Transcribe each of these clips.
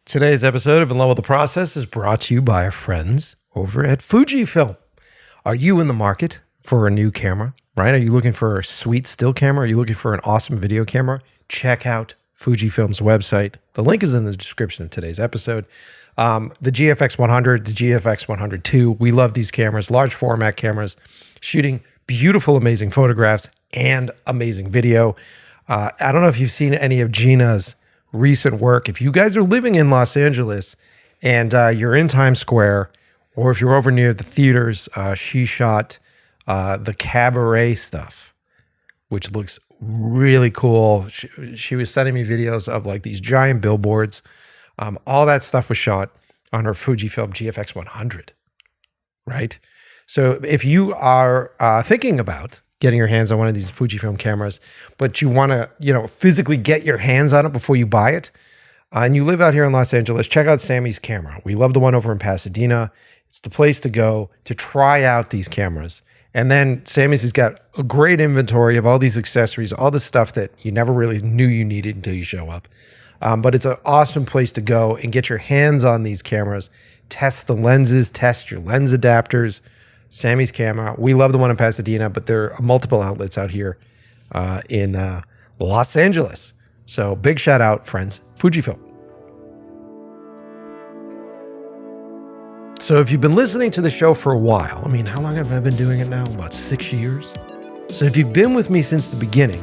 Today's episode of In Love with the Process is brought to you by our friends over at Fujifilm. Are you in the market for a new camera, right? Are you looking for a sweet still camera? Are you looking for an awesome video camera? Check out Fujifilm's website. The link is in the description of today's episode. The GFX 100, the GFX 102. We love these cameras, large format cameras, shooting beautiful, amazing photographs and amazing video. I don't know if you've seen any of Gina's recent work. If you guys are living in Los Angeles and you're in Times Square, or if you're over near the theaters, she shot the cabaret stuff, which looks really cool. She was sending me videos of like these giant billboards. All that stuff was shot on her Fujifilm GFX 100, right? So if you are thinking about getting your hands on one of these Fujifilm cameras, but you want to, physically get your hands on it before you buy it, and you live out here in Los Angeles, check out Sammy's Camera. We love the one over in Pasadena. It's the place to go to try out these cameras. And then Sammy's has got a great inventory of all these accessories, all the stuff that you never really knew you needed until you show up. But it's an awesome place to go and get your hands on these cameras, test the lenses, test your lens adapters. Sammy's Camera. We love the one in Pasadena, but there are multiple outlets out here in Los Angeles. So big shout out, friends, Fujifilm. So if you've been listening to the show for a while, how long have I been doing it now? About 6 years? So if you've been with me since the beginning,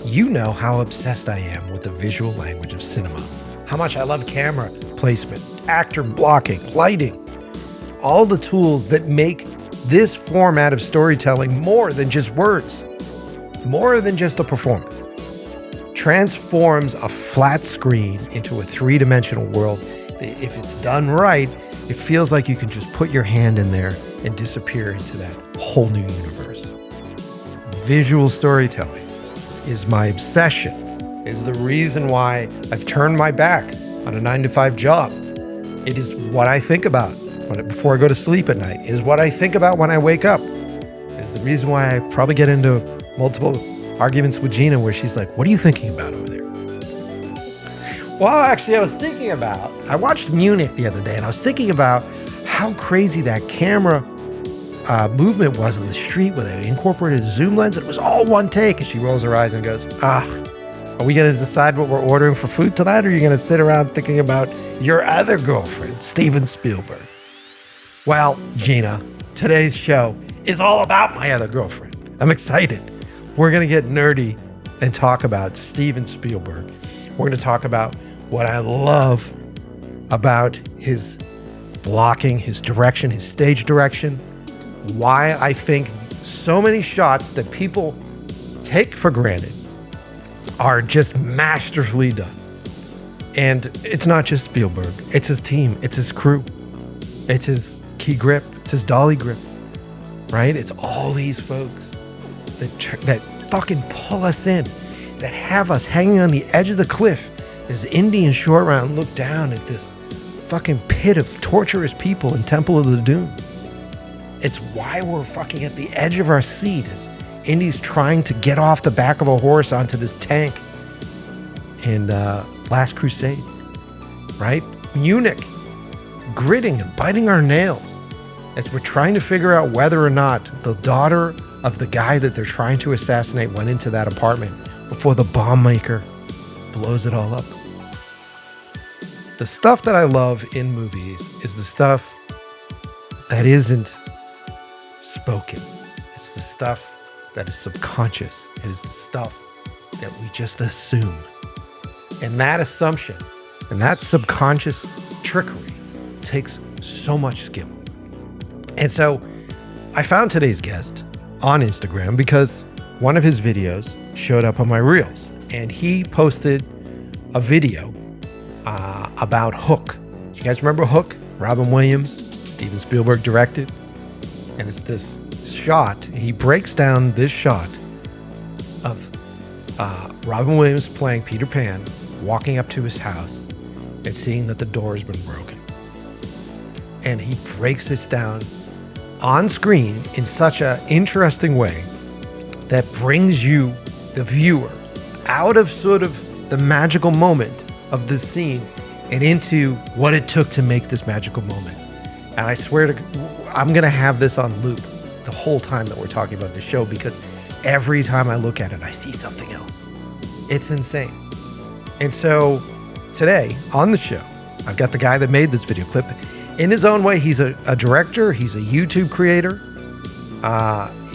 you know how obsessed I am with the visual language of cinema. How much I love camera placement, actor blocking, lighting, all the tools that make this format of storytelling more than just words, more than just a performance. Transforms a flat screen into a three-dimensional world. If it's done right, it feels like you can just put your hand in there and disappear into that whole new universe. Visual storytelling is my obsession, is the reason why I've turned my back on a 9-to-5 job. It is what I think about before I go to sleep at night, is what I think about when I wake up. Is the reason why I probably get into multiple arguments with Gina where she's like, what are you thinking about over there? Well, actually, I watched Munich the other day, and I was thinking about how crazy that camera movement was in the street where they incorporated a zoom lens. It was all one take. And she rolls her eyes and goes, are we going to decide what we're ordering for food tonight, or are you going to sit around thinking about your other girlfriend, Steven Spielberg? Well, Gina, today's show is all about my other girlfriend. I'm excited. We're going to get nerdy and talk about Steven Spielberg. We're going to talk about what I love about his blocking, his direction, his stage direction, why I think so many shots that people take for granted are just masterfully done. And it's not just Spielberg. It's his team. It's his crew. It's his key grip. It's his dolly grip, right? It's all these folks that fucking pull us in, that have us hanging on the edge of the cliff as Indy and Short Round look down at this fucking pit of torturous people in Temple of the Doom. It's why we're fucking at the edge of our seat as Indy's trying to get off the back of a horse onto this tank in Last Crusade, right? Munich, gritting and biting our nails as we're trying to figure out whether or not the daughter of the guy that they're trying to assassinate went into that apartment before the bomb maker blows it all up. The stuff that I love in movies is the stuff that isn't spoken. It's the stuff that is subconscious. It is the stuff that we just assume. And that assumption and that subconscious trickery takes so much skill. And so I found today's guest on Instagram because one of his videos showed up on my Reels, and he posted a video about Hook. You guys remember Hook? Robin Williams, Steven Spielberg directed. And it's this shot. He breaks down this shot of Robin Williams playing Peter Pan, walking up to his house and seeing that the door has been broken. And he breaks this down on screen in such an interesting way that brings you, the viewer, out of sort of the magical moment of the scene and into what it took to make this magical moment. And I swear to, I'm going to have this on loop the whole time that we're talking about the show, because every time I look at it, I see something else. It's insane. And so today on the show, I've got the guy that made this video clip. In his own way, he's a director. He's a YouTube creator.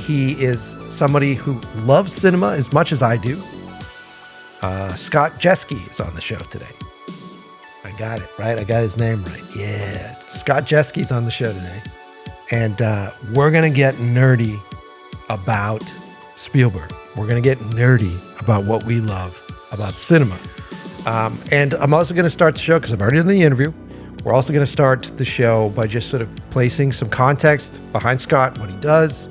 He is somebody who loves cinema as much as I do. Scott Jeschke is on the show today. I got it, right? I got his name right. Yeah. Scott Jeschke's on the show today. And we're going to get nerdy about Spielberg. We're going to get nerdy about what we love about cinema. And I'm also going to start the show, because I've already done the interview. We're also going to start the show by just sort of placing some context behind Scott, what he does.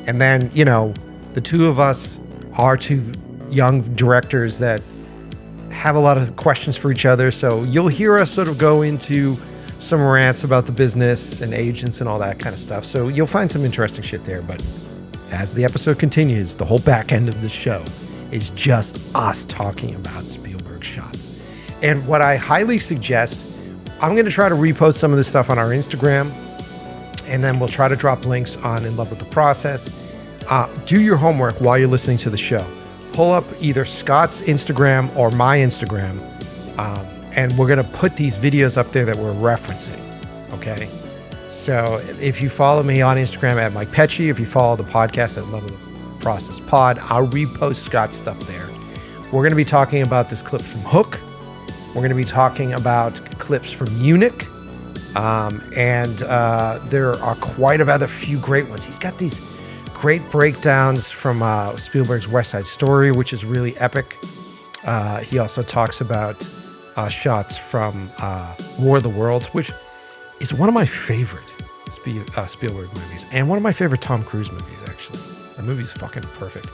And then, you know, the two of us are two young directors that have a lot of questions for each other. So you'll hear us sort of go into some rants about the business and agents and all that kind of stuff. So you'll find some interesting shit there. But as the episode continues, the whole back end of the show is just us talking about Spielberg shots. And what I highly suggest, I'm going to try to repost some of this stuff on our Instagram, and then we'll try to drop links on In Love with the Process. Do your homework while you're listening to the show. Pull up either Scott's Instagram or my Instagram, and we're going to put these videos up there that we're referencing, okay? So if you follow me on Instagram at Mike Pecci, if you follow the podcast at Love with the Process Pod, I'll repost Scott's stuff there. We're going to be talking about this clip from Hook. We're going to be talking about clips from Munich, and there are quite a few great ones. He's got these great breakdowns from Spielberg's West Side Story, which is really epic. He also talks about shots from War of the Worlds, which is one of my favorite Spielberg movies, and one of my favorite Tom Cruise movies, actually. The movie's fucking perfect.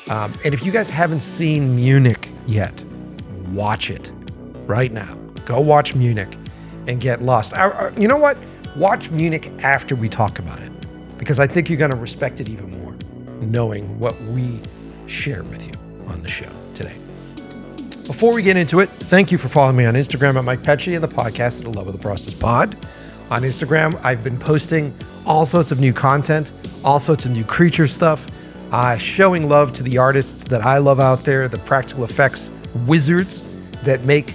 And if you guys haven't seen Munich yet, watch it right now. Go watch Munich and get lost. You know what? Watch Munich after we talk about it, because I think you're going to respect it even more, knowing what we share with you on the show today. Before we get into it, thank you for following me on Instagram at Mike Pecci and the podcast at Love of the Process Pod. On Instagram, I've been posting all sorts of new content, all sorts of new creature stuff, showing love to the artists that I love out there, the practical effects wizards that make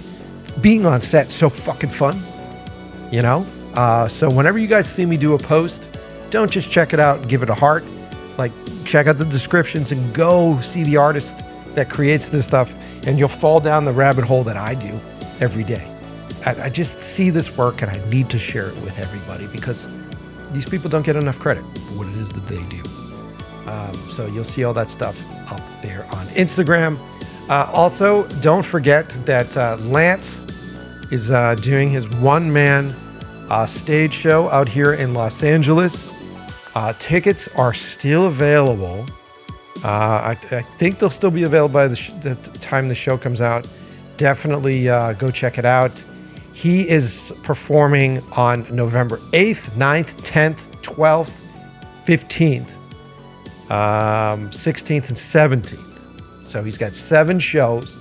being on set so fucking fun, you know? So whenever you guys see me do a post, don't just check it out and give it a heart. Like, check out the descriptions and go see the artist that creates this stuff, and you'll fall down the rabbit hole that I do every day. I just see this work, and I need to share it with everybody, because these people don't get enough credit for what it is that they do. So you'll see all that stuff up there on Instagram. Also, don't forget that Lance is doing his one-man stage show out here in Los Angeles. Tickets are still available. I think they'll still be available by the time the show comes out. Definitely go check it out. He is performing on November 8th, 9th, 10th, 12th, 15th, 16th, and 17th. So he's got 7 shows.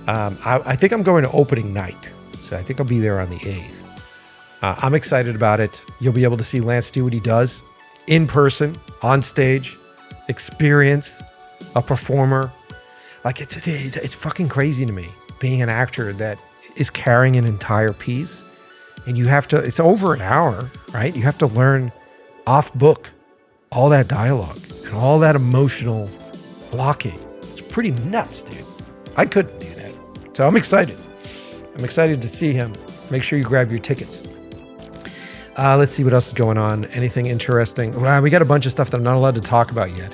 I think I'm going to opening night. So I think I'll be there on the 8th. I'm excited about it. You'll be able to see Lance do what he does in person, on stage, experience a performer. Like, it's fucking crazy to me, being an actor that is carrying an entire piece, and you have to, it's over an hour, right? You have to learn off book all that dialogue and all that emotional blocking. It's pretty nuts, dude. I couldn't do that. So I'm excited. I'm excited to see him. Make sure you grab your tickets. Let's see what else is going on. Anything interesting? Well, we got a bunch of stuff that I'm not allowed to talk about yet.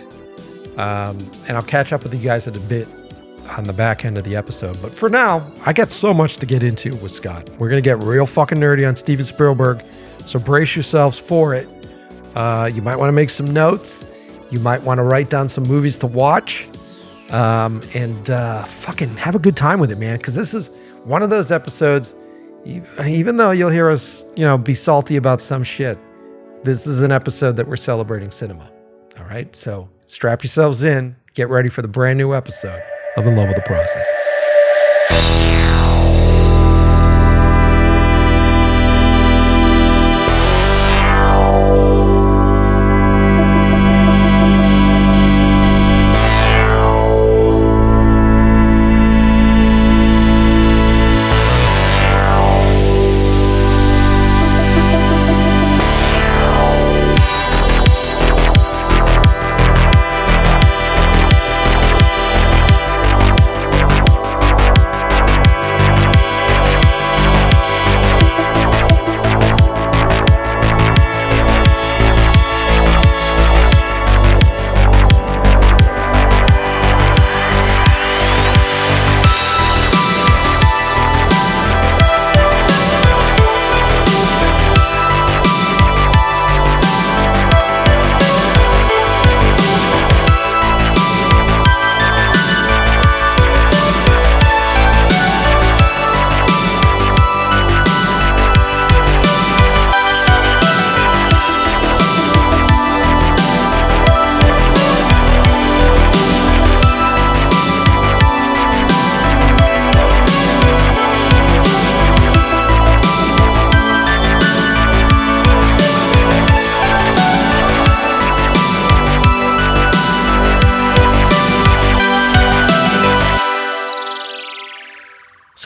And I'll catch up with you guys at a bit on the back end of the episode. But for now, I got so much to get into with Scott. We're going to get real fucking nerdy on Steven Spielberg. So brace yourselves for it. You might want to make some notes. You might want to write down some movies to watch. And fucking have a good time with it, man. Because this is one of those episodes, even though you'll hear us, be salty about some shit, this is an episode that we're celebrating cinema. All right? So strap yourselves in. Get ready for the brand new episode of In Love with the Process.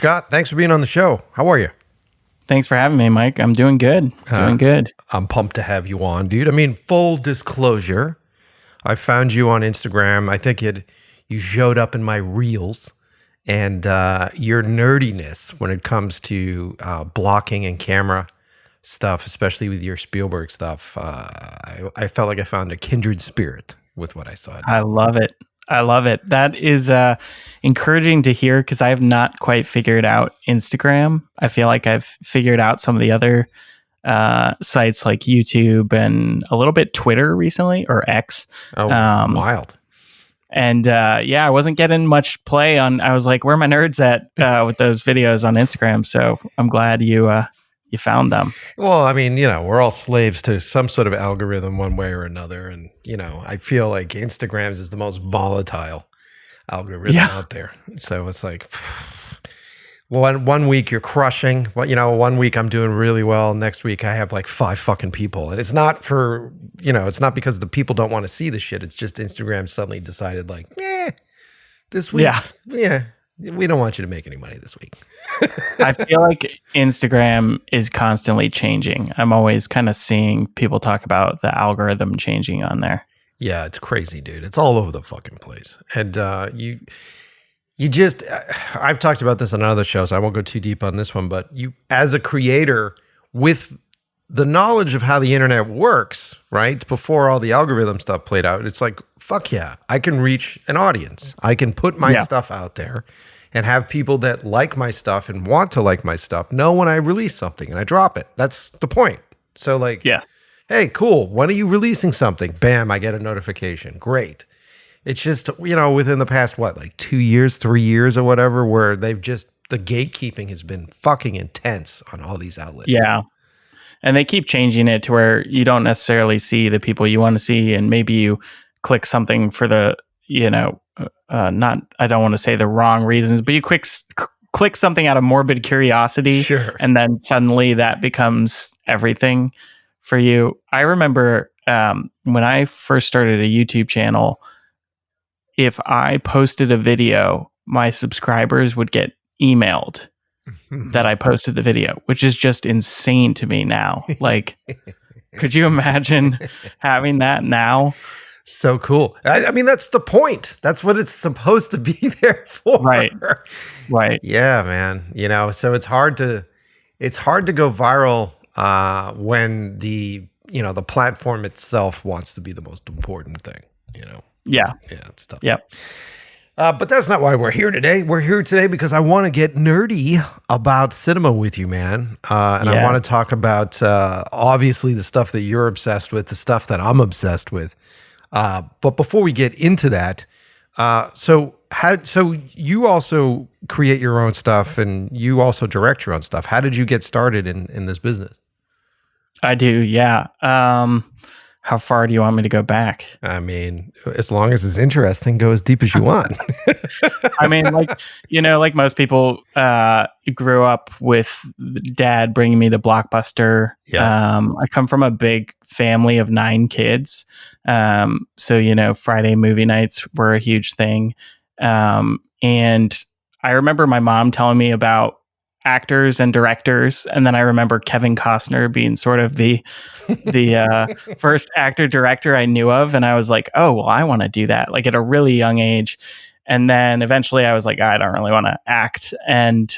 Scott, thanks for being on the show. How are you? Thanks for having me, Mike. I'm doing good. Doing good. I'm pumped to have you on, dude. I mean, full disclosure, I found you on Instagram. I think you showed up in my reels, and your nerdiness when it comes to blocking and camera stuff, especially with your Spielberg stuff, I felt like I found a kindred spirit with what I saw. I love it. I love it. That is encouraging to hear because I have not quite figured out Instagram. I feel like I've figured out some of the other sites like YouTube and a little bit Twitter recently, or X. Oh, wild. And I wasn't getting much play on. I was like, where are my nerds at with those videos on Instagram? So I'm glad you found them. Well, I mean, we're all slaves to some sort of algorithm one way or another. And, I feel like Instagrams is the most volatile algorithm out there. So it's like, one week you're crushing. Well, 1 week I'm doing really well. Next week I have like 5 fucking people. And it's not for, it's not because the people don't want to see the shit. It's just Instagram suddenly decided like, this week, we don't want you to make any money this week. I feel like Instagram is constantly changing. I'm always kind of seeing people talk about the algorithm changing on there. Yeah, it's crazy, dude. It's all over the fucking place. And you just, I've talked about this on other shows. I won't go too deep on this one, but you, as a creator, with the knowledge of how the internet works, right? Before all the algorithm stuff played out, it's like, fuck yeah, I can reach an audience. I can put my stuff out there and have people that like my stuff and want to like my stuff know when I release something and I drop it. That's the point. So like, hey, cool. When are you releasing something? Bam, I get a notification. Great. It's just, within the past, 2 years, 3 years or whatever, where the gatekeeping has been fucking intense on all these outlets. Yeah. And they keep changing it to where you don't necessarily see the people you want to see. And maybe you click something for the, I don't want to say the wrong reasons, but you click something out of morbid curiosity. Sure. And then suddenly that becomes everything for you. I remember when I first started a YouTube channel, if I posted a video, my subscribers would get emailed that I posted the video, which is just insane to me now. Like, could you imagine having that now? So cool. I mean, that's the point. That's what it's supposed to be there for. Right. Yeah, man. So it's hard to go viral when the platform itself wants to be the most important thing, Yeah, it's tough. Yep. But that's not why we're here today. We're here today because I want to get nerdy about cinema with you, man. And I want to talk about, obviously, the stuff that you're obsessed with, the stuff that I'm obsessed with. But before we get into that, so you also create your own stuff and you also direct your own stuff. How did you get started in this business? I do, yeah. How far do you want me to go back? I mean, as long as it's interesting, go as deep as you want. I mean, like most people, grew up with dad bringing me to Blockbuster. Yeah. I come from a big family of 9 kids. So, Friday movie nights were a huge thing. And I remember my mom telling me about actors and directors, and then I remember Kevin Costner being sort of the first actor director I knew of, and I was like, oh well, I want to do that, like at a really young age. And then eventually I was like, I don't really want to act. And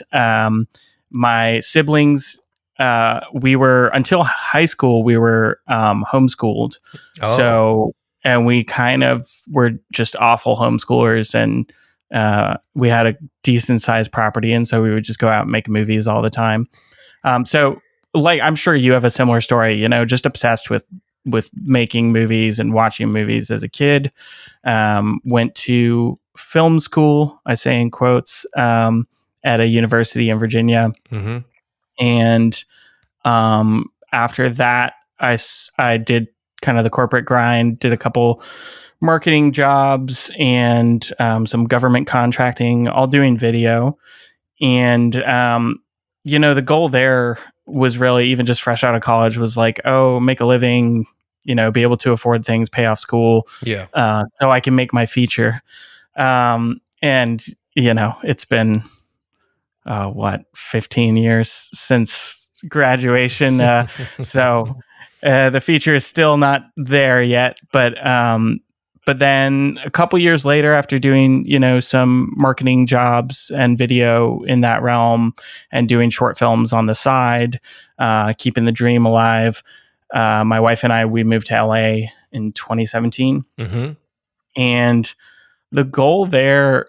my siblings, we were, until high school, we were homeschooled. So, and we kind of were just awful homeschoolers, and we had a decent sized property, and so we would just go out and make movies all the time. So like, I'm sure you have a similar story, just obsessed with making movies and watching movies as a kid. Went to film school, I say in quotes, at a university in Virginia. Mm-hmm. And after that, I did kind of the corporate grind, did a couple marketing jobs and some government contracting, all doing video. And, the goal there was really, even just fresh out of college, was like, oh, make a living, be able to afford things, pay off school. Yeah. So I can make my feature. And, it's been, 15 years since graduation. So the feature is still not there yet, but then a couple years later, after doing, some marketing jobs and video in that realm and doing short films on the side, keeping the dream alive, my wife and we moved to LA in 2017. Mm-hmm. And the goal there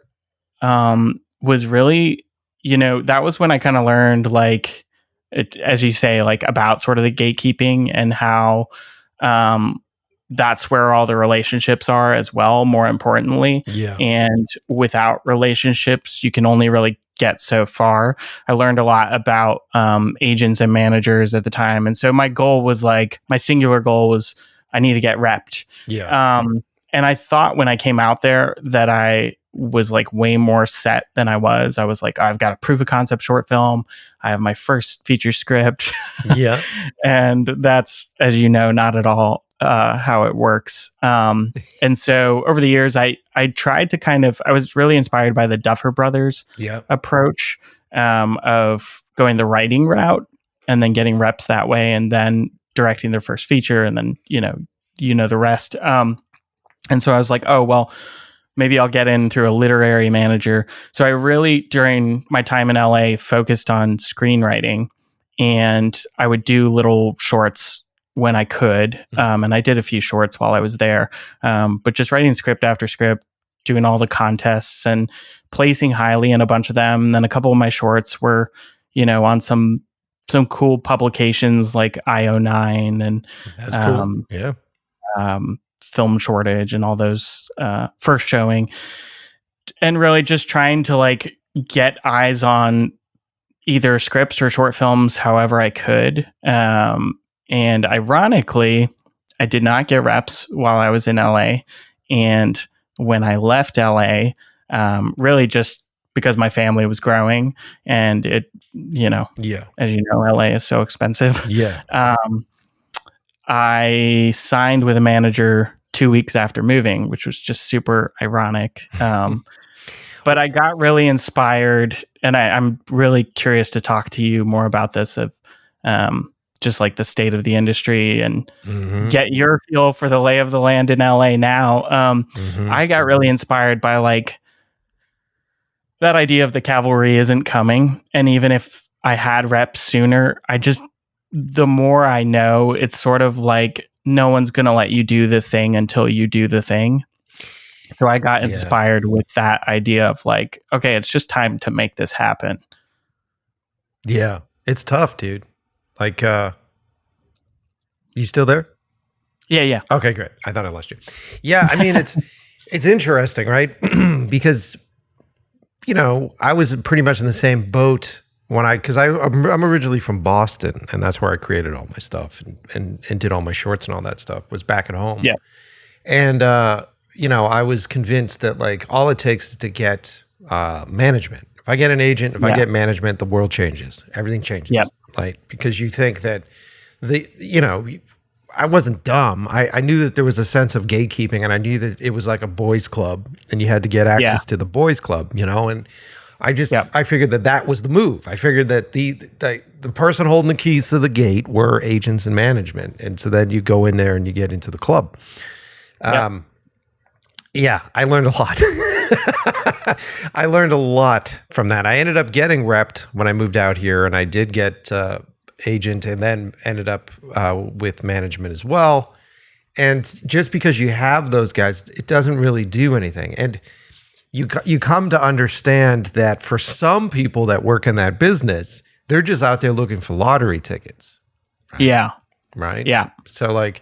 was really, that was when I kind of learned, as you say, about sort of the gatekeeping and how that's where all the relationships are as well, more importantly. Yeah. And without relationships, you can only really get so far. I learned a lot about agents and managers at the time. And so my singular goal was I need to get repped. Yeah. And I thought when I came out there that I was way more set than I was. I was like, I've got a proof of concept short film. I have my first feature script. Yeah. And that's, as you know, not at all how it works. And so over the years, I tried to I was really inspired by the Duffer Brothers approach of going the writing route and then getting reps that way and then directing their first feature and then, the rest. And so I was like, oh, well, maybe I'll get in through a literary manager. So I really, during my time in LA, focused on screenwriting, and I would do little shorts when I could. And I did a few shorts while I was there, but just writing script after script, doing all the contests and placing highly in a bunch of them. And then a couple of my shorts were, on some cool publications like IO9 and that's cool. Yeah. Film Shortage and all those first showing, and really just trying to get eyes on either scripts or short films however I could. And ironically, I did not get reps while I was in LA. And when I left LA, really just because my family was growing and it, as you know, LA is so expensive. Yeah. I signed with a manager 2 weeks after moving, which was just super ironic. But I got really inspired, and I'm really curious to talk to you more about this, of just the state of the industry and get your feel for the lay of the land in LA now. I got really inspired by that idea of the cavalry isn't coming. And even if I had reps sooner, the more I know, it's sort of no one's going to let you do the thing until you do the thing. So I got inspired with that idea of okay, it's just time to make this happen. Yeah. It's tough, dude. You still there? Yeah. Okay, great. I thought I lost you. Yeah. I mean, it's interesting, right? Because, I was pretty much in the same boat because I'm originally from Boston, and that's where I created all my stuff and did all my shorts and all that stuff, was back at home. Yeah. And, I was convinced that all it takes is to get management. If I get an agent, if I get management, the world changes. Everything changes. Yep. Because you think that I wasn't dumb. I knew that there was a sense of gatekeeping, and I knew that it was like a boys club and you had to get access to the boys club, and I figured that was the move. I figured that the person holding the keys to the gate were agents and management. And so then you go in there and you get into the club. Yeah, I learned a lot. I learned a lot from that. I ended up getting repped when I moved out here, and I did get agent and then ended up with management as well. And just because you have those guys, it doesn't really do anything. And you come to understand that for some people that work in that business, they're just out there looking for lottery tickets. Right? Yeah. Right? Yeah. So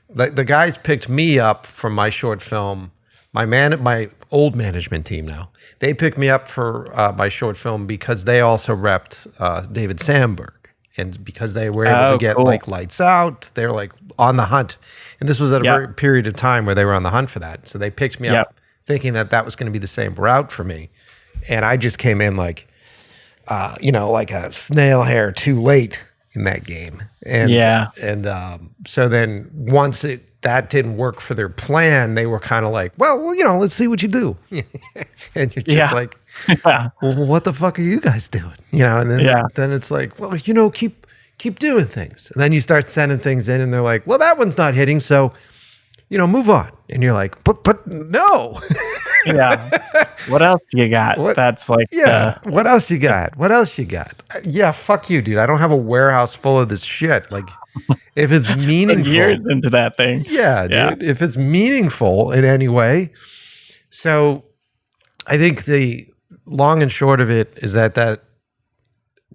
the guys picked me up from my short film. My old management team now, they picked me up for my short film because they also repped David Sandberg. And because they were able to get lights out, they're on the hunt. And this was at a period of time where they were on the hunt for that. So they picked me up thinking that was going to be the same route for me. And I just came in like a snail hair too late. in that game. And Yeah. so then once that didn't work for their plan, they were kind of like, well, you know, let's see what you do. And you're just like, well, what the fuck are you guys doing? You know, and then it's like, well, you know, keep doing things. And then you start sending things in and they're like, well, that one's not hitting. So, you know, move on. And you're like, but no. Yeah. What else do you got? That's like, what else you got? What else you got? Yeah, fuck you, dude. I don't have a warehouse full of this shit. Like, if it's meaningful, years into that thing. Yeah, dude. If it's meaningful in any way. So I think the long and short of it is that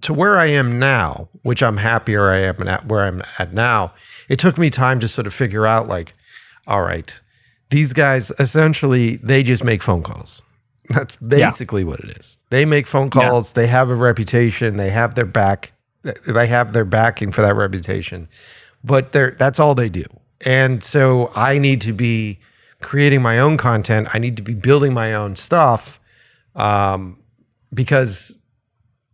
to where I am now, which I'm happier I am at where I'm at now, it took me time to sort of figure out, like, all right, these guys, essentially, they just make phone calls. That's basically what it is. They make phone calls. They have a reputation. They have their back. They have their backing for that reputation. But that's all they do. And so I need to be creating my own content. I need to be building my own stuff because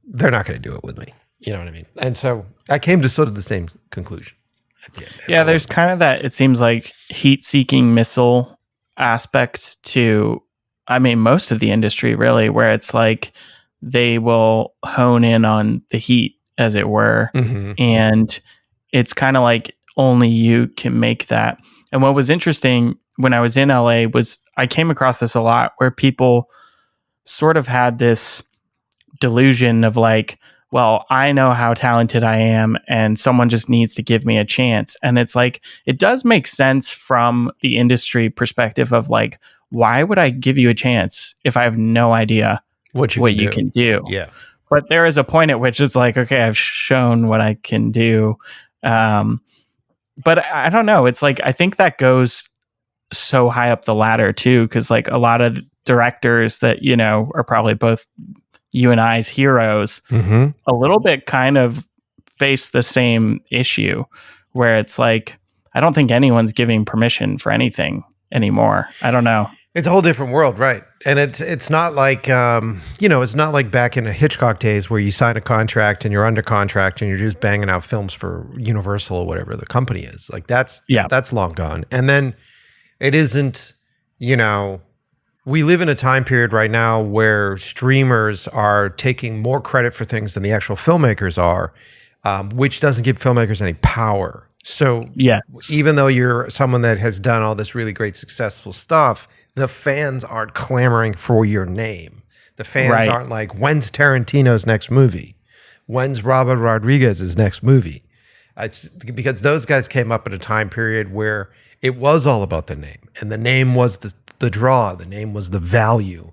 they're not going to do it with me. You know what I mean? And so I came to sort of the same conclusion. Yeah, there's kind of that, it seems like, heat-seeking missile aspect to, I mean, most of the industry, really, where it's like they will hone in on the heat, as it were. Mm-hmm. And it's kind of like only you can make that. And what was interesting when I was in LA was I came across this a lot where people sort of had this delusion of like, well, I know how talented I am and someone just needs to give me a chance. And it's like, it does make sense from the industry perspective of like, why would I give you a chance if I have no idea what you can do? Yeah. But there is a point at which it's like, okay, I've shown what I can do. But I don't know. It's like, I think that goes so high up the ladder too, because like a lot of directors that, you know, are probably both you and I's heroes, a little bit kind of face the same issue where it's like, I don't think anyone's giving permission for anything anymore. I don't know. It's a whole different world, right? And it's not like, you know, it's not like back in the Hitchcock days where you sign a contract and you're under contract and you're just banging out films for Universal or whatever the company is. Like that's long gone. And then it isn't, you know, we live in a time period right now where streamers are taking more credit for things than the actual filmmakers are, which doesn't give filmmakers any power. So even though you're someone that has done all this really great successful stuff, the fans aren't clamoring for your name. The fans aren't like, when's Tarantino's next movie? When's Robert Rodriguez's next movie? It's because those guys came up at a time period where it was all about the name, and the name was the draw, the name was the value.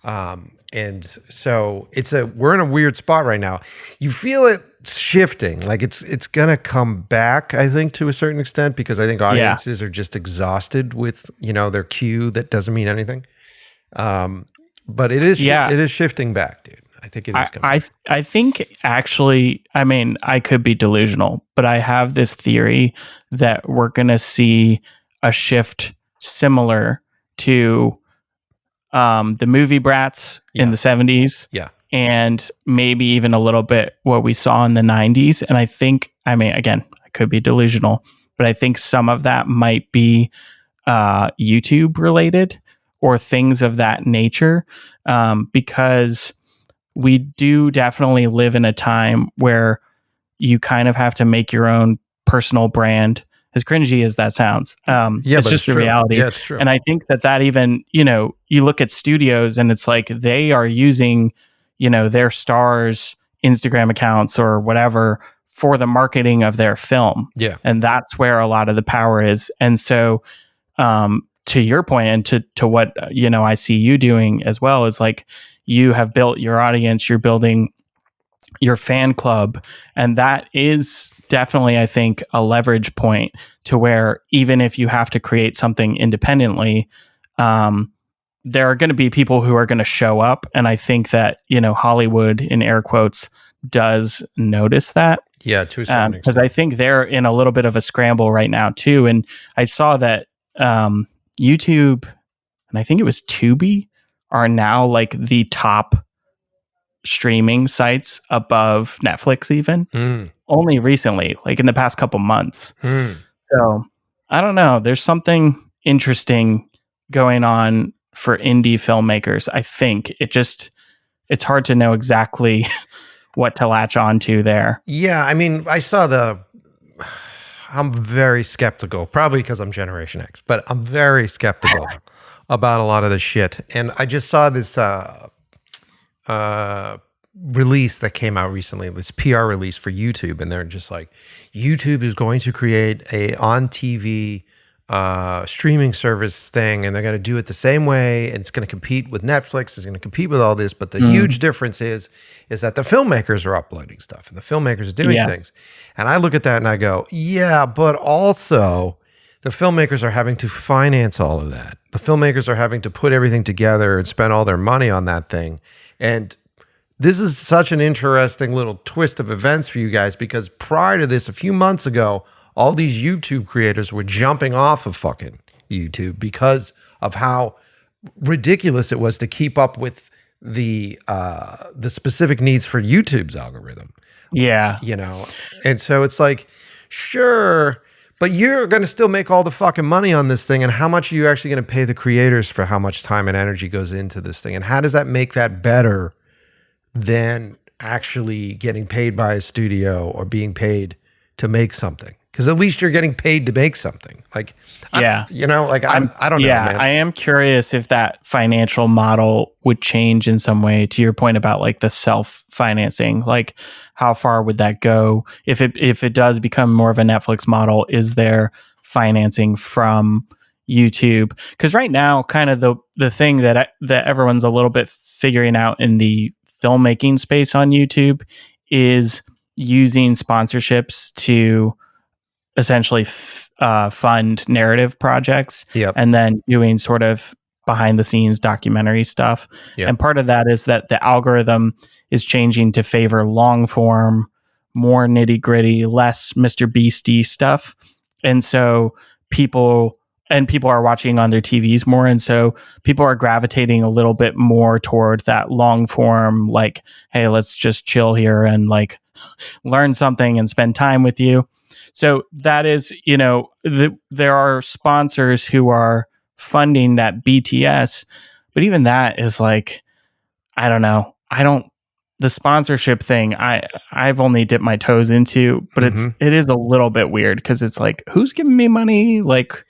And so we're in a weird spot right now. You feel it shifting, like it's gonna come back, I think, to a certain extent, because I think audiences are just exhausted with, you know, their queue that doesn't mean anything. But it is shifting back, dude. I think it is coming back. I think actually, I mean, I could be delusional, but I have this theory that we're gonna see a shift similar to the movie brats in the 70s. Yeah. And maybe even a little bit what we saw in the 90s. And I think, I mean, again, I could be delusional, but I think some of that might be YouTube related or things of that nature, because we do definitely live in a time where you kind of have to make your own personal brand, as cringy as that sounds. It's just the reality. Yeah, it's true. And I think that even, you know, you look at studios and it's like they are using, you know, their stars' Instagram accounts or whatever for the marketing of their film. Yeah. And that's where a lot of the power is. And so to your point and to what, you know, I see you doing as well, is like you have built your audience, you're building your fan club. And that is definitely, I think, a leverage point to where even if you have to create something independently, there are going to be people who are going to show up. And I think that, you know, Hollywood, in air quotes, does notice that. Yeah, to a certain extent. Because I think they're in a little bit of a scramble right now, too. And I saw that YouTube, and I think it was Tubi, are now like the top streaming sites above Netflix even only recently, like in the past couple months. So I don't know. There's something interesting going on for indie filmmakers. I think it's hard to know exactly what to latch onto there. Yeah, I mean, I'm very skeptical, probably because I'm Generation X, but I'm very skeptical about a lot of this shit. And I just saw this release that came out recently, this PR release for YouTube, and they're just like, YouTube is going to create a on TV streaming service thing, and they're going to do it the same way, and it's going to compete with Netflix, it's going to compete with all this, but the huge difference is that the filmmakers are uploading stuff, and the filmmakers are doing things. And I look at that and I go, yeah, but also the filmmakers are having to finance all of that. The filmmakers are having to put everything together and spend all their money on that thing. And this is such an interesting little twist of events for you guys, because prior to this, a few months ago, all these YouTube creators were jumping off of fucking YouTube because of how ridiculous it was to keep up with the specific needs for YouTube's algorithm. Yeah. You know? And so it's like, sure, but you're going to still make all the fucking money on this thing. And how much are you actually going to pay the creators for how much time and energy goes into this thing? And how does that make that better than actually getting paid by a studio or being paid to make something? Because at least you're getting paid to make something. Like, yeah, I don't know, man. I am curious if that financial model would change in some way, to your point about like the self-financing. Like, how far would that go? If it does become more of a Netflix model, is there financing from YouTube? Because right now, kind of the thing that everyone's a little bit figuring out in the filmmaking space on YouTube is using sponsorships to essentially fund narrative projects, and then doing sort of behind the scenes documentary stuff. And part of that is that the algorithm is changing to favor long form, more nitty gritty, less Mr. Beastie stuff. And so people are watching on their TVs more. And so people are gravitating a little bit more toward that long form, like, hey, let's just chill here and like learn something and spend time with you. So that is, you know, there are sponsors who are funding that BTS, but even that is like, I don't know. The sponsorship thing, I've only dipped my toes into, but it is a little bit weird because it's like, who's giving me money? Like,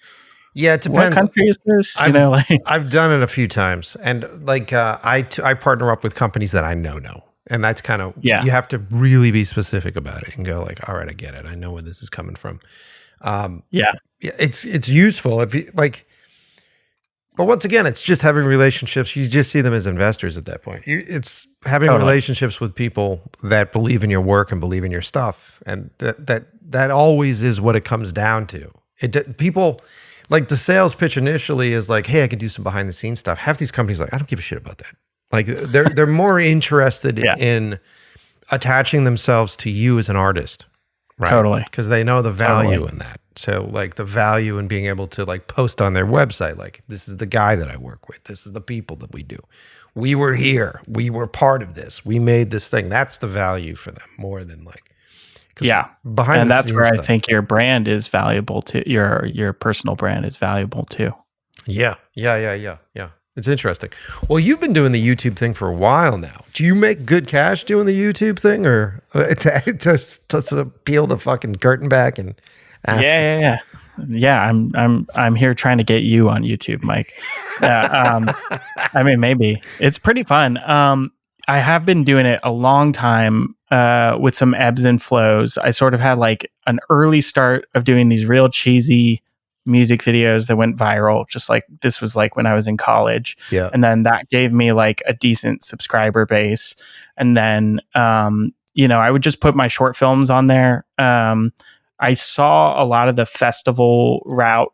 yeah, it depends. What country is this? I've done it a few times, and like I partner up with companies that I know. And that's kind of, you have to really be specific about it and go like, all right, I get it. I know where this is coming from. It's useful if you like, but once again, it's just having relationships. You just see them as investors at that point. It's having relationships with people that believe in your work and believe in your stuff. And that always is what it comes down to. People like the sales pitch initially is like, hey, I can do some behind the scenes stuff. Half these companies like, I don't give a shit about that. Like they're more interested in attaching themselves to you as an artist, right? Totally, because they know the value in that. So like the value in being able to like post on their website, like this is the guy that I work with, this is the people that we do. We were here, we were part of this, we made this thing. That's the value for them more than like behind. And that's where I think your brand is valuable to your personal brand is valuable too. Yeah. It's interesting. Well, you've been doing the YouTube thing for a while now. Do you make good cash doing the YouTube thing, or to peel the fucking curtain back and ask? Yeah, I'm here trying to get you on YouTube, Mike. I mean, maybe it's pretty fun. I have been doing it a long time with some ebbs and flows. I sort of had like an early start of doing these real cheesy music videos that went viral, just like this was like when I was in college. And then that gave me like a decent subscriber base. And then, I would just put my short films on there. I saw a lot of the festival route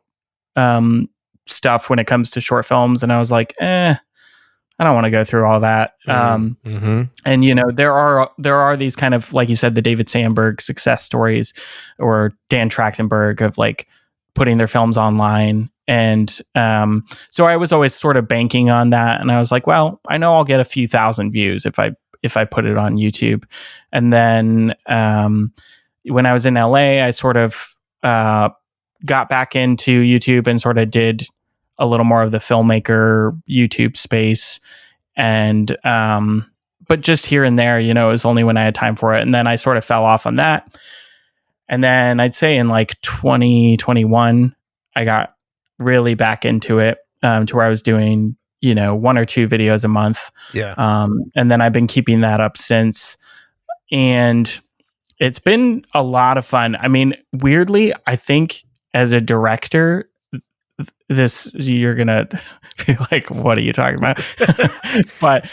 stuff when it comes to short films. And I was like, I don't want to go through all that. And, there are these kind of, like you said, the David Sandberg success stories or Dan Trachtenberg of like putting their films online. And so I was always sort of banking on that. And I was like, well, I know I'll get a few thousand views if if I put it on YouTube. And then when I was in LA, I sort of got back into YouTube and sort of did a little more of the filmmaker YouTube space. And but just here and there, it was only when I had time for it. And then I sort of fell off on that. And then I'd say in like 2021, I got really back into it to where I was doing, 1 or 2 videos a month. Yeah. And then I've been keeping that up since. And it's been a lot of fun. I mean, weirdly, I think as a director, you're going to be like, what are you talking about? But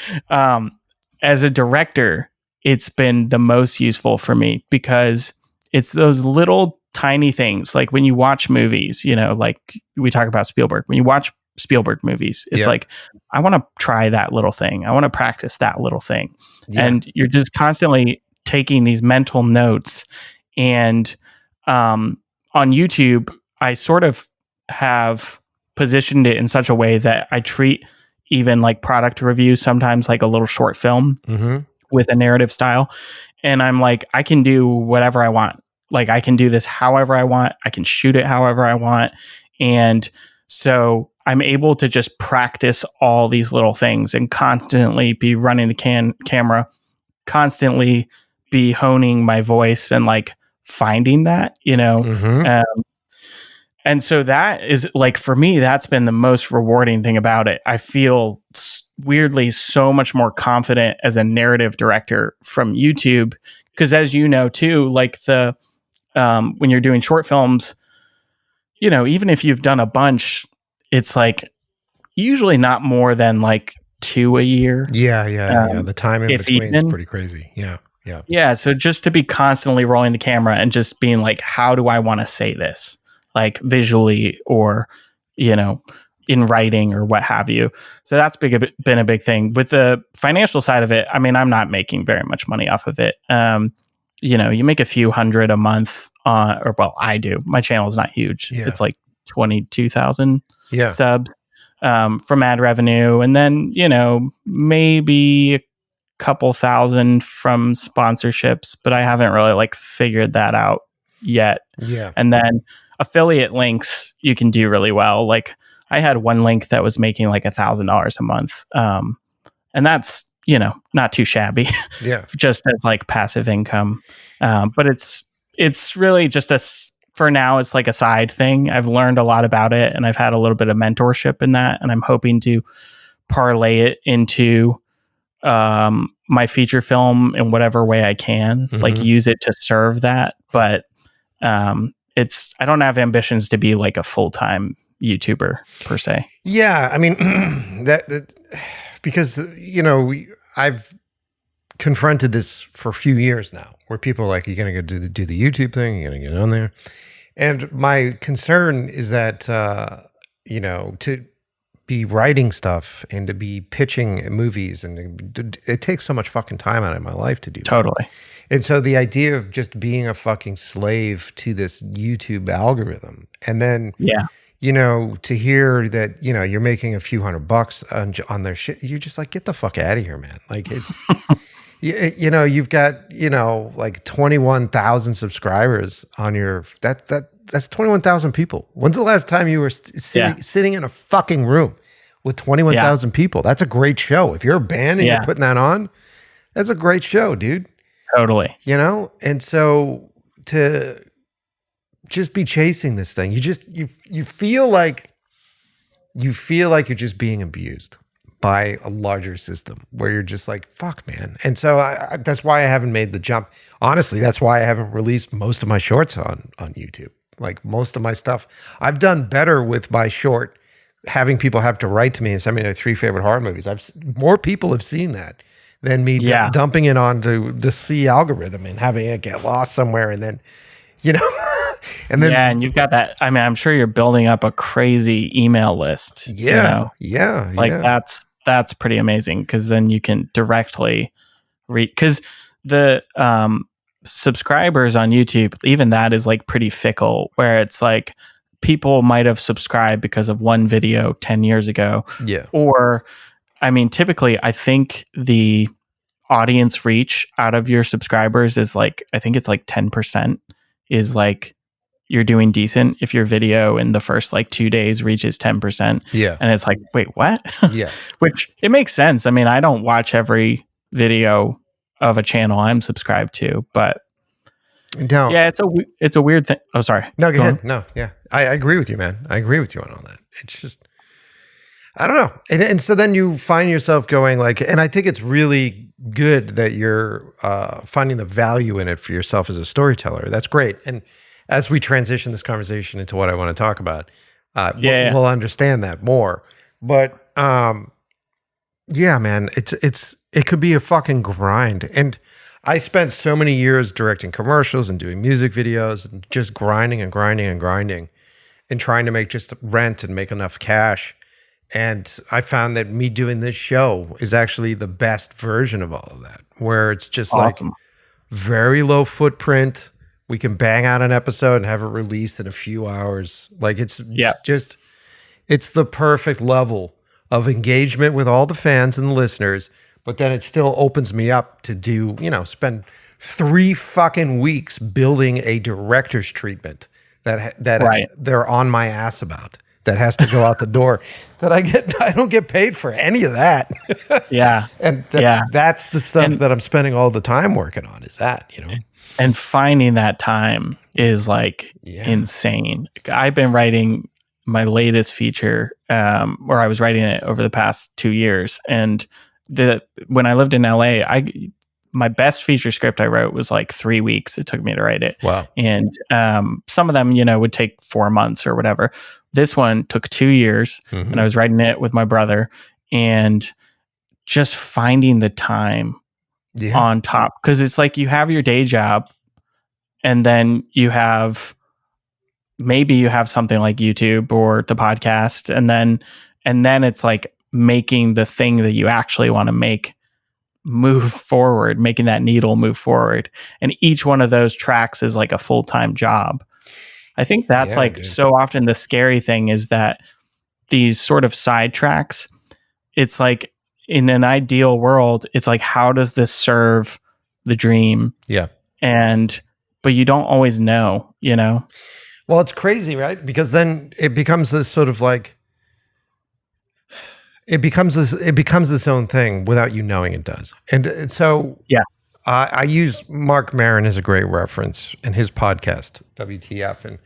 as a director, it's been the most useful for me because it's those little tiny things. Like when you watch movies, like we talk about Spielberg, when you watch Spielberg movies, it's like, I want to try that little thing. I want to practice that little thing. Yeah. And you're just constantly taking these mental notes. And on YouTube, I sort of have positioned it in such a way that I treat even like product reviews sometimes like a little short film with a narrative style. And I'm like, I can do whatever I want. Like I can do this however I want. I can shoot it however I want. And so I'm able to just practice all these little things and constantly be running the camera, constantly be honing my voice and like finding that, and so that is like, for me, that's been the most rewarding thing about it. I feel weirdly so much more confident as a narrative director from YouTube. Because as you know, too, like when you're doing short films, even if you've done a bunch, it's like usually not more than like 2 a year. Yeah. The time in between is pretty crazy. Yeah. So just to be constantly rolling the camera and just being like, how do I want to say this? Like visually or, in writing or what have you. So that's been a big thing. With the financial side of it, I mean, I'm not making very much money off of it. You make a few hundred a month I do. My channel is not huge. Yeah. It's like 22,000 subs from ad revenue. And then, maybe a couple thousand from sponsorships, but I haven't really like figured that out yet. Yeah. And then affiliate links you can do really well. Like I had one link that was making like $1,000 a month. And that's, not too shabby. Yeah. Just as like passive income. But it's really just for now, it's like a side thing. I've learned a lot about it and I've had a little bit of mentorship in that. And I'm hoping to parlay it into my feature film in whatever way I can, like use it to serve that. But I don't have ambitions to be like a full-time YouTuber per se. Yeah. I mean, that because, I've confronted this for a few years now where people are like, you're going to go do the YouTube thing. You're going to get on there. And my concern is that, to be writing stuff and to be pitching movies and it takes so much fucking time out of my life to do that. Totally. And so the idea of just being a fucking slave to this YouTube algorithm and then, to hear that, you're making a few $100 on their shit, you're just like, get the fuck out of here, man. Like it's, you've got, like 21,000 subscribers on your, that's 21,000 people. When's the last time you were sitting in a fucking room with 21,000 people? That's a great show. If you're a band and you're putting that on, that's a great show, dude. Totally. And so to just be chasing this thing, you feel like you're just being abused by a larger system where you're just like, fuck, man. And so that's why I haven't made the jump. Honestly, that's why I haven't released most of my shorts on YouTube. Like most of my stuff, I've done better with my short, having people have to write to me and send me their 3 favorite horror movies. More people have seen that than me dumping it onto the C algorithm and having it get lost somewhere. And then, and then, and you've got that. I mean, I'm sure you're building up a crazy email list. That's pretty amazing because then you can directly read, because the subscribers on YouTube, even that is like pretty fickle, where it's like people might have subscribed because of one video 10 years ago. Yeah. Or, I mean, typically I think the audience reach out of your subscribers is like, I think it's like 10% is like you're doing decent if your video in the first like 2 days reaches 10%. Yeah. And it's like, wait, what? Yeah. Which it makes sense. I mean, I don't watch every video of a channel I'm subscribed to, but No. yeah, it's a weird thing. Oh, sorry. No, go ahead. No, yeah. I agree with you, man. I agree with you on all that. It's just, I don't know. And so then you find yourself going like, and I think it's really good that you're finding the value in it for yourself as a storyteller. That's great. And as we transition this conversation into what I want to talk about, we'll understand that more. But yeah, man, it could be a fucking grind. And I spent so many years directing commercials and doing music videos and just grinding and grinding and grinding and trying to make just rent and make enough cash. And I found that me doing this show is actually the best version of all of that, where it's just awesome. like very low footprint. We can bang out an episode and have it released in a few hours. Like it's the perfect level of engagement with all the fans and the listeners. But then it still opens me up to do, spend 3 fucking weeks building a director's treatment that they're on my ass about, that has to go out the door, that I don't get paid for any of that. Yeah. And that's the stuff that I'm spending all the time working on, is that, And finding that time is like insane. I've been writing my latest feature, or I was writing it over the past 2 years. And when I lived in LA, my best feature script I wrote was like 3 weeks. It took me to write it. Wow. And some of them, would take 4 months or whatever. This one took 2 years, and I was writing it with my brother, and just finding the time on top, because it's like you have your day job, and then you have something like YouTube or the podcast, and then it's like making the thing that you actually want to make move forward, making that needle move forward. And each one of those tracks is like a full-time job. I think that's so often the scary thing is that these sort of side tracks, it's like in an ideal world, it's like, how does this serve the dream? Yeah. But you don't always know, Well, it's crazy, right? Because then it becomes this sort of like, it becomes its own thing without you knowing it does. And so I use Mark Maron as a great reference in his podcast, WTF. And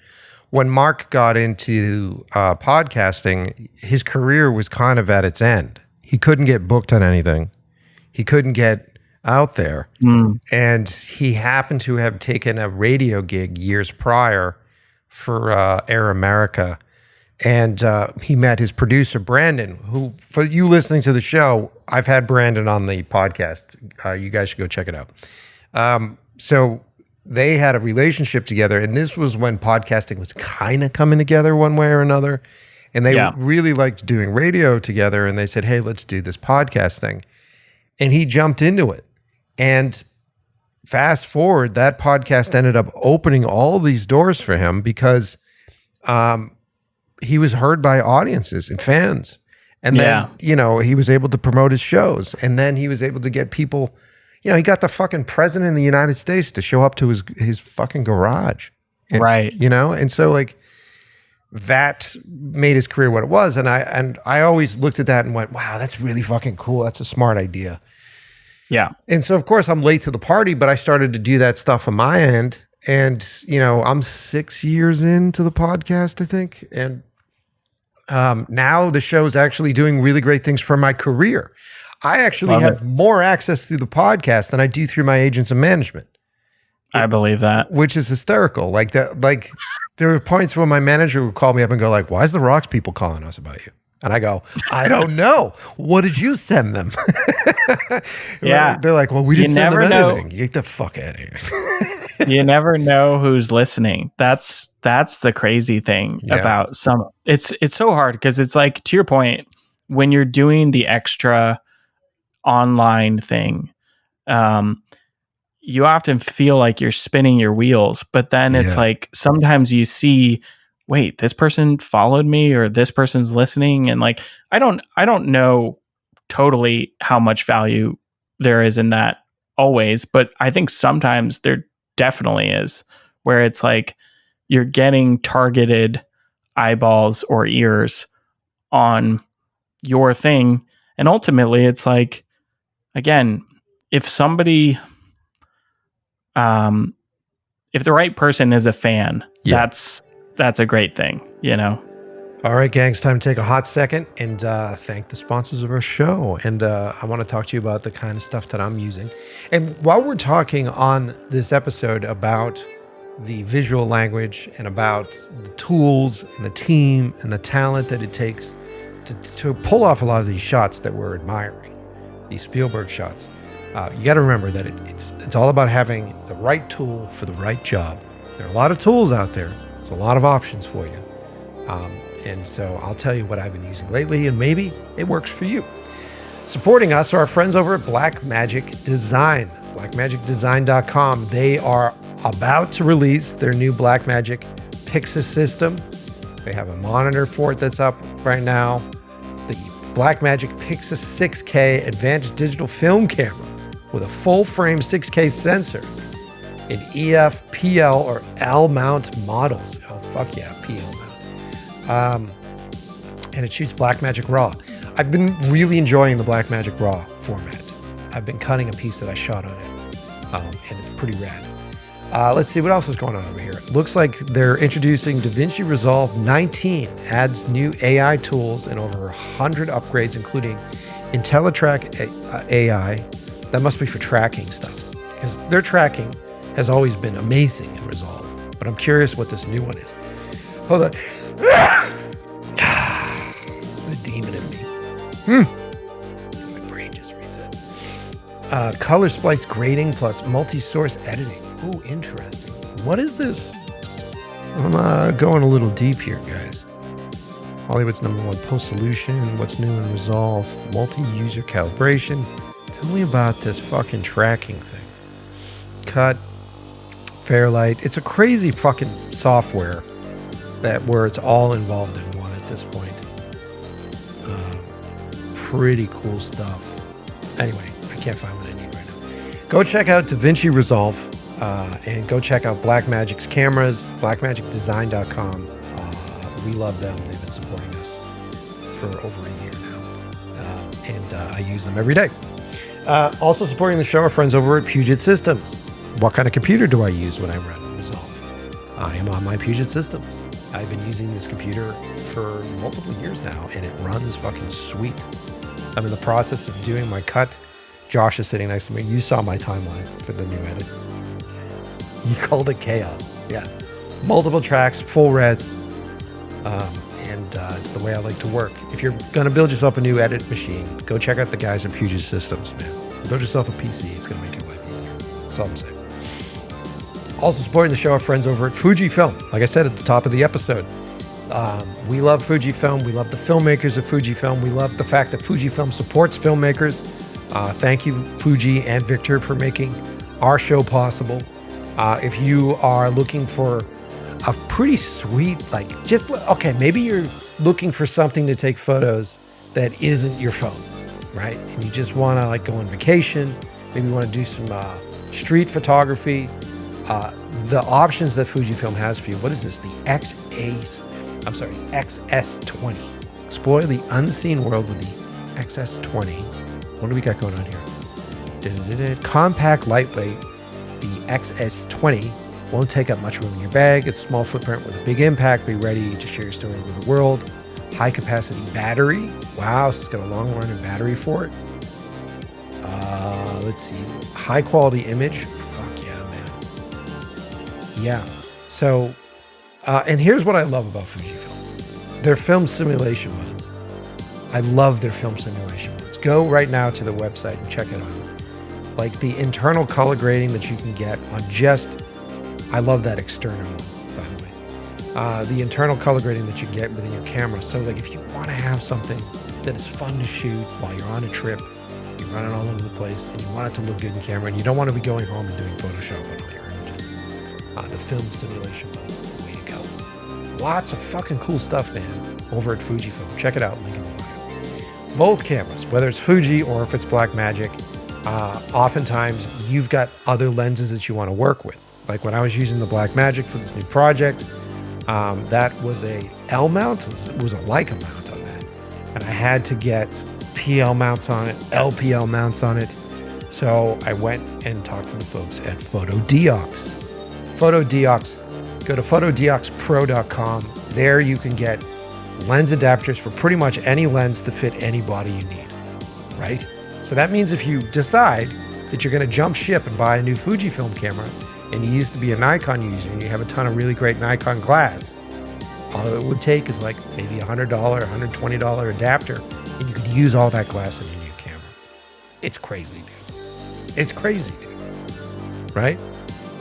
when Mark got into podcasting, his career was kind of at its end. He couldn't get booked on anything. He couldn't get out there. And he happened to have taken a radio gig years prior for Air America. And he met his producer, Brandon, who, for you listening to the show, I've had Brandon on the podcast. You guys should go check it out. So they had a relationship together, and this was when podcasting was kind of coming together one way or another. And they really liked doing radio together, and they said, hey, let's do this podcast thing. And he jumped into it. And fast forward, that podcast ended up opening all these doors for him because he was heard by audiences and fans. And then, he was able to promote his shows. And then he was able to get people, he got the fucking president of the United States to show up to his fucking garage. And, right. And so like that made his career what it was. And I always looked at that and went, wow, that's really fucking cool. That's a smart idea. Yeah. And so, of course, I'm late to the party, but I started to do that stuff on my end. And, I'm 6 years into the podcast, I think. And now the show is actually doing really great things for my career. I actually have more access through the podcast than I do through my agents and management. I believe that. Which is hysterical. Like that, like there were points where my manager would call me up and go like, why is the Rocks people calling us about you? And I go, I don't know. What did you send them? Yeah. They're like, well, we didn't send them anything. Get the fuck out of here. You never know who's listening. That's the crazy thing about some. It's so hard because it's like, to your point, when you're doing the extra online thing, you often feel like you're spinning your wheels, but then it's like sometimes you see, wait, this person followed me or this person's listening, and like I don't know totally how much value there is in that always, but I think sometimes there definitely is, where it's like you're getting targeted eyeballs or ears on your thing. And ultimately it's like, again, if somebody, if the right person is a fan, that's a great thing, you know? All right, gang, it's time to take a hot second and thank the sponsors of our show. And I want to talk to you about the kind of stuff that I'm using. And while we're talking on this episode about the visual language and about the tools and the team and the talent that it takes to pull off a lot of these shots that we're admiring, these Spielberg shots, you got to remember that it's all about having the right tool for the right job. There are a lot of tools out there. There's a lot of options for you. And so I'll tell you what I've been using lately, and maybe it works for you. Supporting us are our friends over at Blackmagic Design, blackmagicdesign.com. They are about to release their new Blackmagic Pixel system. They have a monitor for it that's up right now. The Blackmagic Pixel 6K advanced digital film camera with a full-frame 6K sensor in EF, PL, or L mount models. Oh, fuck yeah, PL mount. And it shoots Blackmagic RAW. I've been really enjoying the Blackmagic RAW format. I've been cutting a piece that I shot on it, and it's pretty rad. Let's see what else is going on over here. It looks like they're introducing DaVinci Resolve 19, adds new AI tools and over 100 upgrades, including IntelliTrack AI. That must be for tracking stuff, because their tracking has always been amazing in Resolve. But I'm curious what this new one is. Hold on. The demon in me. My brain just reset. Color splice grading plus multi-source editing. Oh, interesting. What is this? I'm going a little deep here, guys. Hollywood's #1 post solution. What's new in Resolve? Multi-user calibration. Tell me about this fucking tracking thing. Cut. Fairlight. It's a crazy fucking software where it's all involved in one at this point. Pretty cool stuff. Anyway, I can't find what I need right now. Go check out DaVinci Resolve and go check out Blackmagic's cameras, blackmagicdesign.com. We love them. They've been supporting us for over a year now. And I use them every day. Also supporting the show are friends over at Puget Systems. What kind of computer do I use when I run Resolve? I am on my Puget Systems. I've been using this computer for multiple years now, and it runs fucking sweet. I'm in the process of doing my cut. Josh is sitting next to me. You saw my timeline for the new edit. You called it chaos. Yeah. Multiple tracks, full reds, and it's the way I like to work. If you're going to build yourself a new edit machine, go check out the guys at Puget Systems, man. Build yourself a PC. It's going to make your life easier. That's all I'm saying. Also supporting the show are friends over at Fujifilm. Like I said at the top of the episode, we love Fujifilm. We love the filmmakers of Fujifilm. We love the fact that Fujifilm supports filmmakers. Thank you, Fuji and Victor, for making our show possible. If you are looking for a pretty sweet, maybe you're looking for something to take photos that isn't your phone, right? And you just want to go on vacation. Maybe you want to do some street photography. The options that Fujifilm has for you. What is this? The XS20. Explore the unseen world with the XS20. What do we got going on here? Compact, lightweight. The XS20 won't take up much room in your bag. It's a small footprint with a big impact. Be ready to share your story with the world. High capacity battery. Wow, so it's got a long running battery for it. Let's see. High quality image. Fuck yeah, man. Yeah. So, and here's what I love about Fujifilm. Their film simulation modes. I love their film simulation modes. Go right now to the website and check it out. Like the internal color grading that you can get on I love that external one, by the way. The internal color grading that you get within your camera. So if you want to have something that is fun to shoot while you're on a trip, you're running all over the place, and you want it to look good in camera, and you don't want to be going home and doing Photoshop on all your images, the film simulation mode is the way to go. Lots of fucking cool stuff, man, over at Fujifilm. Check it out, link in the bio. Both cameras, whether it's Fuji or if it's Blackmagic, oftentimes you've got other lenses that you want to work with. Like when I was using the Blackmagic for this new project, that was a L mount. It was a Leica mount on that. And I had to get PL mounts on it, LPL mounts on it. So I went and talked to the folks at PhotoDiox. PhotoDiox, go to photodioxpro.com. There you can get lens adapters for pretty much any lens to fit any body you need, right? So that means if you decide that you're going to jump ship and buy a new Fujifilm camera, and you used to be a Nikon user and you have a ton of really great Nikon glass, all it would take is like maybe $100, $120 adapter, and you could use all that glass in your new camera. It's crazy, dude. It's crazy, dude. Right?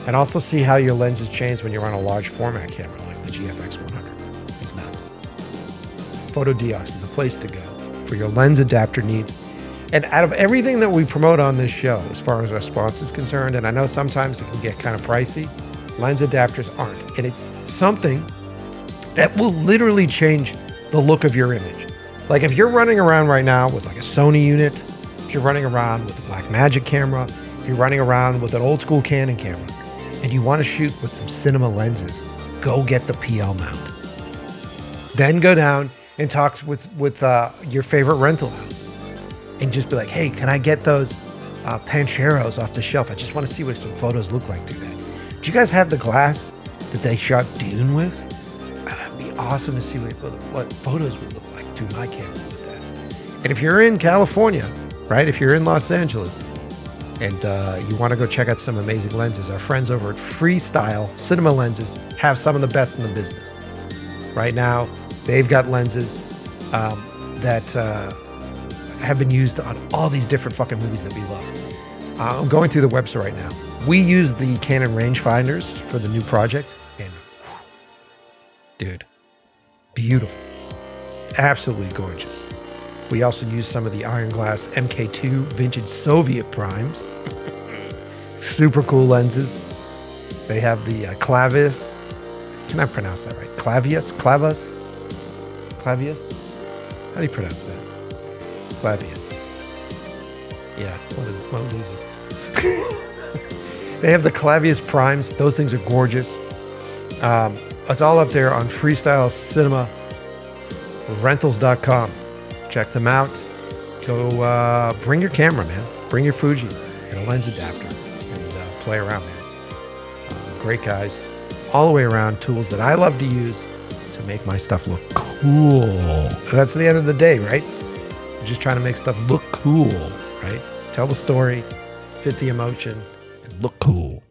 And also see how your lenses change when you're on a large format camera like the GFX 100. It's nuts. PhotoDiox is the place to go for your lens adapter needs. And out of everything that we promote on this show, as far as our sponsor is concerned, and I know sometimes it can get kind of pricey, lens adapters aren't. And it's something that will literally change the look of your image. Like if you're running around right now with like a Sony unit, if you're running around with a Blackmagic camera, if you're running around with an old school Canon camera, and you want to shoot with some cinema lenses, go get the PL mount. Then go down and talk with your favorite rental house. And just be like, hey, can I get those Pancheros off the shelf? I just want to see what some photos look like through that. Do you guys have the glass that they shot Dune with? It'd be awesome to see what photos would look like through my camera with that. And if you're in California, right? If you're in Los Angeles and you want to go check out some amazing lenses, our friends over at Freestyle Cinema Lenses have some of the best in the business. Right now, they've got lenses that have been used on all these different fucking movies that we love. I'm going through the website right now. We use the Canon rangefinders for the new project, and dude, beautiful, absolutely gorgeous. We also use some of the Iron Glass MK2 vintage Soviet primes. Super cool lenses. They have the Clavius. Can I pronounce that right? Clavius? How do you pronounce that? Clavius. Yeah, what a loser. They have the Clavius primes. Those things are gorgeous. It's all up there on Freestyle Cinema Rentals.com. Check them out. Go bring your camera, man. Bring your Fuji and a lens adapter and play around, man. Great guys. All the way around. Tools that I love to use to make my stuff look cool. That's the end of the day, right? Just trying to make stuff look cool, right? Tell the story, fit the emotion, and look cool.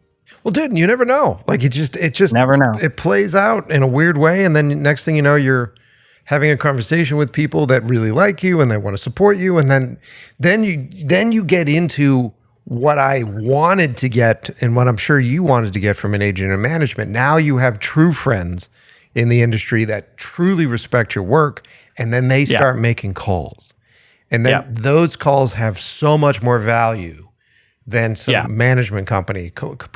Well, dude, you never know. Like it just never know. It plays out in a weird way, and then next thing you know, you're having a conversation with people that really like you and they want to support you, and then you get into what I wanted to get and what I'm sure you wanted to get from an agent and management. Now you have true friends in the industry that truly respect your work, and then they start making calls. And then those calls have so much more value than some management company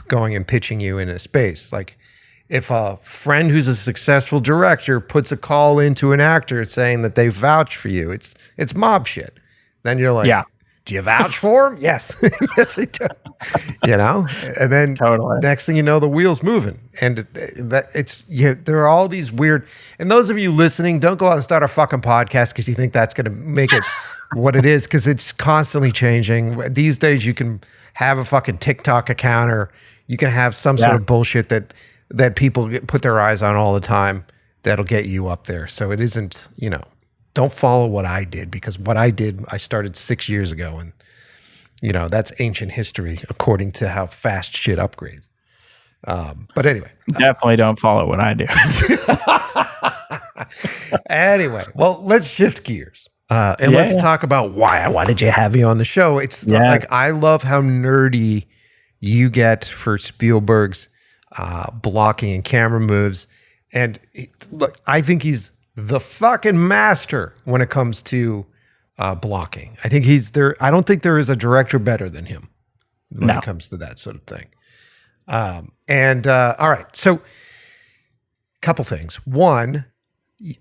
going and pitching you in a space. Like if a friend who's a successful director puts a call into an actor saying that they vouch for you, it's mob shit. Then you're like, do you vouch for him? Yes. Yes, I do. You know? And then next thing you know, the wheel's moving. And there are all these weird, and those of you listening, don't go out and start a fucking podcast because you think that's going to make it what it is, because it's constantly changing. These days you can have a fucking TikTok account, or you can have some sort of bullshit that people put their eyes on all the time that'll get you up there. So it isn't, don't follow what I did, because what I did, I started 6 years ago, and that's ancient history according to how fast shit upgrades. But anyway, definitely don't follow what I do. Anyway, well, let's shift gears. And let's talk about why I wanted to have you on the show. It's like, I love how nerdy you get for Spielberg's blocking and camera moves. And look, I think he's the fucking master when it comes to blocking. I think he's there. I don't think there is a director better than him when it comes to that sort of thing. All right. So a couple things. One,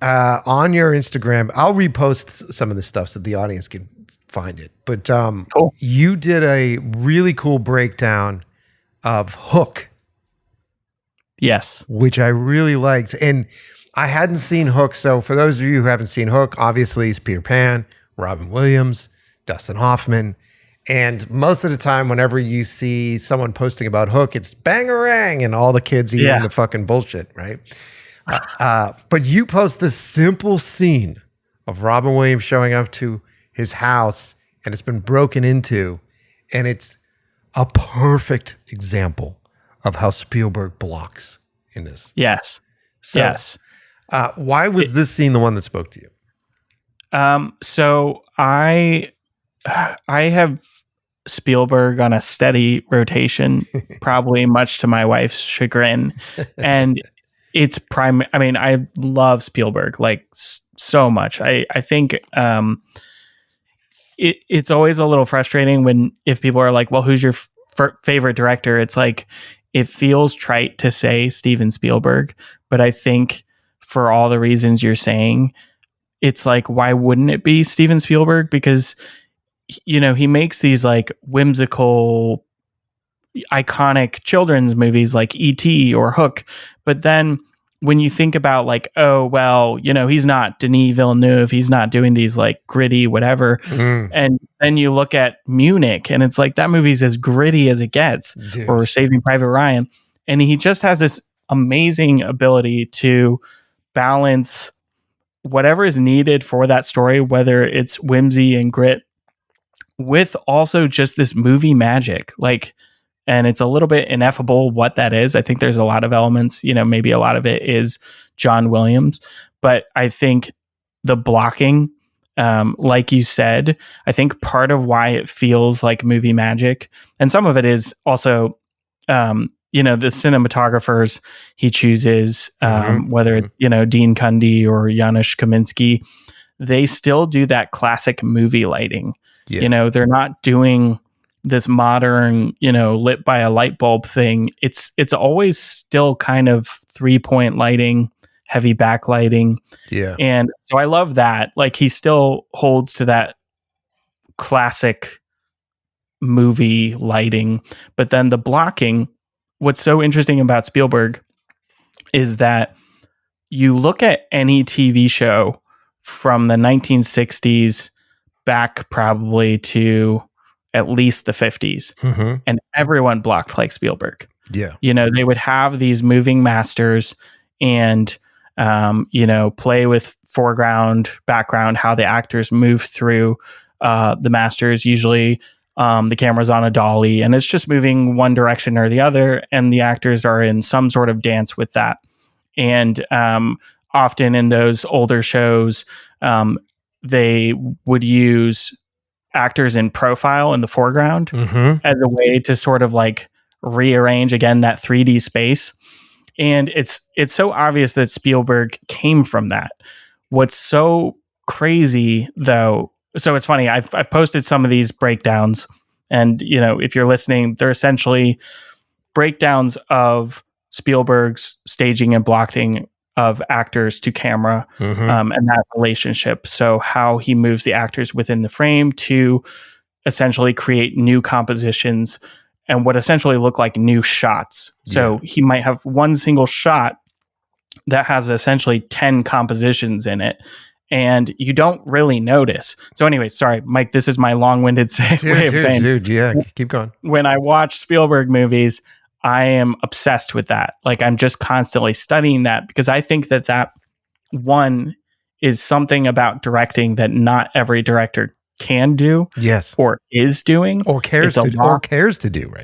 on your Instagram, I'll repost some of this stuff so the audience can find it. But Cool. you did a really cool breakdown of Hook, Yes. which I really liked. And I hadn't seen Hook. So for those of you who haven't seen Hook, obviously it's Peter Pan, Robin Williams, Dustin Hoffman. And most of the time, whenever you see someone posting about Hook, it's bangarang and all the kids eating the fucking bullshit, right? But you post this simple scene of Robin Williams showing up to his house and it's been broken into, and it's a perfect example of how Spielberg blocks in this. Yes. So, yes. Why was this scene the one that spoke to you? So I have Spielberg on a steady rotation, probably much to my wife's chagrin. And it's I love Spielberg like so much. I think it's always a little frustrating if people are like, well, who's your favorite director? It's like, it feels trite to say Steven Spielberg, but I think for all the reasons you're saying, it's like, why wouldn't it be Steven Spielberg? Because, you know, he makes these like whimsical, iconic children's movies like E.T. or Hook. But then when you think about like, oh, well, you know, he's not Denis Villeneuve. He's not doing these like gritty, whatever. And then you look at Munich and it's like, that movie's as gritty as it gets. Dude. Or Saving Private Ryan. And he just has this amazing ability to balance whatever is needed for that story, whether it's whimsy and grit, with also just this movie magic. Like, and it's a little bit ineffable what that is. I think there's a lot of elements, you know, maybe a lot of it is John Williams, but I think the blocking, like you said, I think part of why it feels like movie magic, and some of it is also, you know, the cinematographers he chooses, whether it's, you know, Dean Cundy or Janusz Kaminski, they still do that classic movie lighting. Yeah. You know, they're not doing this modern, you know, lit by a light bulb thing. It's always still kind of 3-point lighting, heavy backlighting. Yeah. And so I love that. Like, he still holds to that classic movie lighting, but then the blocking, what's so interesting about Spielberg is that you look at any TV show from the 1960s back probably to at least the 50s, and everyone blocked like Spielberg. Yeah. You know, they would have these moving masters and, you know, play with foreground, background, how the actors move through the masters. Usually the camera's on a dolly and it's just moving one direction or the other, and the actors are in some sort of dance with that. And often in those older shows, they would use actors in profile in the foreground as a way to sort of like rearrange again that 3D space. And it's so obvious that Spielberg came from that. What's so crazy though, so it's funny, I've posted some of these breakdowns, and you know, if you're listening, they're essentially breakdowns of Spielberg's staging and blocking of actors to camera, and that relationship. So how he moves the actors within the frame to essentially create new compositions and what essentially look like new shots. So he might have one single shot that has essentially 10 compositions in it, and you don't really notice. So anyway, sorry, Mike, this is my long-winded way of saying. Keep going. When I watch Spielberg movies, I am obsessed with that. Like, I'm just constantly studying that, because I think that one is something about directing that not every director can do, or is doing, or cares to do right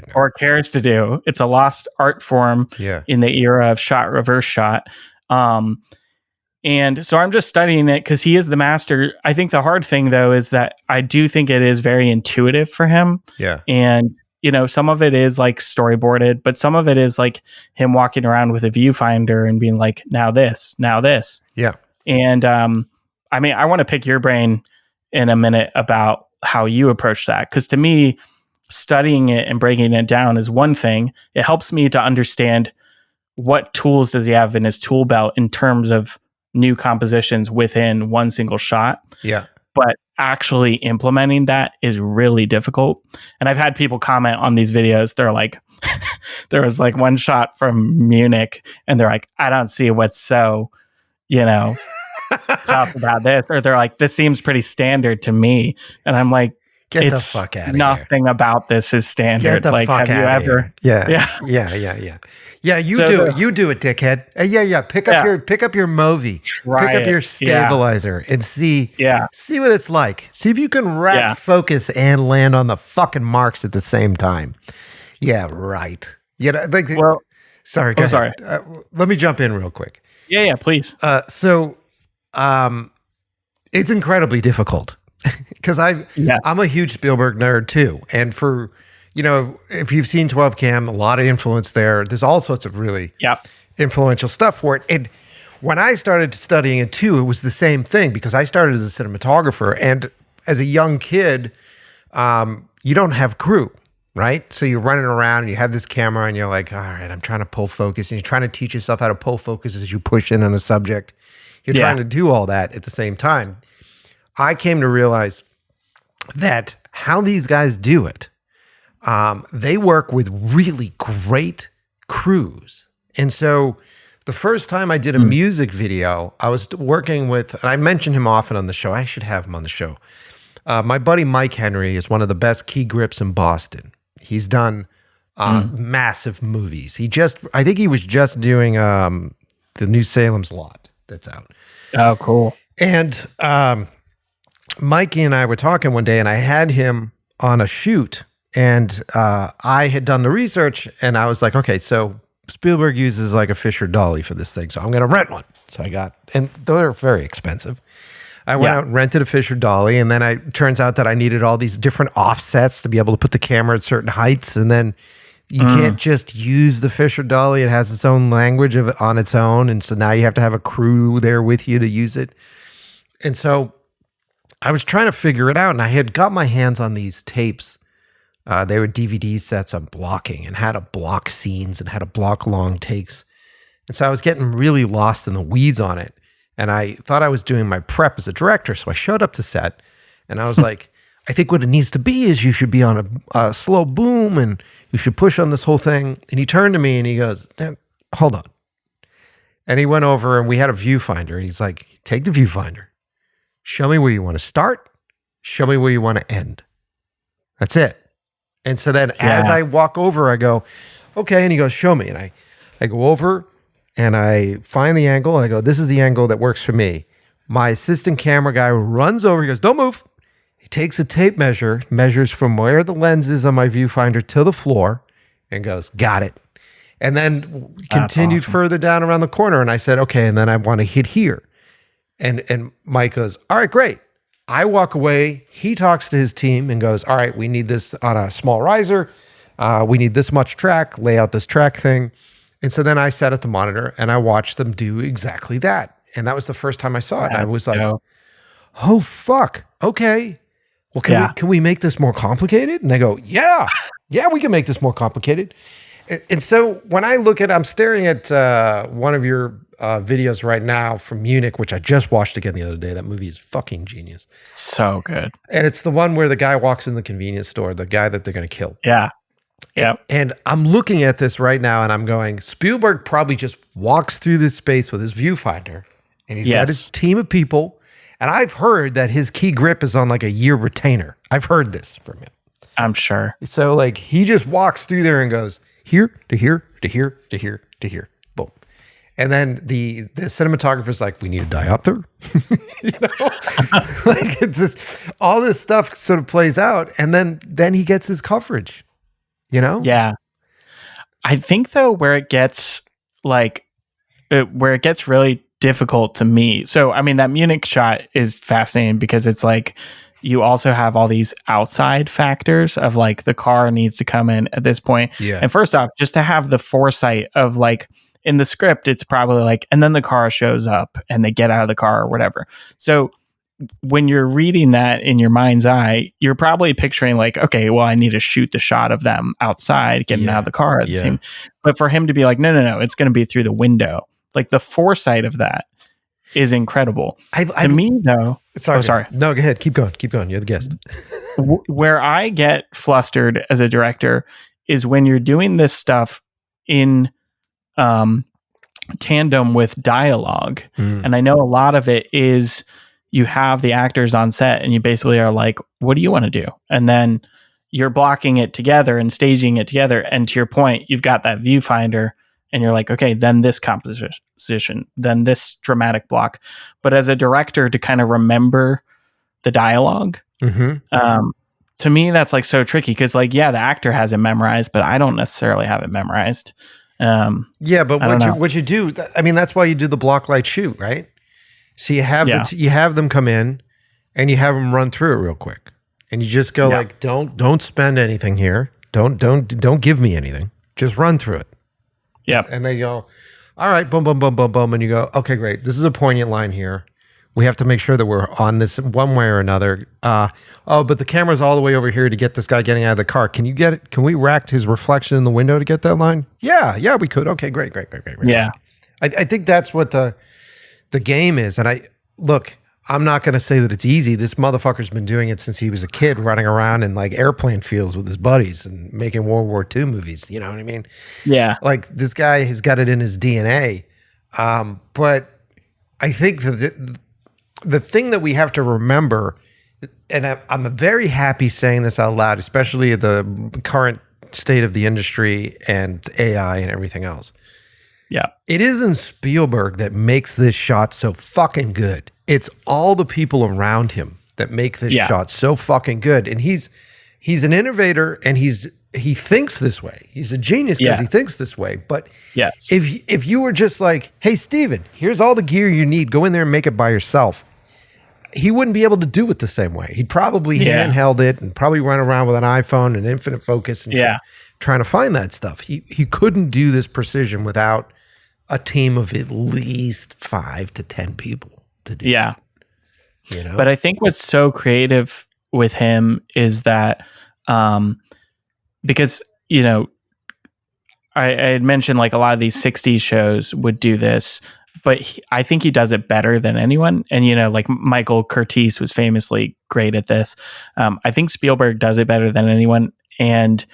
now, or cares to do. It's a lost art form in the era of shot reverse shot. And so I'm just studying it because he is the master. I think the hard thing though is that I do think it is very intuitive for him. Yeah, and you know, some of it is like storyboarded, but some of it is like him walking around with a viewfinder and being like, now this. Yeah. And I mean, I want to pick your brain in a minute about how you approach that. Because to me, studying it and breaking it down is one thing. It helps me to understand what tools does he have in his tool belt in terms of new compositions within one single shot. Yeah. but actually implementing that is really difficult. And I've had people comment on these videos. They're like, there was like one shot from Munich, and they're like, I don't see what's so, tough about this. Or they're like, this seems pretty standard to me. And I'm like, Get the fuck out of here. Nothing about this is standard. Get the like, fuck have you out ever? of here. Yeah, you So do it. You do it, dickhead. Pick up your Movi. Try Pick up it. your stabilizer and see what it's like. See if you can focus and land on the fucking marks at the same time. Yeah, right. Sorry, go ahead. Sorry. Let me jump in real quick. Yeah, please. It's incredibly difficult. Because I'm a huge Spielberg nerd too, and for if you've seen 12 Cam, a lot of influence there. There's all sorts of really influential stuff for it. And when I started studying it too, it was the same thing because I started as a cinematographer, and as a young kid, you don't have crew, right? So you're running around and you have this camera, and you're like, all right, I'm trying to pull focus, and you're trying to teach yourself how to pull focus as you push in on a subject. You're trying to do all that at the same time. I came to realize that how these guys do it, they work with really great crews. And so the first time I did a music video, I was working with, and I mention him often on the show. I should have him on the show. My buddy Mike Henry is one of the best key grips in Boston. He's done massive movies. I think he was just doing the new Salem's Lot that's out. Oh, cool. And Mikey and I were talking one day, and I had him on a shoot, and I had done the research, and I was like, okay, so Spielberg uses like a Fisher dolly for this thing, so I'm going to rent one. So and they're very expensive. I went out and rented a Fisher dolly, and then it turns out that I needed all these different offsets to be able to put the camera at certain heights, and then you can't just use the Fisher dolly. It has its own language on its own, and so now you have to have a crew there with you to use it. And so I was trying to figure it out, and I had got my hands on these tapes. They were DVD sets on blocking and how to block scenes and how to block long takes. And so I was getting really lost in the weeds on it. And I thought I was doing my prep as a director. So I showed up to set, and I was like, I think what it needs to be is you should be on a slow boom, and you should push on this whole thing. And he turned to me and he goes, hold on. And he went over, and we had a viewfinder. He's like, take the viewfinder. Show me where you want to start. Show me where you want to end. That's it. And so then as I walk over, I go, okay. And he goes, show me. And I go over and I find the angle, and I go, this is the angle that works for me. My assistant camera guy runs over. He goes, don't move. He takes a tape measure, measures from where the lens is on my viewfinder to the floor, and goes, got it. And then continued further down around the corner. And I said, okay. And then I want to hit here. And Mike goes, all right, great. I walk away. He talks to his team and goes, all right, we need this on a small riser. We need this much track, lay out this track thing. And so then I sat at the monitor and I watched them do exactly that. And that was the first time I saw it. And I was like, oh, fuck. Okay. Well, can we make this more complicated? And they go, yeah, we can make this more complicated. And so when I look at, I'm staring at one of your videos right now from Munich, which I just watched again the other day. That movie is fucking genius. So good. And it's the one where the guy walks in the convenience store, the guy that they're going to kill. Yeah. Yeah. And I'm looking at this right now and I'm going, Spielberg probably just walks through this space with his viewfinder, and he's got his team of people. And I've heard that his key grip is on like a year retainer. I've heard this from him. I'm sure. So like he just walks through there and goes here to here to here to here to here. Boom. And then the cinematographer's like, we need a diopter. Like it's just all this stuff sort of plays out, and then he gets his coverage. Yeah. I think though where it gets really difficult to me. So I mean that Munich shot is fascinating because it's like you also have all these outside factors of like the car needs to come in at this point. Yeah. And first off, just to have the foresight of like in the script, it's probably like, and then the car shows up and they get out of the car or whatever. So when you're reading that in your mind's eye, you're probably picturing like, okay, well, I need to shoot the shot of them outside getting out of the car at the same. But for him to be like, no, it's going to be through the window. Like the foresight of that is incredible. To me, though, sorry. No, go ahead. Keep going. You're the guest. Where I get flustered as a director is when you're doing this stuff in tandem with dialogue. And I know a lot of it is you have the actors on set and you basically are like, what do you want to do? And then you're blocking it together and staging it together. And to your point, you've got that viewfinder and you're like, okay, then this composition, then this dramatic block. But as a director, to kind of remember the dialogue, to me, that's like so tricky because, like, yeah, the actor has it memorized, but I don't necessarily have it memorized. But what you do, I mean, that's why you do the block light shoot, right? So you have you have them come in and you have them run through it real quick, and you just go like, don't spend anything here, don't give me anything, just run through it. Yeah, and they go, all right, boom, boom, boom, boom, boom, and you go, okay, great, this is a poignant line here. We have to make sure that we're on this one way or another. But the camera's all the way over here to get this guy getting out of the car. Can you get it? Can we rack his reflection in the window to get that line? Yeah, we could. Okay, great. Yeah. I think that's what the game is. And I'm not going to say that it's easy. This motherfucker's been doing it since he was a kid, running around in like airplane fields with his buddies and making World War II movies. You know what I mean? Yeah. Like this guy has got it in his DNA. But I think that the thing that we have to remember, and I'm very happy saying this out loud, especially at the current state of the industry and AI and everything else. Yeah. It isn't Spielberg that makes this shot so fucking good. It's all the people around him that make this shot so fucking good. And he's an innovator and he thinks this way. He's a genius because he thinks this way. But if you were just like, hey, Steven, here's all the gear you need, go in there and make it by yourself, he wouldn't be able to do it the same way. He'd probably handheld it and probably run around with an iPhone and infinite focus and trying to find that stuff. He couldn't do this precision without a team of at least 5 to 10 people to do it. You know? But I think what's so creative with him is that because, you know, I had mentioned like a lot of these 60s shows would do this, but I think he does it better than anyone. And, you know, like Michael Curtiz was famously great at this. I think Spielberg does it better than anyone. And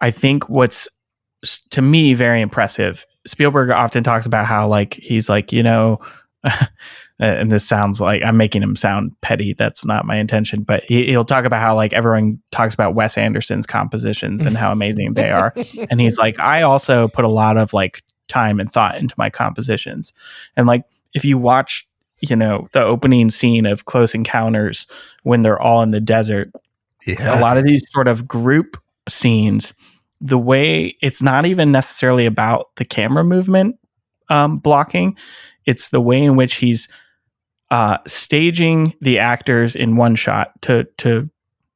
I think what's, to me, very impressive, Spielberg often talks about how, like, he's like, you know, and this sounds like I'm making him sound petty. That's not my intention. But he'll talk about how, like, everyone talks about Wes Anderson's compositions and how amazing they are. And he's like, I also put a lot of, like, time and thought into my compositions. And, like, if you watch, you know, the opening scene of Close Encounters when they're all in the desert, a lot of these sort of group scenes, the way it's not even necessarily about the camera movement blocking, it's the way in which he's staging the actors in one shot to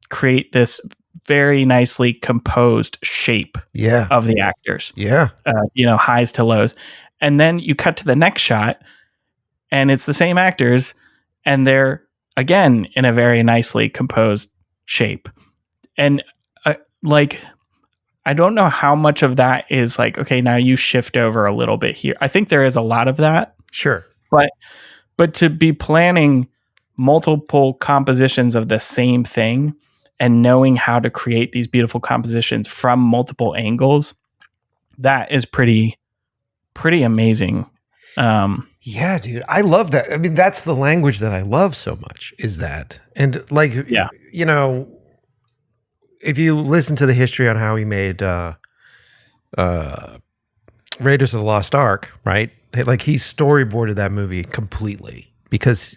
create this very nicely composed shape of the actors. You know, highs to lows. And then you cut to the next shot and it's the same actors and they're again in a very nicely composed shape. And like, I don't know how much of that is like, okay, now you shift over a little bit here. I think there is a lot of that. Sure. But to be planning multiple compositions of the same thing and knowing how to create these beautiful compositions from multiple angles, that is pretty amazing. Yeah, dude. I love that. I mean, that's the language that I love so much, is that. And like, you know, if you listen to the history on how he made Raiders of the Lost Ark, right? Like, he storyboarded that movie completely because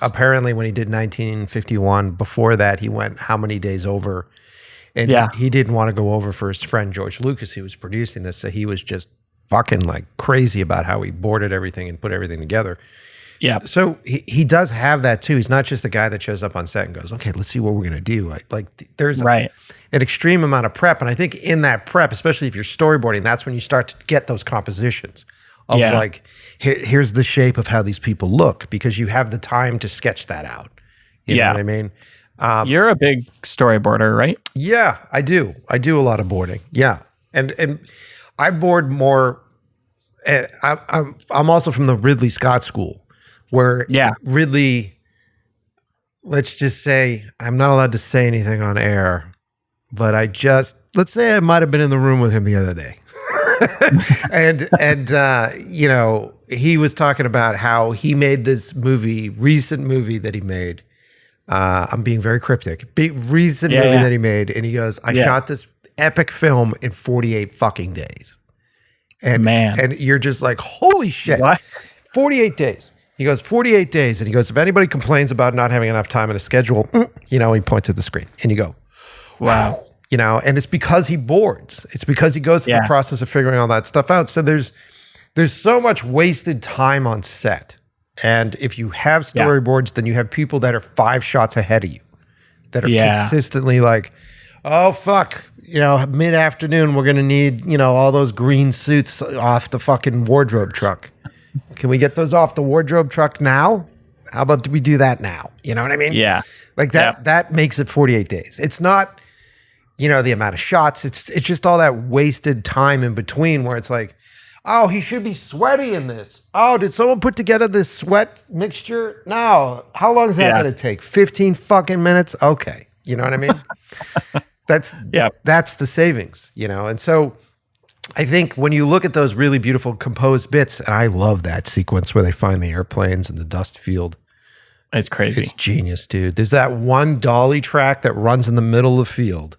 apparently when he did 1951, before that, he went how many days over? And he didn't want to go over for his friend George Lucas, who was producing this. So he was just fucking like crazy about how he boarded everything and put everything together. Yeah. So he does have that too. He's not just the guy that shows up on set and goes, okay, let's see what we're going to do. There's an extreme amount of prep. And I think in that prep, especially if you're storyboarding, that's when you start to get those compositions of like, here's the shape of how these people look, because you have the time to sketch that out. You know what I mean? You're a big storyboarder, right? Yeah, I do. I do a lot of boarding. Yeah. And I board more. I'm also from the Ridley Scott school. where Yeah. Ridley, let's just say, I'm not allowed to say anything on air, but let's say I might have been in the room with him the other day. and you know, he was talking about how he made this recent movie that he made. I'm being very cryptic. Recent movie that he made, and he goes, I shot this epic film in 48 fucking days. And and you're just like, holy shit. What? 48 days. He goes, 48 days. And he goes, if anybody complains about not having enough time in a schedule, you know, he points at the screen and you go, wow. You know, and it's because he boards. It's because he goes through the process of figuring all that stuff out. So there's so much wasted time on set. And if you have storyboards, then you have people that are 5 shots ahead of you that are consistently like, oh, fuck. You know, mid-afternoon, we're going to need, you know, all those green suits off the fucking wardrobe truck. Can we get those off the wardrobe truck now? How about we do that now? You know what I mean? Yeah. Like that makes it 48 days. It's not, you know, the amount of shots. It's just all that wasted time in between where it's like, oh, he should be sweaty in this. Oh, did someone put together this sweat mixture? No. How long is that going to take? 15 fucking minutes? Okay. You know what I mean? That's the savings, you know? And so I think when you look at those really beautiful composed bits, and I love that sequence where they find the airplanes in the dust field. It's crazy. It's genius, dude. There's that one dolly track that runs in the middle of the field.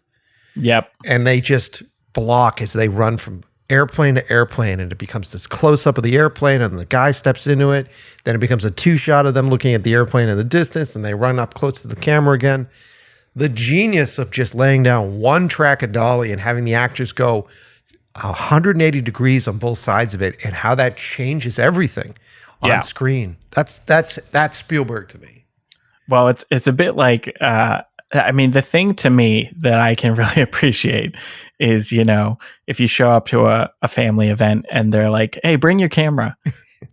Yep. And they just block as they run from airplane to airplane, and it becomes this close-up of the airplane, and the guy steps into it. Then it becomes a 2-shot of them looking at the airplane in the distance, and they run up close to the camera again. The genius of just laying down one track of dolly and having the actors go 180 degrees on both sides of it, and how that changes everything on screen. That's Spielberg to me. Well, it's a bit like, I mean, the thing to me that I can really appreciate is, you know, if you show up to a family event and they're like, hey, bring your camera.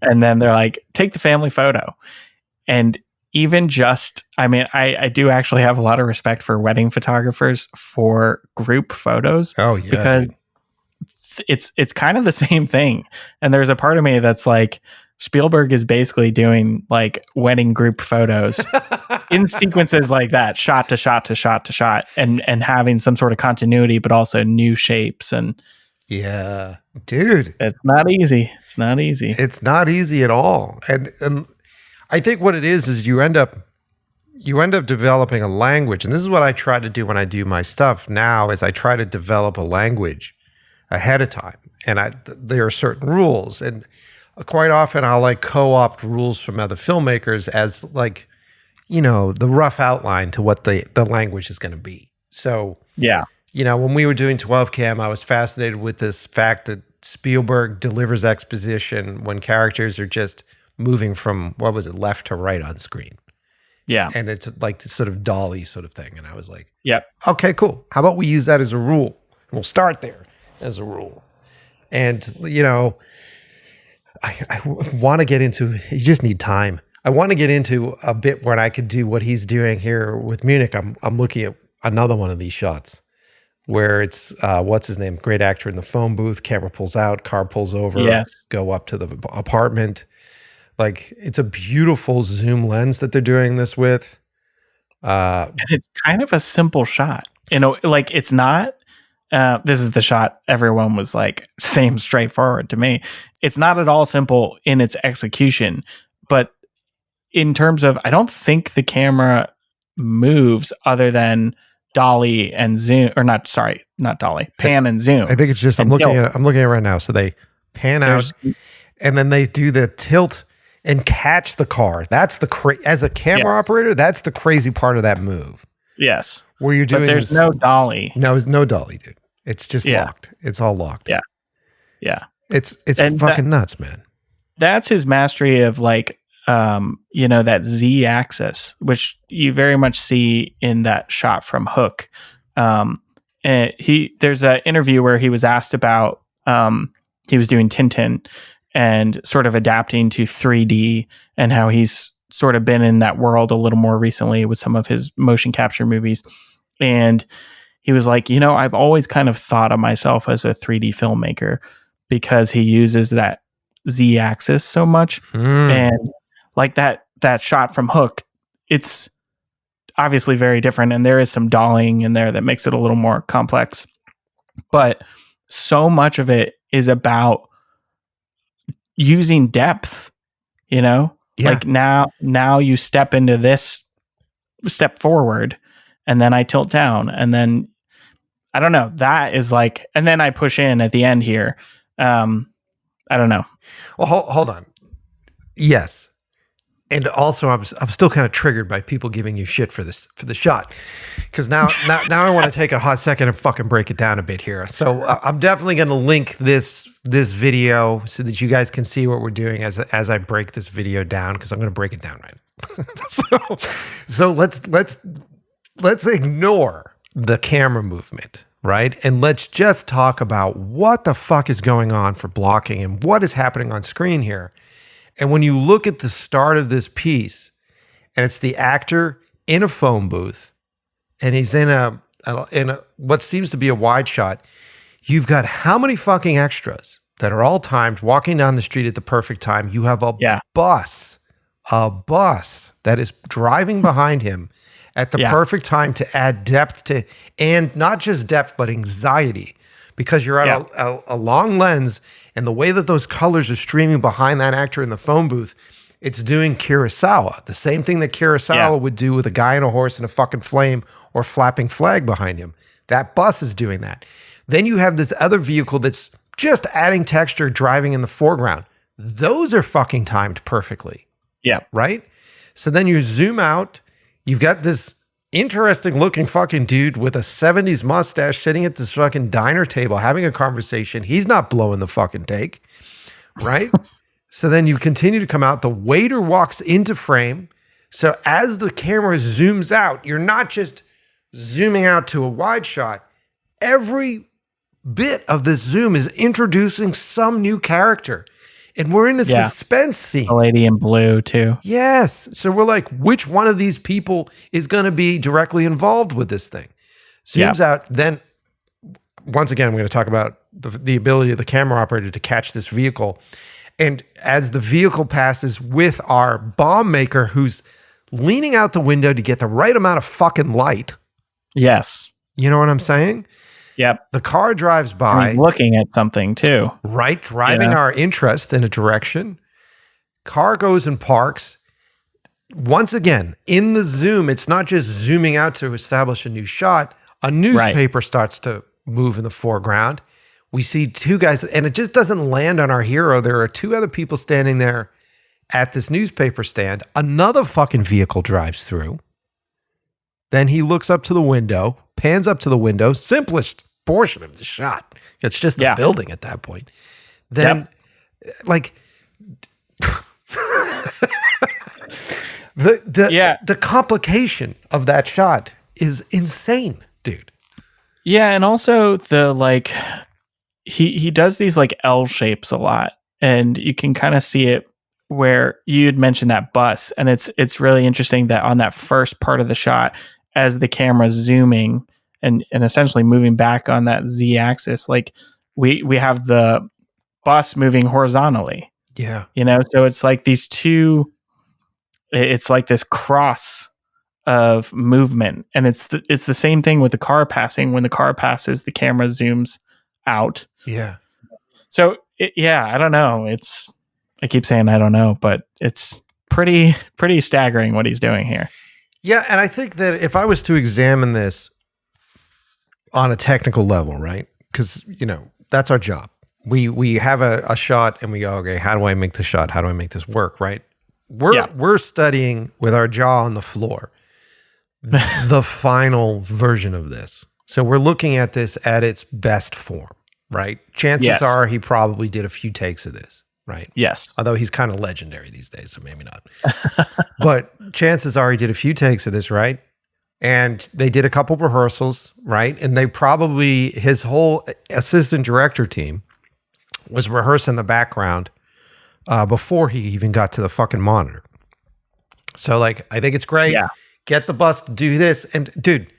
And then they're like, take the family photo. And even just, I mean, I do actually have a lot of respect for wedding photographers for group photos. Oh, yeah. Because it's kind of the same thing. And there's a part of me that's like, Spielberg is basically doing like wedding group photos in sequences like that, shot to shot to shot to shot, and having some sort of continuity, but also new shapes. And yeah, dude, it's not easy. It's not easy. It's not easy at all. And I think what it is you end up developing a language. And this is what I try to do when I do my stuff now is I try to develop a language ahead of time. And there are certain rules, and quite often I'll like co-opt rules from other filmmakers as like, you know, the rough outline to what the language is going to be. So, yeah, you know, when we were doing 12 cam, I was fascinated with this fact that Spielberg delivers exposition when characters are just moving from, what was it, left to right on screen. Yeah. And it's like this sort of dolly sort of thing. And I was like, yeah, okay, cool. How about we use that as a rule? And we'll start there as a rule. And, you know, I want to get into, you just need time. I want to get into a bit where I could do what he's doing here with Munich. I'm looking at another one of these shots where it's, what's his name? Great actor in the phone booth, camera pulls out, car pulls over, go up to the apartment. Like, it's a beautiful zoom lens that they're doing this with. And it's kind of a simple shot. You know, like it's not, this is the shot everyone was like, same straightforward to me. It's not at all simple in its execution, but in terms of, I don't think the camera moves other than dolly and zoom, or not dolly, pan and zoom. I think it's just, I'm looking at it right now. So they pan out and then they do the tilt and catch the car. That's as a camera operator, that's the crazy part of that move. Yes. Where you're doing, but there's no dolly. No, there's no dolly, dude. It's just locked. It's all locked. Yeah. Yeah. It's fucking nuts, man. That's his mastery of like, you know, that Z axis, which you very much see in that shot from Hook. And there's an interview where he was asked about, he was doing Tintin and sort of adapting to 3D and how he's sort of been in that world a little more recently with some of his motion capture movies. And he was like, you know, I've always kind of thought of myself as a 3D filmmaker because he uses that Z axis so much. And like that shot from Hook, it's obviously very different, and there is some dollying in there that makes it a little more complex. But so much of it is about using depth, you know? Yeah. Like now you step into this step forward, and then I tilt down, and then I don't know. That is like, and then I push in at the end here. I don't know. Well, hold on. Yes. And also, I'm still kind of triggered by people giving you shit for the shot, because now I want to take a hot second and fucking break it down a bit here. So I'm definitely going to link this video so that you guys can see what we're doing as I break this video down, because I'm going to break it down right. so let's ignore the camera movement, right? And let's just talk about what the fuck is going on for blocking and what is happening on screen here. And when you look at the start of this piece, and it's the actor in a phone booth, and he's in a what seems to be a wide shot, you've got how many fucking extras that are all timed walking down the street at the perfect time? You have a bus that is driving behind him at the perfect time to add depth to, and not just depth, but anxiety, because you're at a long lens, and the way that those colors are streaming behind that actor in the phone booth, it's doing Kurosawa. The same thing that Kurosawa would do with a guy on a horse in a fucking flame or flapping flag behind him. That bus is doing that. Then you have this other vehicle that's just adding texture, driving in the foreground. Those are fucking timed perfectly. Yeah. Right? So then you zoom out, you've got this interesting looking fucking dude with a 70s mustache sitting at this fucking diner table having a conversation. He's not blowing the fucking take, right? So then you continue to come out. The waiter walks into frame. So as the camera zooms out, you're not just zooming out to a wide shot. Every bit of this zoom is introducing some new character. And we're in a suspense scene. The lady in blue, too. Yes. So we're like, which one of these people is going to be directly involved with this thing? Zooms out. Then, once again, we're going to talk about the ability of the camera operator to catch this vehicle. And as the vehicle passes with our bomb maker, who's leaning out the window to get the right amount of fucking light. Yes. You know what I'm saying? Yep. The car drives by. Looking at something too. Right. Driving our interest in a direction. Car goes and parks. Once again, in the zoom, it's not just zooming out to establish a new shot. A newspaper starts to move in the foreground. We see two guys, and it just doesn't land on our hero. There are two other people standing there at this newspaper stand. Another fucking vehicle drives through. Then he looks up to the window, pans up to the window, simplest portion of the shot. It's just a building at that point. Then, like, the complication of that shot is insane, dude. Yeah, and also the like, he does these like L shapes a lot, and you can kind of see it where you had mentioned that bus, and it's really interesting that on that first part of the shot, as the camera's zooming and essentially moving back on that Z axis, like we have the bus moving horizontally. Yeah. You know, so it's like these two, it's like this cross of movement. And it's the same thing with the car passing. When the car passes, the camera zooms out. Yeah. So I don't know. I keep saying I don't know, but it's pretty staggering what he's doing here. Yeah, and I think that if I was to examine this on a technical level, right? Because, you know, that's our job. We have a shot and we go, okay, how do I make the shot? How do I make this work, right? We're studying with our jaw on the floor the final version of this. So we're looking at this at its best form, right? Chances are he probably did a few takes of this. Right. Yes. Although he's kind of legendary these days, so maybe not. But chances are he did a few takes of this, right? And they did a couple rehearsals, right? And they probably, his whole assistant director team was rehearsing the background before he even got to the fucking monitor. So, like, I think it's great. Yeah. Get the bus to do this. And, dude,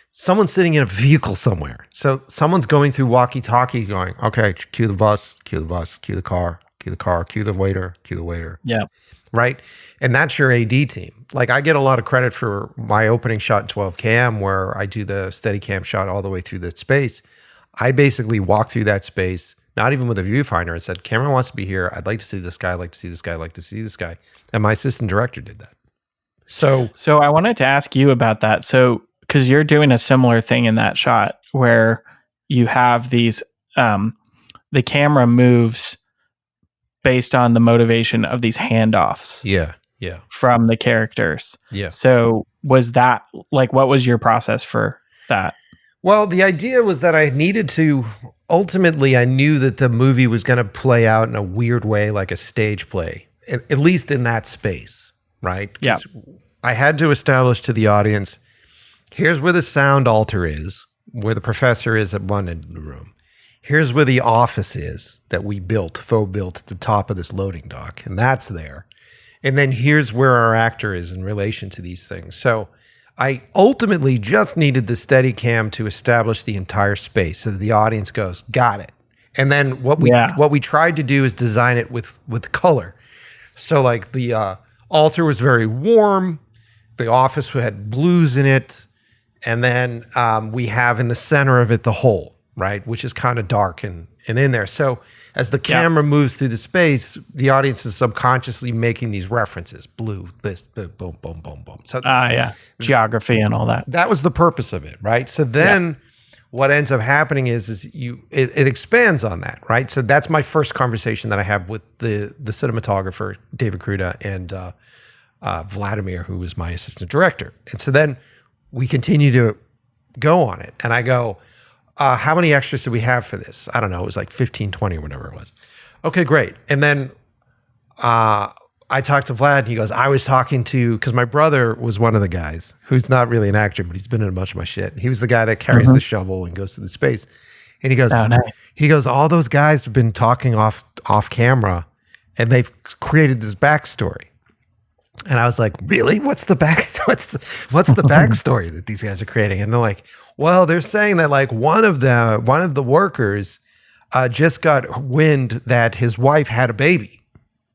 someone's sitting in a vehicle somewhere. So someone's going through walkie-talkie going, okay, cue the bus, cue the bus, cue the car. Cue the car, cue the waiter, cue the waiter. Yeah. right? And that's your AD team. Like I get a lot of credit for my opening shot in 12 cam where I do the steady cam shot all the way through the space. I basically walked through that space, not even with a viewfinder, and said, camera wants to be here. I'd like to see this guy. I'd like to see this guy. I'd like to see this guy. And my assistant director did that. So I wanted to ask you about that. So, because you're doing a similar thing in that shot where you have these, the camera moves based on the motivation of these handoffs. Yeah. From the characters. Yeah. So was that like, what was your process for that? Well, the idea was that I needed to, ultimately, I knew that the movie was going to play out in a weird way, like a stage play, at least in that space, right? Yeah. I had to establish to the audience, here's where the sound altar is, where the professor is at one end of the room. Here's where the office is that we faux built at the top of this loading dock, and that's there. And then here's where our actor is in relation to these things. So I ultimately just needed the steady cam to establish the entire space so that the audience goes, got it. And then what we tried to do is design it with color. So like the altar was very warm. The office had blues in it. And then we have in the center of it the hole, right? Which is kind of dark and in there. So as the camera moves through the space, the audience is subconsciously making these references. Blue, this, boom, boom, boom, boom. So geography and all that. That was the purpose of it, right? So then what ends up happening is it expands on that, right? So that's my first conversation that I have with the cinematographer, David Kruda, and Vladimir, who was my assistant director. And so then we continue to go on it. And I go, how many extras do we have for this? I don't know. It was like 15, 20 or whatever it was. Okay, great. And then I talked to Vlad and he goes, I was talking to, because my brother was one of the guys who's not really an actor, but he's been in a bunch of my shit. He was the guy that carries the shovel and goes to the space. And he goes, all those guys have been talking off camera and they've created this backstory. And I was like, really? What's the backstory? What's the backstory that these guys are creating? And they're like, well, they're saying that like one of the workers just got wind that his wife had a baby,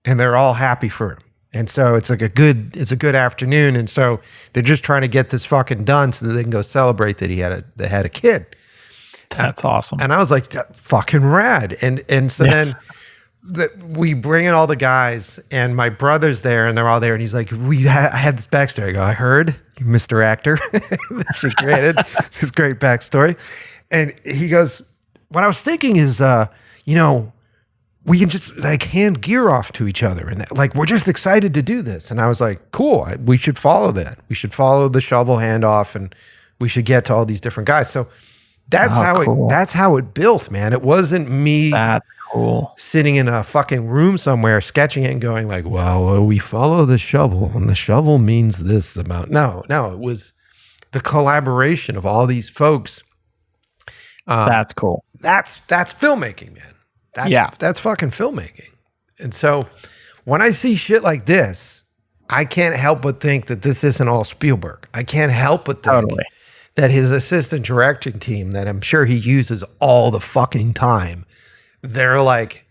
and they're all happy for him. And so it's like a good afternoon, and so they're just trying to get this fucking done so that they can go celebrate that they had a kid. That's awesome. And I was like, fucking rad. And so then we bring in all the guys, and my brother's there, and they're all there, and he's like, I had this backstory. I go, I heard, Mr. Actor, that she created this great backstory. And he goes, what I was thinking is, we can just like hand gear off to each other, and like we're just excited to do this. And I was like, cool, we should follow that. We should follow the shovel handoff, and we should get to all these different guys. So that's how it built, man. It wasn't me sitting in a fucking room somewhere sketching it and going like, well, we follow the shovel and the shovel means this about. No, it was the collaboration of all these folks. That's cool. That's filmmaking, man. That's fucking filmmaking. And so when I see shit like this, I can't help but think that this isn't all Spielberg. I can't help but think that his assistant directing team that I'm sure he uses all the fucking time, they're like,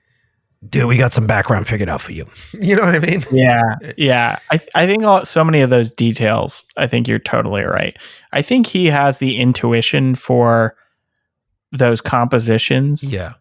dude, we got some background figured out for you. You know what I mean? Yeah. I think so many of those details, I think you're totally right. I think he has the intuition for those compositions. Yeah.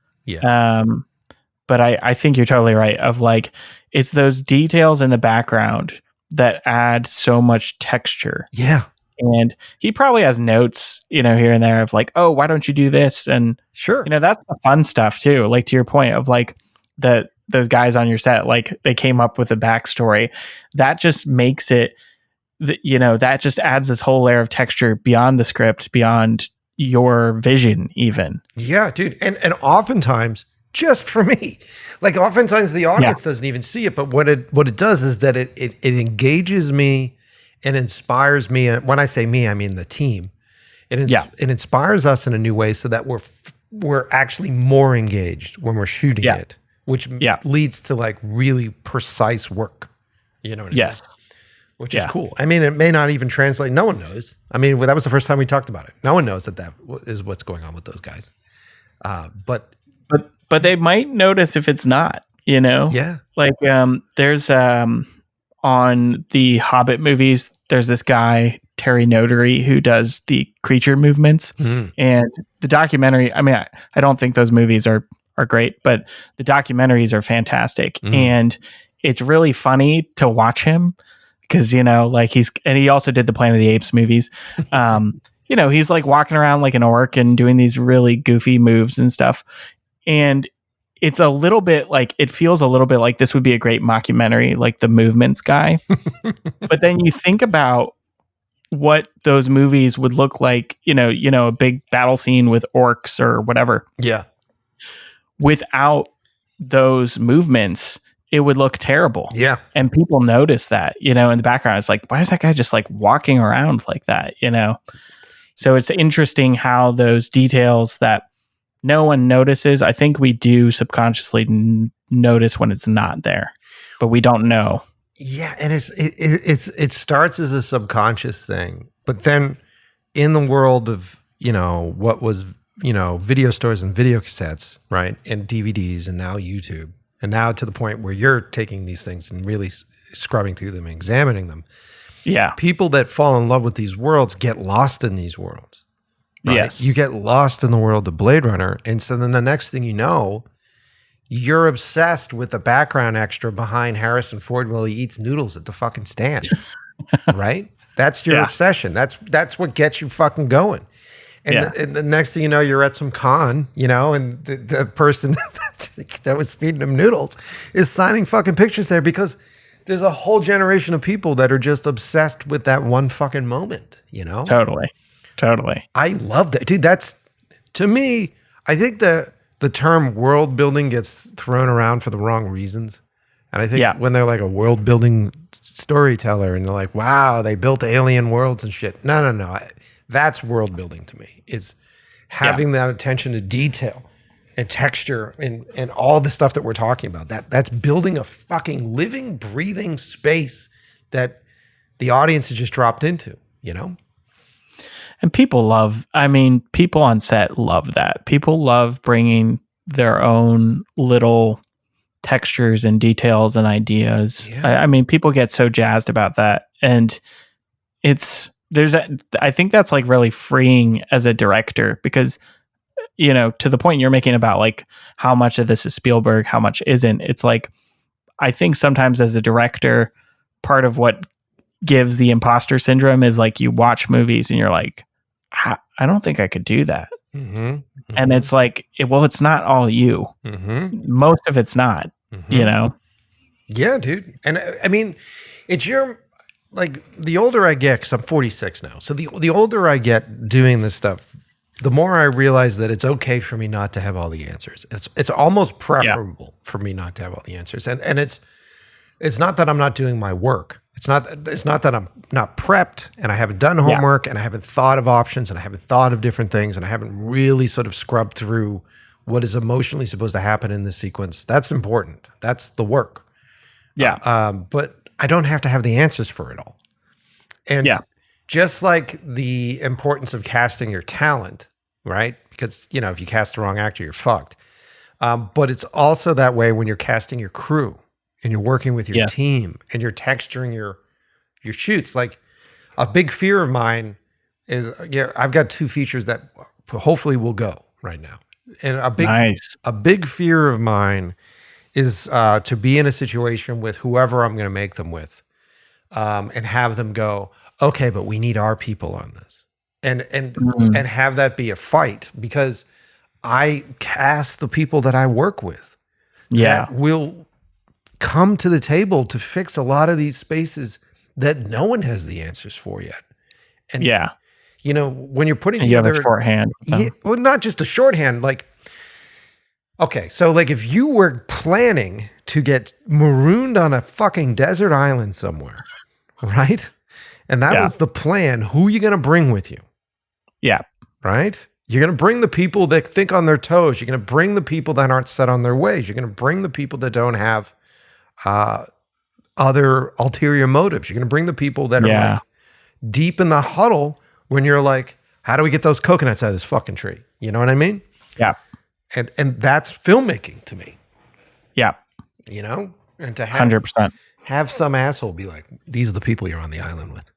But I think you're totally right of like, it's those details in the background that add so much texture. Yeah. And he probably has notes, here and there of like, oh, why don't you do this? And sure, that's the fun stuff too. Like to your point of like those guys on your set, like they came up with a backstory that just makes it, that just adds this whole layer of texture beyond the script, beyond your vision even. Yeah, dude. And oftentimes just for me, like oftentimes the audience doesn't even see it, but what it does is that it engages me and inspires me. And when I say me, I mean the team. It inspires us in a new way so that we're actually more engaged when we're shooting it, which leads to like really precise work. You know what I mean? Which is cool. I mean, it may not even translate. No one knows. I mean, that was the first time we talked about it. No one knows that is what's going on with those guys. But they might notice if it's not, Yeah. Like there's on the Hobbit movies, there's this guy, Terry Notary, who does the creature movements. And the documentary, I mean, I don't think those movies are great, but the documentaries are fantastic. And it's really funny to watch him because, you know, like he also did the Planet of the Apes movies. You know, he's like walking around like an orc and doing these really goofy moves and stuff. And it's a little bit like, it feels a little bit like this would be a great mockumentary, like The Movements guy. But then you think about what those movies would look like, you know, a big battle scene with orcs or whatever. Yeah. Without those movements, it would look terrible. Yeah. And people notice that, you know, in the background. It's like, why is that guy just like walking around like that, you know? So it's interesting how those details that no one notices, I think we do subconsciously notice when it's not there, but we don't know. Yeah, and it starts as a subconscious thing, but then in the world of, you know, what was, you know, video stores and video cassettes, right, and DVDs, and now YouTube, and now to the point where you're taking these things and really scrubbing through them and examining them. Yeah, people that fall in love with these worlds get lost in these worlds. Right? Yes, you get lost in the world of Blade Runner, and so then the next thing you know, you're obsessed with the background extra behind Harrison Ford while he eats noodles at the fucking stand, right? That's your obsession. That's what gets you fucking going. And, the next thing you know, you're at some con, you know, and the person that was feeding him noodles is signing fucking pictures there because there's a whole generation of people that are just obsessed with that one fucking moment, you know? Totally. I love that. Dude, that's, to me, I think the term world building gets thrown around for the wrong reasons. And I think when they're like a world building storyteller and they're like, wow, they built alien worlds and shit. No. That's world building to me. Is having that attention to detail and texture and all the stuff that we're talking about. That's building a fucking living, breathing space that the audience has just dropped into, you know? And people on set love that. People love bringing their own little textures and details and ideas. Yeah. I mean, people get so jazzed about that. And I think that's like really freeing as a director because, you know, to the point you're making about like how much of this is Spielberg, how much isn't. It's like, I think sometimes as a director, part of what gives the imposter syndrome is like you watch movies and you're like, I don't think I could do that. And it's like, it's not all you. Most of it's not, you know? Yeah, dude. And I mean, it's like the older I get, because I'm 46 now. So the older I get doing this stuff, the more I realize that it's okay for me not to have all the answers. It's almost preferable for me not to have all the answers. And it's not that I'm not doing my work. It's not that I'm not prepped and I haven't done homework and I haven't thought of options and I haven't thought of different things and I haven't really sort of scrubbed through what is emotionally supposed to happen in this sequence. That's important. That's the work. Yeah. But I don't have to have the answers for it all. And just like the importance of casting your talent, right? Because, you know, if you cast the wrong actor, you're fucked. But it's also that way when you're casting your crew. And you're working with your team and you're texturing your shoots. Like a big fear of mine is, I've got 2 features that hopefully will go right now. And a big fear of mine is to be in a situation with whoever I'm going to make them with and have them go, okay, but we need our people on this. And have that be a fight because I cast the people that I work with. That will come to the table to fix a lot of these spaces that no one has the answers for yet. And you know, when you're putting together, you have a shorthand. Well, not just a shorthand. Like, okay, so like if you were planning to get marooned on a fucking desert island somewhere, right? And that was the plan. Who are you going to bring with you? Yeah. Right? You're going to bring the people that think on their toes. You're going to bring the people that aren't set on their ways. You're going to bring the people that don't have other ulterior motives. You're going to bring the people that are like deep in the huddle when you're like, how do we get those coconuts out of this fucking tree? You know what I mean? Yeah. And that's filmmaking to me. Yeah. You know? And to have 100%. Have some asshole be like, these are the people you're on the island with.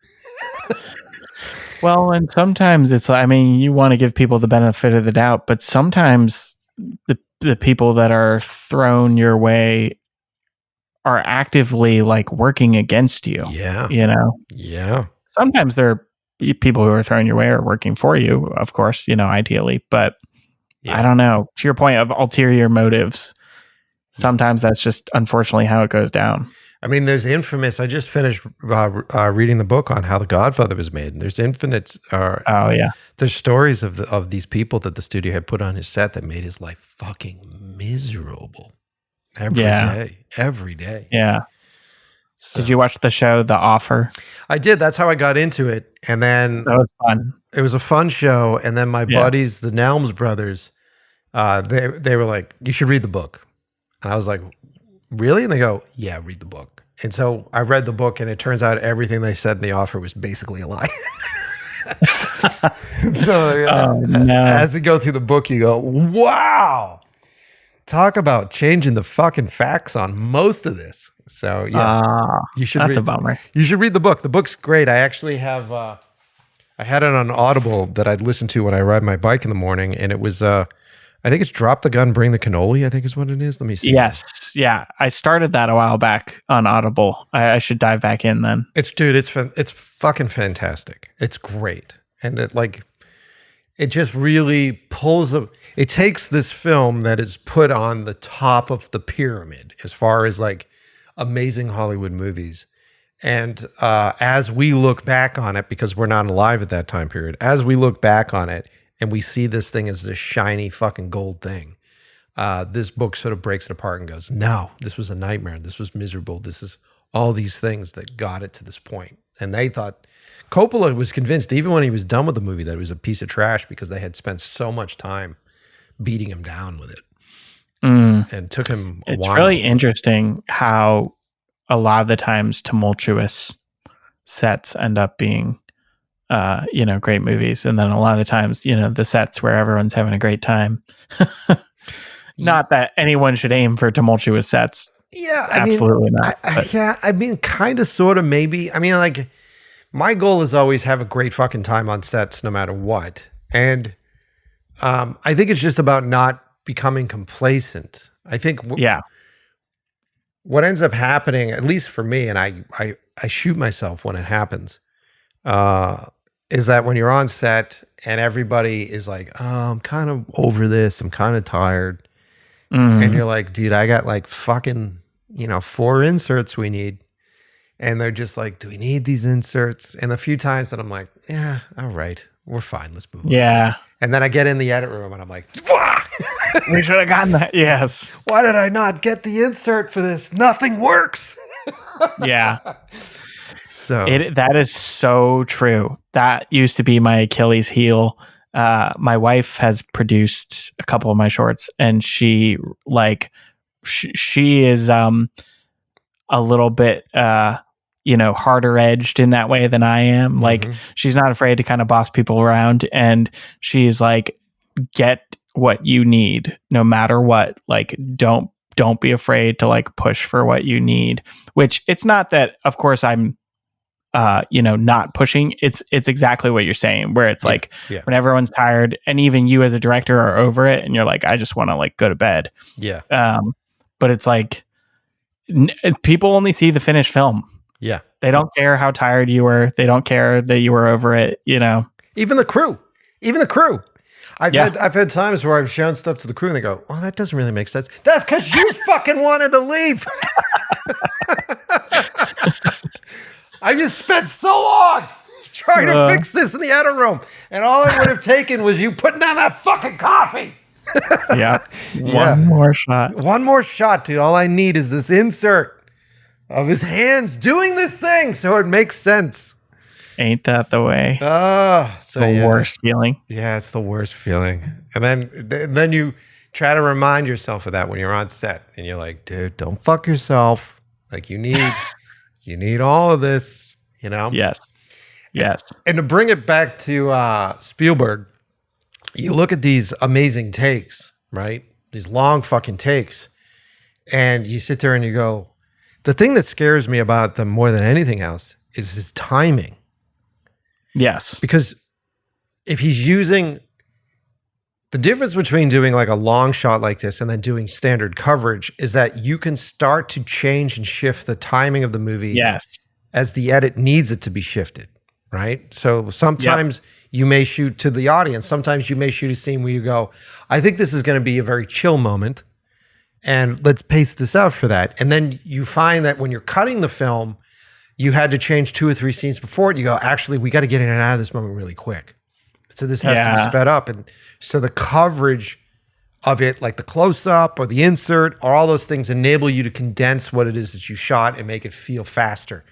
Well, and sometimes it's, I mean, you want to give people the benefit of the doubt, but sometimes the people that are thrown your way are actively like working against you. Yeah. You know? Yeah. Sometimes they're people who are throwing your way are working for you, of course, you know, ideally, but I don't know. To your point of ulterior motives, sometimes that's just unfortunately how it goes down. I mean, there's infamous. I just finished reading the book on how The Godfather was made. And there's infinite. There's stories of these people that the studio had put on his set that made his life fucking miserable every day. Yeah. So, did you watch the show The Offer? I did. That's how I got into it. And then that was fun. It was a fun show. And then my buddies, the Nelms brothers, they were like, "You should read the book." And I was like, "Really?" And they go, "Yeah, read the book." And so I read the book, and it turns out everything they said in The Offer was basically a lie. So as you go through the book, you go, "Wow, talk about changing the fucking facts on most of this." So you should. That's a bummer. You should read the book. The book's great. I actually have. I had it on Audible that I'd listen to when I ride my bike in the morning, and it was. I think it's Drop the Gun, Bring the Cannoli, I think is what it is. Let me see. Yes. Yeah. I started that a while back on Audible. I should dive back in then. It's fucking fantastic. It's great. And it just really pulls it takes this film that is put on the top of the pyramid as far as like amazing Hollywood movies. And as we look back on it, because we're not alive at that time period, as we look back on it, and we see this thing as this shiny fucking gold thing. This book sort of breaks it apart and goes, no, this was a nightmare. This was miserable. This is all these things that got it to this point. And they thought, Coppola was convinced, even when he was done with the movie, that it was a piece of trash because they had spent so much time beating him down with it. And took him a while. It's really interesting how a lot of the times tumultuous sets end up being great movies. And then a lot of the times, the sets where everyone's having a great time. Not that anyone should aim for tumultuous sets. Yeah. Absolutely not. I mean, kind of, sort of, maybe. I mean, like, my goal is always have a great fucking time on sets no matter what. And I think it's just about not becoming complacent. I think what ends up happening, at least for me, and I shoot myself when it happens, is that when you're on set and everybody is like, "Oh, I'm kind of over this. I'm kind of tired." And you're like, "Dude, I got like fucking, 4 inserts we need." And they're just like, "Do we need these inserts?" And a few times that I'm like, "Yeah, all right. We're fine. Let's move on." Yeah. And then I get in the edit room and I'm like, "Fuck! We should have gotten that." Yes. Why did I not get the insert for this? Nothing works. Yeah. So that is so true. That used to be my Achilles heel. My wife has produced a couple of my shorts, and she is a little bit harder edged in that way than I am. Like, she's not afraid to kind of boss people around, and she's like, get what you need no matter what. Like, don't be afraid to like push for what you need. Which, it's not that, of course, I'm not pushing. It's exactly what you're saying, where it's when everyone's tired, and even you as a director are over it, and you're like, I just want to like go to bed. Yeah. But it's like, people only see the finished film. Yeah. They don't care how tired you were. They don't care that you were over it, Even the crew. I've had times where I've shown stuff to the crew and they go, "Well, that doesn't really make sense." That's because you fucking wanted to leave. I just spent so long trying to fix this in the edit room, and all it would have taken was you putting down that fucking coffee. One more shot, dude. All I need is this insert of his hands doing this thing so it makes sense. Ain't that the way? Worst feeling. Yeah, it's the worst feeling. And then you try to remind yourself of that when you're on set, and you're like, "Dude, don't fuck yourself. Like, you need all of this, Yes. And to bring it back to Spielberg, you look at these amazing takes, right? These long fucking takes, and you sit there and you go, The thing that scares me about them more than anything else is his timing. Yes. Because if he's using the difference between doing like a long shot like this and then doing standard coverage is that you can start to change and shift the timing of the movie Yes. as the edit needs it to be shifted, right? So sometimes you may shoot to the audience. Sometimes you may shoot a scene where you go, I think this is going to be a very chill moment, and let's pace this out for that. And then you find that when you're cutting the film, you had to change 2 or 3 scenes before it. You go, actually, we got to get in and out of this moment really quick. So this has to be sped up. And so the coverage of it, like the close-up or the insert, or all those things enable you to condense what it is that you shot and make it feel faster.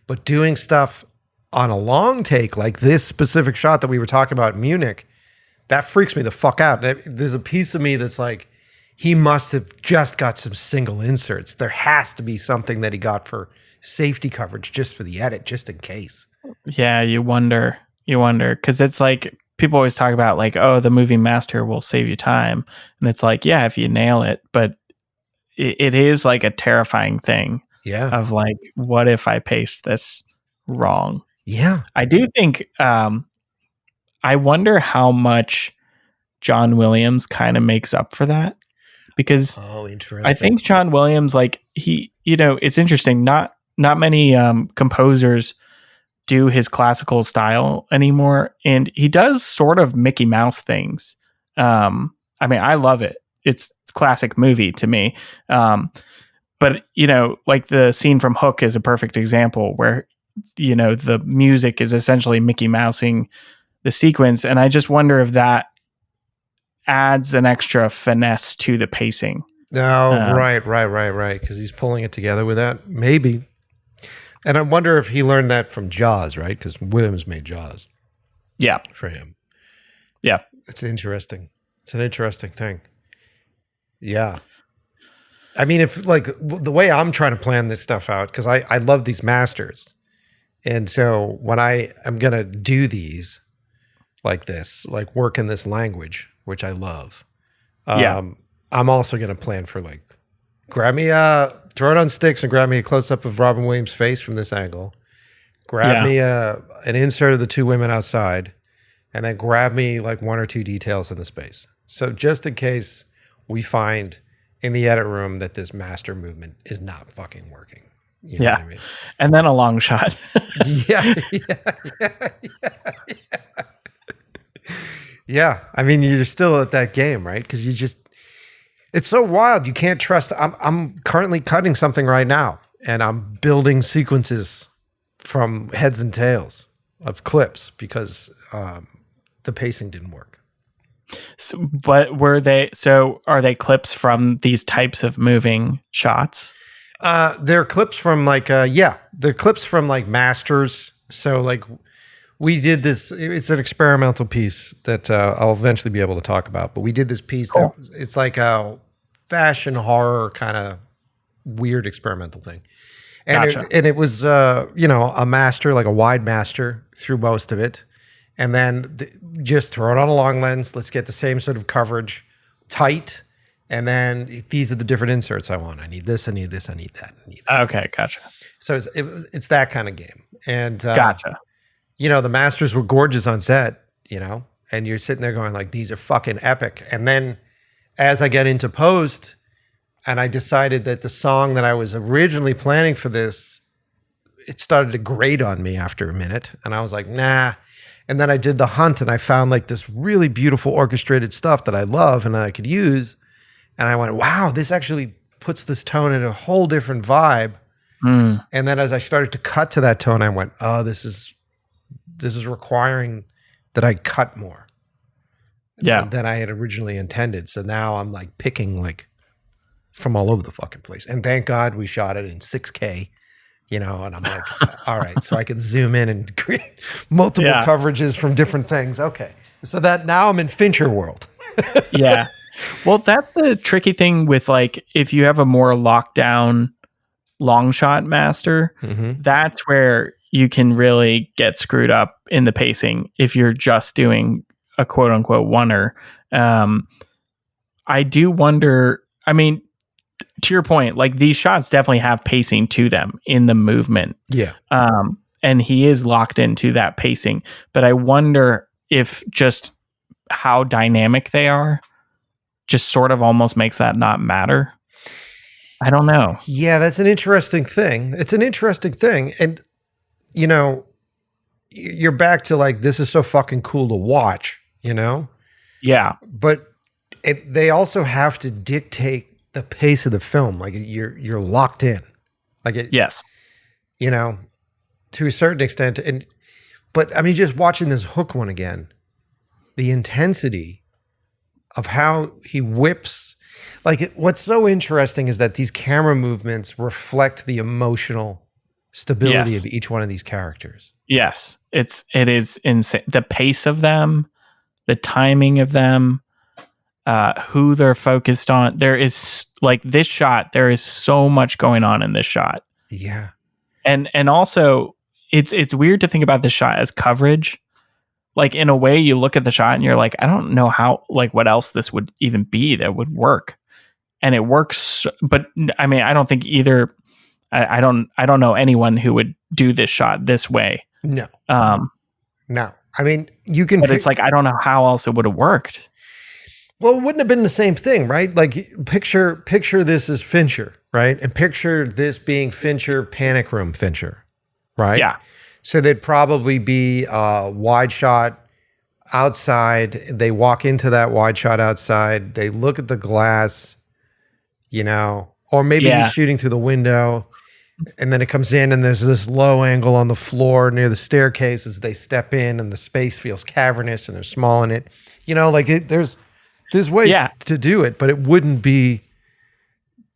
But doing stuff on a long take, like this specific shot that we were talking about in Munich, that freaks me the fuck out. There's a piece of me that's like, he must have just got some single inserts. There has to be something that he got for safety coverage just for the edit, just in case. Yeah, you wonder. Because it's like, people always talk about like, oh, the movie master will save you time. And it's like, yeah, if you nail it. But it is like a terrifying thing. Yeah. Of like, what if I paste this wrong? Yeah. I do think, I wonder how much John Williams kind of makes up for that. Because interesting. I think John Williams, like he, it's interesting. Not many composers do his classical style anymore, and he does sort of Mickey Mouse things. I mean, I love it. It's classic movie to me. But like the scene from Hook is a perfect example where the music is essentially Mickey Mousing the sequence, and I just wonder if that adds an extra finesse to the pacing. Right. Because he's pulling it together with that. Maybe. And I wonder if he learned that from Jaws, right? Because Williams made Jaws. Yeah. For him. Yeah. It's interesting. It's an interesting thing. Yeah. I mean, if like the way I'm trying to plan this stuff out, because I love these masters. And so when I am going to do these like this, like work in this language, which I love. I'm also going to plan for like, grab me throw it on sticks and grab me a close-up of Robin Williams' face from this angle. Grab me an insert of the 2 women outside, and then grab me like 1 or 2 details in the space. So just in case we find in the edit room that this master movement is not fucking working. You know what I mean? And then a long shot. Yeah. Yeah, I mean, you're still at that game, right? Because it's so wild. You can't trust. I'm currently cutting something right now, and I'm building sequences from heads and tails of clips because the pacing didn't work. So, but are they clips from these types of moving shots? They're clips from they're clips from like masters. So like, we did this, it's an experimental piece that I'll eventually be able to talk about, but we did this piece that it's like a fashion horror kind of weird experimental thing. And it was, a master, like a wide master through most of it. And then just throw it on a long lens. Let's get the same sort of coverage tight. And then these are the different inserts I want. I need this, I need this, I need that. I need this. Okay, gotcha. So it's that kind of game. And gotcha. The masters were gorgeous on set, and you're sitting there going like, these are fucking epic. And then as I get into post and I decided that the song that I was originally planning for this, it started to grate on me after a minute. And I was like, nah. And then I did the hunt and I found like this really beautiful orchestrated stuff that I love and I could use. And I went, wow, this actually puts this tone in a whole different vibe. And then as I started to cut to that tone, I went, oh, this is requiring that I cut more than I had originally intended. So now I'm like picking like from all over the fucking place. And thank God we shot it in 6K, and I'm like, all right, so I can zoom in and create multiple coverages from different things. Okay. So that now I'm in Fincher world. Yeah. Well, that's the tricky thing with like, if you have a more locked down long shot master, that's where you can really get screwed up in the pacing if you're just doing a quote unquote oneer. I do wonder, I mean, to your point, like these shots definitely have pacing to them in the movement. Yeah. And he is locked into that pacing. But I wonder if just how dynamic they are just sort of almost makes that not matter. I don't know. Yeah, that's an interesting thing. It's an interesting thing. And, you know, you're back to like, this is so fucking cool to watch, you know? Yeah. But they also have to dictate the pace of the film. Like you're locked in. Like it, Yes. You know, to a certain extent. But I mean, just watching this Hook one again, the intensity of how he whips. Like what's so interesting is that these camera movements reflect the emotional stability of each one of these characters. Yes. It is insane. The pace of them, the timing of them, who they're focused on. There is like this shot, there is so much going on in this shot. Yeah. And also it's weird to think about this shot as coverage. Like in a way you look at the shot and you're like, I don't know how, like what else this would even be that would work. And it works. But I mean, I don't think either. I don't know anyone who would do this shot this way. No. No. I mean, you can. But it's like, I don't know how else it would have worked. Well, it wouldn't have been the same thing, right? Like picture this as Fincher, right? And picture this being Fincher, Panic Room Fincher, right? Yeah. So they'd probably be a wide shot outside. They walk into that wide shot outside. They look at the glass, you know, or maybe he's shooting through the window. And then it comes in and there's this low angle on the floor near the staircase as they step in and the space feels cavernous and they're small in it. You know, like there's ways to do it, but it wouldn't be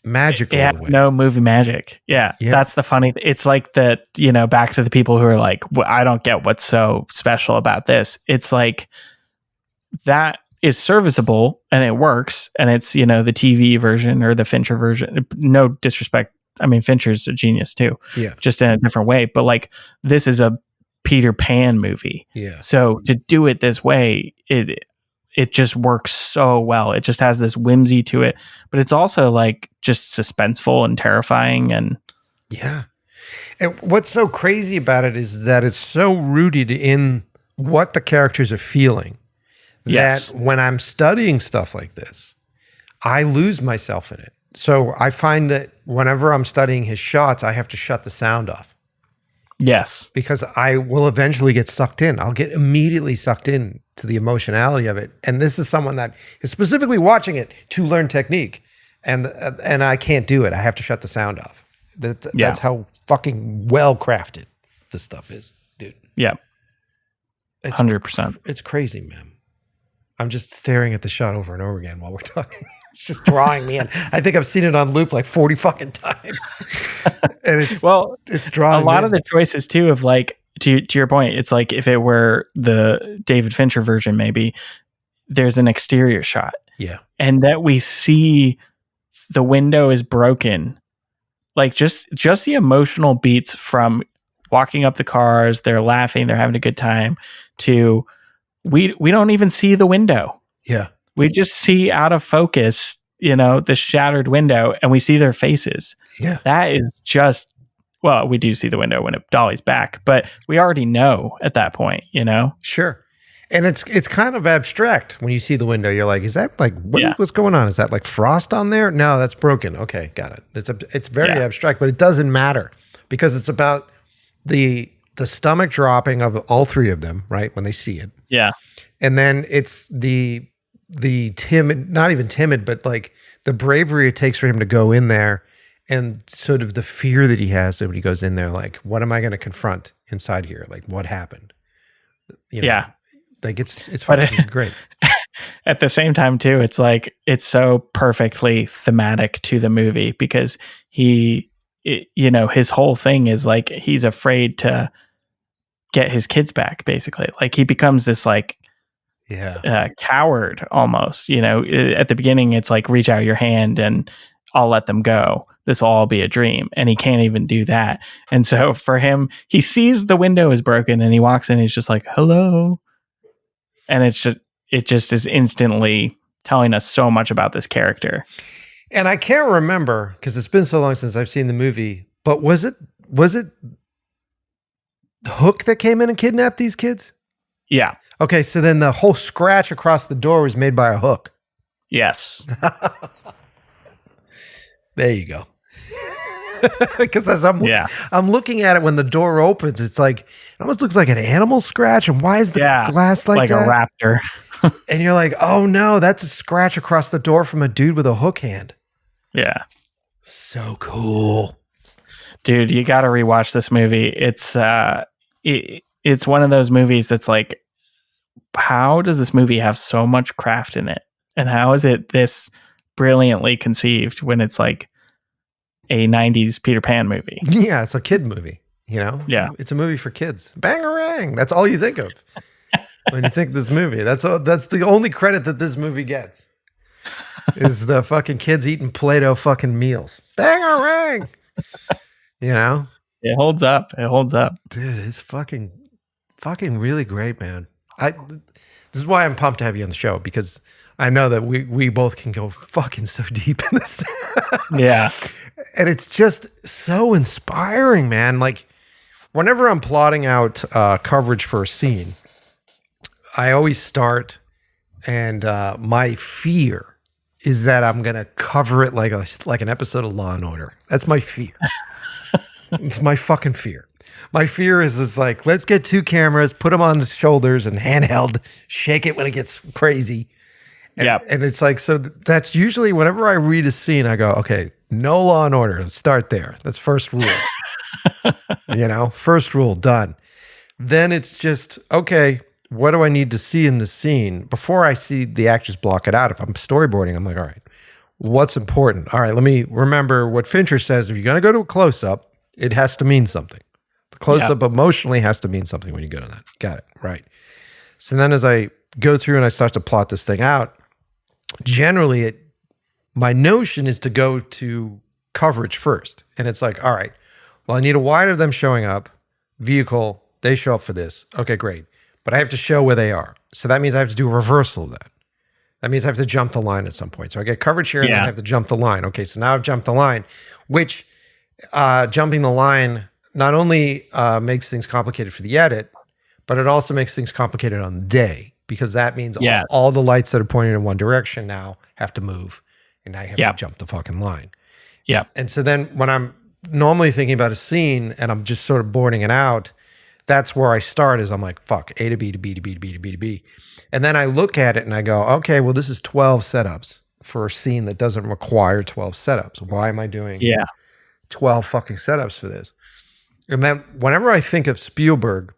magical. Yeah, no movie magic. Yeah, that's the funny. It's like that, you know, back to the people who are like, well, I don't get what's so special about this. It's like that is serviceable and it works. And it's, you know, the TV version or the Fincher version. No disrespect. I mean, Fincher's a genius too. Yeah. Just in a different way. But like, this is a Peter Pan movie. Yeah. So to do it this way, it just works so well. It just has this whimsy to it, but it's also like just suspenseful and terrifying. And yeah. And what's so crazy about it is that it's so rooted in what the characters are feeling that when I'm studying stuff like this, I lose myself in it. So I find that whenever I'm studying his shots, I have to shut the sound off. Yes. Because I will eventually get sucked in. I'll get immediately sucked in to the emotionality of it. And this is someone that is specifically watching it to learn technique. And I can't do it. I have to shut the sound off. That's how fucking well crafted this stuff is, dude. Yeah. 100%. It's crazy, man. I'm just staring at the shot over and over again while we're talking. It's just drawing me in. I think I've seen it on loop like 40 fucking times. And it's drawing. A lot of the choices too of like, to your point, it's like if it were the David Fincher version, maybe there's an exterior shot. Yeah. And that we see the window is broken. Like just the emotional beats from walking up the cars, they're laughing, they're having a good time, to we don't even see the window. Yeah. We just see out of focus, you know, the shattered window, and we see their faces. Yeah. That is just, well, we do see the window when Dolly's back, but we already know at that point, you know? Sure. And it's kind of abstract when you see the window. You're like, is that like, what's going on? Is that like frost on there? No, that's broken. Okay, got it. It's very abstract, but it doesn't matter because it's about the stomach dropping of all three of them, right? When they see it. Yeah. And then it's the timid, not even timid, but like the bravery it takes for him to go in there and sort of the fear that he has when he goes in there, like, what am I going to confront inside here? Like, what happened? You know, yeah. Like it's fucking great. At the same time too, it's like, it's so perfectly thematic to the movie because you know, his whole thing is like, he's afraid to get his kids back, basically. Like he becomes this like, coward almost, you know. At the beginning it's like, reach out your hand and I'll let them go, this will all be a dream, and he can't even do that. And so for him, he sees the window is broken and he walks in, he's just like, hello, and it just is instantly telling us so much about this character. And I can't remember because it's been so long since I've seen the movie, but was it Hook that came in and kidnapped these kids? Yeah. Okay, so then the whole scratch across the door was made by a hook. Yes. There you go. Because as I'm looking at it when the door opens, it's like, it almost looks like an animal scratch. And why is the glass like that? A raptor. And you're like, oh no, that's a scratch across the door from a dude with a hook hand. Yeah. So cool. Dude, you got to rewatch this movie. It's one of those movies that's like, how does this movie have so much craft in it? And how is it this brilliantly conceived when it's like a 90s Peter Pan movie? Yeah, it's a kid movie, you know? Yeah. It's a movie for kids. Bangarang. That's all you think of when you think of this movie. That's the only credit that this movie gets is the fucking kids eating Play-Doh fucking meals. Bangarang. You know? It holds up. It holds up. Dude, it's fucking really great, man. This is why I'm pumped to have you on the show, because I know that we both can go fucking so deep in this. Yeah. And it's just so inspiring, man. Like, whenever I'm plotting out coverage for a scene, I always start, and my fear is that I'm going to cover it like an episode of Law and Order. That's my fear. It's my fucking fear. My fear is like, let's get 2 cameras, put them on the shoulders and handheld, shake it when it gets crazy. And it's like, so that's usually whenever I read a scene, I go, okay, no Law and Order. Let's start there. That's first rule. First rule, done. Then it's just, okay, what do I need to see in the scene? Before I see the actors block it out, if I'm storyboarding, I'm like, all right, what's important? All right, let me remember what Fincher says. If you're going to go to a close-up, it has to mean something. The close-up emotionally has to mean something when you go to that. Got it, right. So then as I go through and I start to plot this thing out, generally my notion is to go to coverage first. And it's like, all right, well, I need a wide of them showing up, vehicle, they show up for this. Okay, great. But I have to show where they are. So that means I have to do a reversal of that. That means I have to jump the line at some point. So I get coverage here and then I have to jump the line. Okay, so now I've jumped the line, which jumping the line not only makes things complicated for the edit, but it also makes things complicated on the day, because that means all the lights that are pointing in one direction now have to move, and now you have to jump the fucking line. Yeah. And so then when I'm normally thinking about a scene and I'm just sort of boarding it out, that's where I start, is I'm like, fuck, A to B to B to B to B to B to B. And then I look at it and I go, okay, well, this is 12 setups for a scene that doesn't require 12 setups. Why am I doing 12 fucking setups for this? And then whenever I think of Spielberg,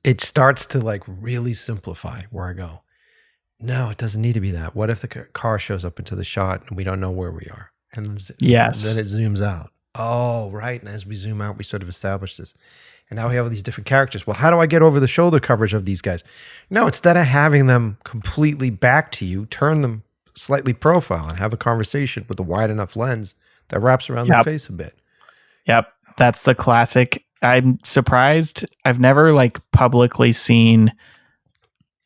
it starts to like really simplify, where I go, no, it doesn't need to be that. What if the car shows up into the shot and we don't know where we are? And then it zooms out. Oh, right. And as we zoom out, we sort of establish this. And now we have all these different characters. Well, how do I get over the shoulder coverage of these guys? No, instead of having them completely back to you, turn them slightly profile and have a conversation with a wide enough lens that wraps around their face a bit. Yep. That's the classic. I'm surprised. I've never like publicly seen,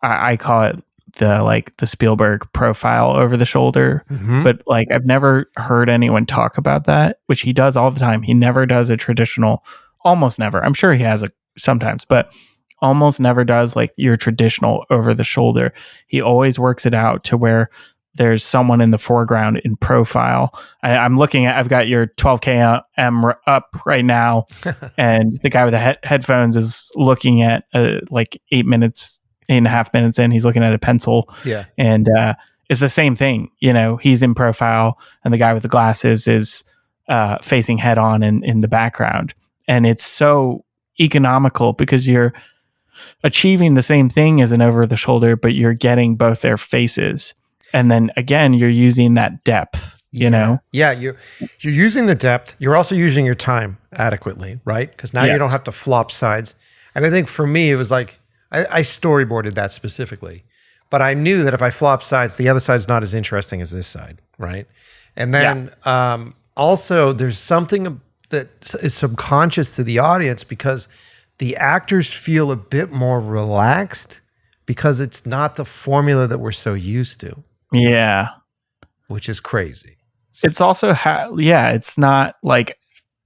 I call it the Spielberg profile over the shoulder, but like I've never heard anyone talk about that, which he does all the time. He never does a traditional, almost never. I'm sure he has sometimes, but almost never does like your traditional over the shoulder. He always works it out to where there's someone in the foreground in profile. I'm looking at, I've got your 12K up right now, and the guy with the headphones is looking at like 8.5 minutes in, he's looking at a pencil. Yeah. And it's the same thing. He's in profile and the guy with the glasses is facing head on in the background. And it's so economical because you're achieving the same thing as an over the shoulder, but you're getting both their faces. And then again, you're using that depth, you know? Yeah, you're using the depth. You're also using your time adequately, right? Because now you don't have to flop sides. And I think for me, it was like, I storyboarded that specifically. But I knew that if I flop sides, the other side's not as interesting as this side, right? And then also, there's something that is subconscious to the audience because the actors feel a bit more relaxed because it's not the formula that we're so used to. Yeah. Which is crazy. It's also it's not like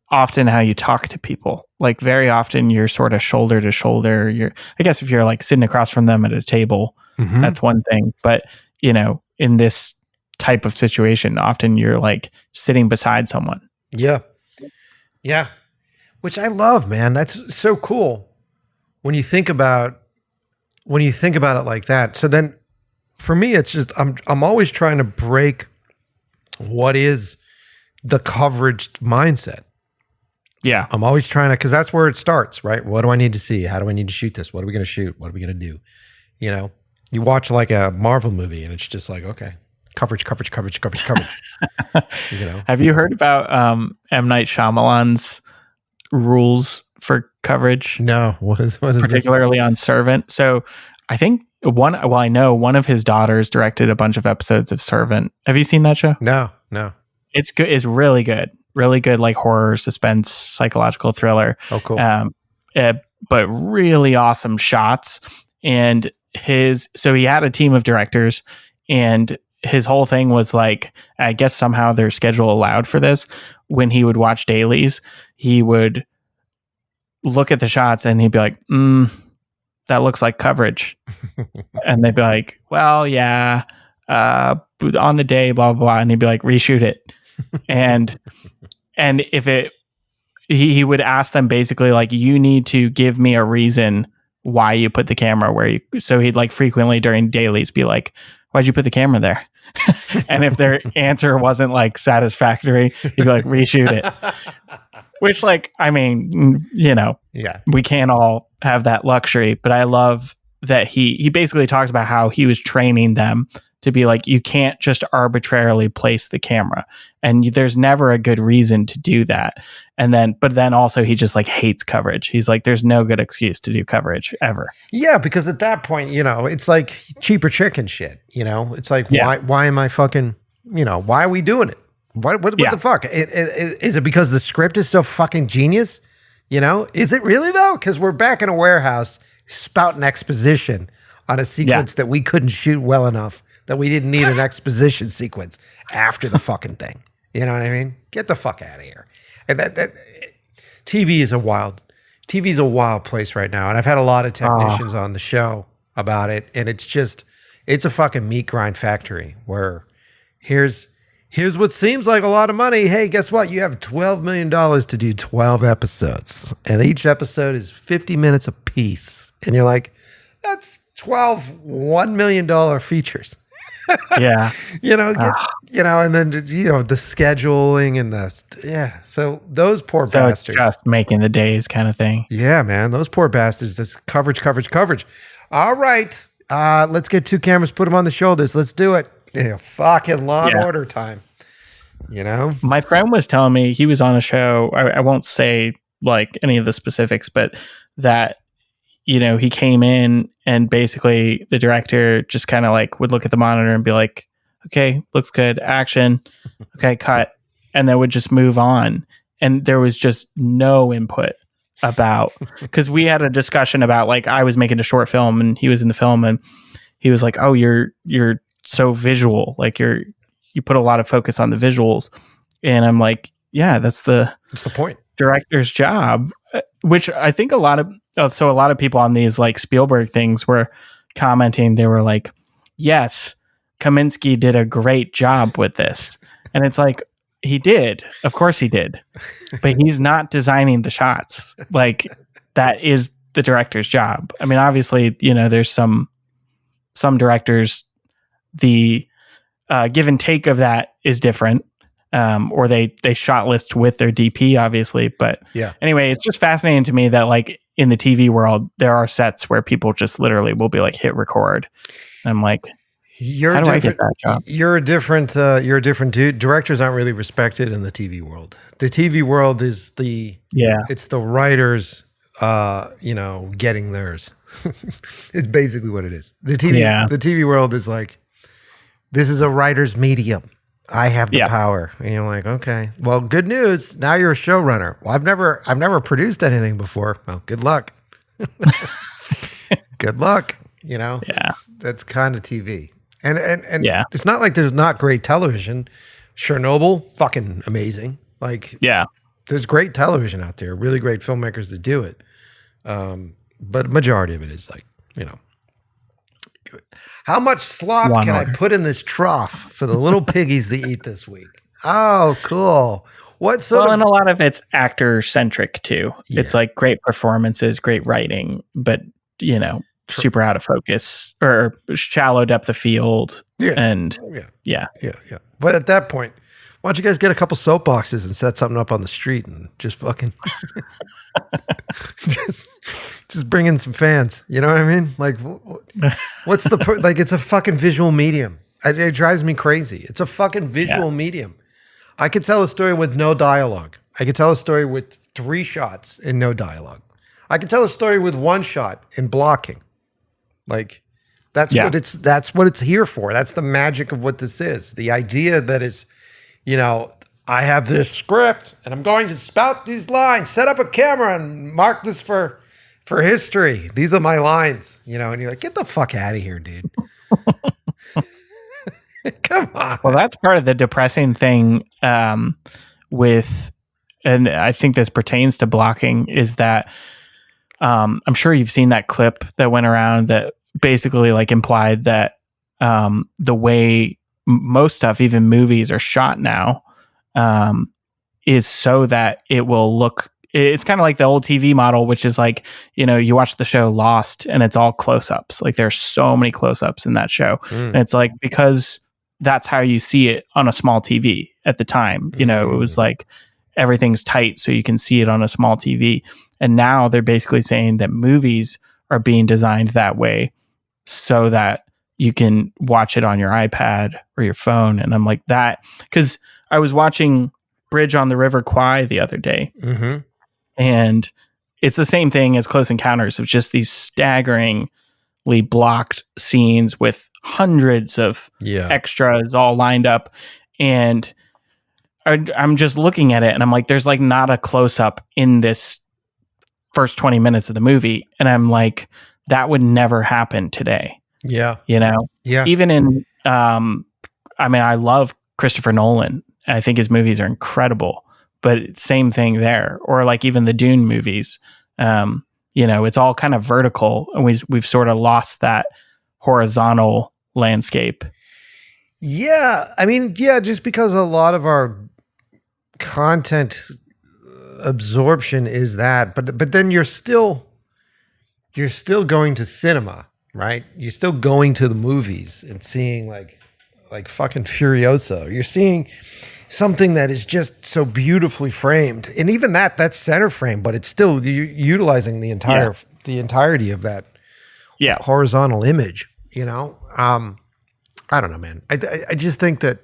often how you talk to people. Like very often you're sort of shoulder to shoulder. I guess if you're like sitting across from them at a table, that's one thing. But, in this type of situation, often you're like sitting beside someone. Yeah. Yeah. Which I love, man. That's so cool when you think about it like that. So then for me, it's just, I'm always trying to break what is the coverage mindset. Yeah. I'm always trying to, because that's where it starts, right? What do I need to see? How do I need to shoot this? What are we going to shoot? What are we going to do? You watch like a Marvel movie and it's just like, okay, coverage. Have you heard about M. Night Shyamalan's rules for coverage? No. What is particularly on Servant? So I think I know one of his daughters directed a bunch of episodes of Servant. Have you seen that show? No. It's good. It's really good. Really good, like horror, suspense, psychological thriller. Oh, cool. But really awesome shots. And so he had a team of directors, and his whole thing was like, I guess somehow their schedule allowed for this. When he would watch dailies, he would look at the shots and he'd be like, that looks like coverage. And they'd be like, well, yeah, on the day, blah, blah, blah. And he'd be like, reshoot it. And if he would ask them basically like, you need to give me a reason why you put the camera so he'd like frequently during dailies be like, why'd you put the camera there? And if their answer wasn't like satisfactory, he'd be like, reshoot it. Which like, I mean, we can't all have that luxury, but I love that he basically talks about how he was training them to be like, you can't just arbitrarily place the camera, and there's never a good reason to do that. But then also he just like hates coverage. He's like, there's no good excuse to do coverage ever. Yeah, because at that point, it's like cheaper chicken shit. It's like, why am I fucking, why are we doing it? What the fuck? Is it because the script is so fucking genius? Is it really though? Because we're back in a warehouse spouting exposition on a sequence that we couldn't shoot well enough, that we didn't need an exposition sequence after the fucking thing. You know what I mean? Get the fuck out of here. And that TV is a wild place right now. And I've had a lot of technicians on the show about it. And it's a fucking meat grind factory where here's what seems like a lot of money. Hey, guess what? You have $12 million to do 12 episodes. And each episode is 50 minutes a piece. And you're like, that's 12 $1 million features. Yeah. And then, the scheduling and so those poor bastards. Just making the days kind of thing. Yeah, man. Those poor bastards. This coverage. All right. Let's get 2 cameras, put them on the shoulders. Let's do it. Fucking Law and Order time. My friend was telling me, he was on a show. I won't say like any of the specifics, but that, he came in and basically the director just kind of like would look at the monitor and be like, okay, looks good. Action. Okay, cut. And then would just move on. And there was just no input because we had a discussion about like, I was making a short film and he was in the film and he was like, oh, you're so visual. Like you put a lot of focus on the visuals. And I'm like, yeah, that's the point. Director's job, which I think a lot of people on these like Spielberg things were commenting. They were like, yes, Kaminsky did a great job with this. And it's like, he did. Of course he did. But he's not designing the shots. Like that is the director's job. I mean, obviously, there's some directors, the give and take of that is different. Or they shot list with their DP, obviously. But anyway, it's just fascinating to me that like in the TV world, there are sets where people just literally will be like, hit record. And I'm like, how do I get that job? You're a different dude. Directors aren't really respected in the TV world. The TV world is it's the writers, getting theirs. It's basically what it is. The TV world is like, this is a writer's medium. I have the power. And you're like, okay, well, good news. Now you're a showrunner. Well, I've never produced anything before. Well, good luck. Good luck. That's kind of TV. And it's not like there's not great television, Chernobyl, fucking amazing. Like, Yeah. there's great television out there, really great filmmakers that do it. But majority of it is like, you know, how much slop can I put in this trough for the little piggies to eat this week? Oh, cool. What sort and a lot of it's actor centric too. Yeah. It's like great performances, great writing, but you know, super out of focus or shallow depth of field. Yeah. And yeah. But at that point, why don't you guys get a couple soapboxes and set something up on the street and just fucking just bring in some fans. You know what I mean? Like, what's the like? It's a fucking visual medium. It drives me crazy. It's a fucking visual medium. I could tell a story with no dialogue. I could tell a story with 3 shots and no dialogue. I could tell a story with 1 shot and blocking. Like, that's what it's here for. That's the magic of what this is. The idea that is, you know, I have this script and I'm going to spout these lines, set up a camera and mark this for history. These are my lines, you know, and you're like, get the fuck out of here, dude. Come on. Well, that's part of the depressing thing with, and I think this pertains to blocking, is that I'm sure you've seen that clip that went around that basically like implied that the way most stuff, even movies, are shot now is so that it will look, it's kind of like the old TV model, which is like, you know, you watch the show Lost and it's all close-ups. Like there's so many close-ups in that show. And it's like, because that's how you see it on a small TV at the time. You know, it was like everything's tight so you can see it on a small TV. And now they're basically saying that movies are being designed that way so that you can watch it on your iPad or your phone. And I'm like, that, because I was watching Bridge on the River Kwai the other day. And it's the same thing as Close Encounters of just these staggeringly blocked scenes with hundreds of extras all lined up. And I'm just looking at it and I'm like, there's like not a close up in this first 20 minutes of the movie. And I'm like, that would never happen today. Yeah. You know? Yeah. Even in, I mean, I love Christopher Nolan. I think his movies are incredible, but same thing there. Or like even the Dune movies, you know, it's all kind of vertical and we've sort of lost that horizontal landscape. Yeah. I mean, yeah, just because a lot of our content absorption is that, but then you're still going to cinema, right? You're still going to the movies and seeing like fucking Furiosa. You're seeing something that is just so beautifully framed, and even that's center frame, but it's still utilizing the entirety of that horizontal image. You know, I don't know, man. I just think that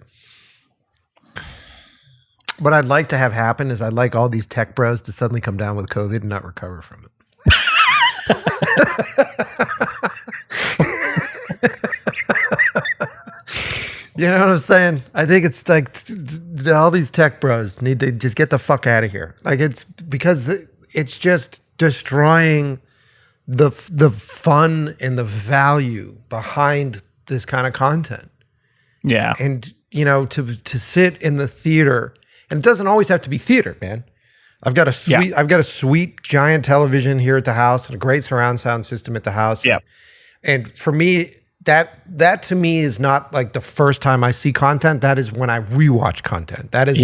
what I'd like to have happen is I'd like all these tech bros to suddenly come down with COVID and not recover from it. You know what I'm saying? I think it's like all these tech bros need to just get the fuck out of here. Like, it's because it's just destroying the fun and the value behind this kind of content. Yeah. And, you know, to sit in the theater, and it doesn't always have to be theater, man. I've got a sweet giant television here at the house and a great surround sound system at the house. Yeah. And for me, that to me is not like the first time I see content. That is when I rewatch content. That is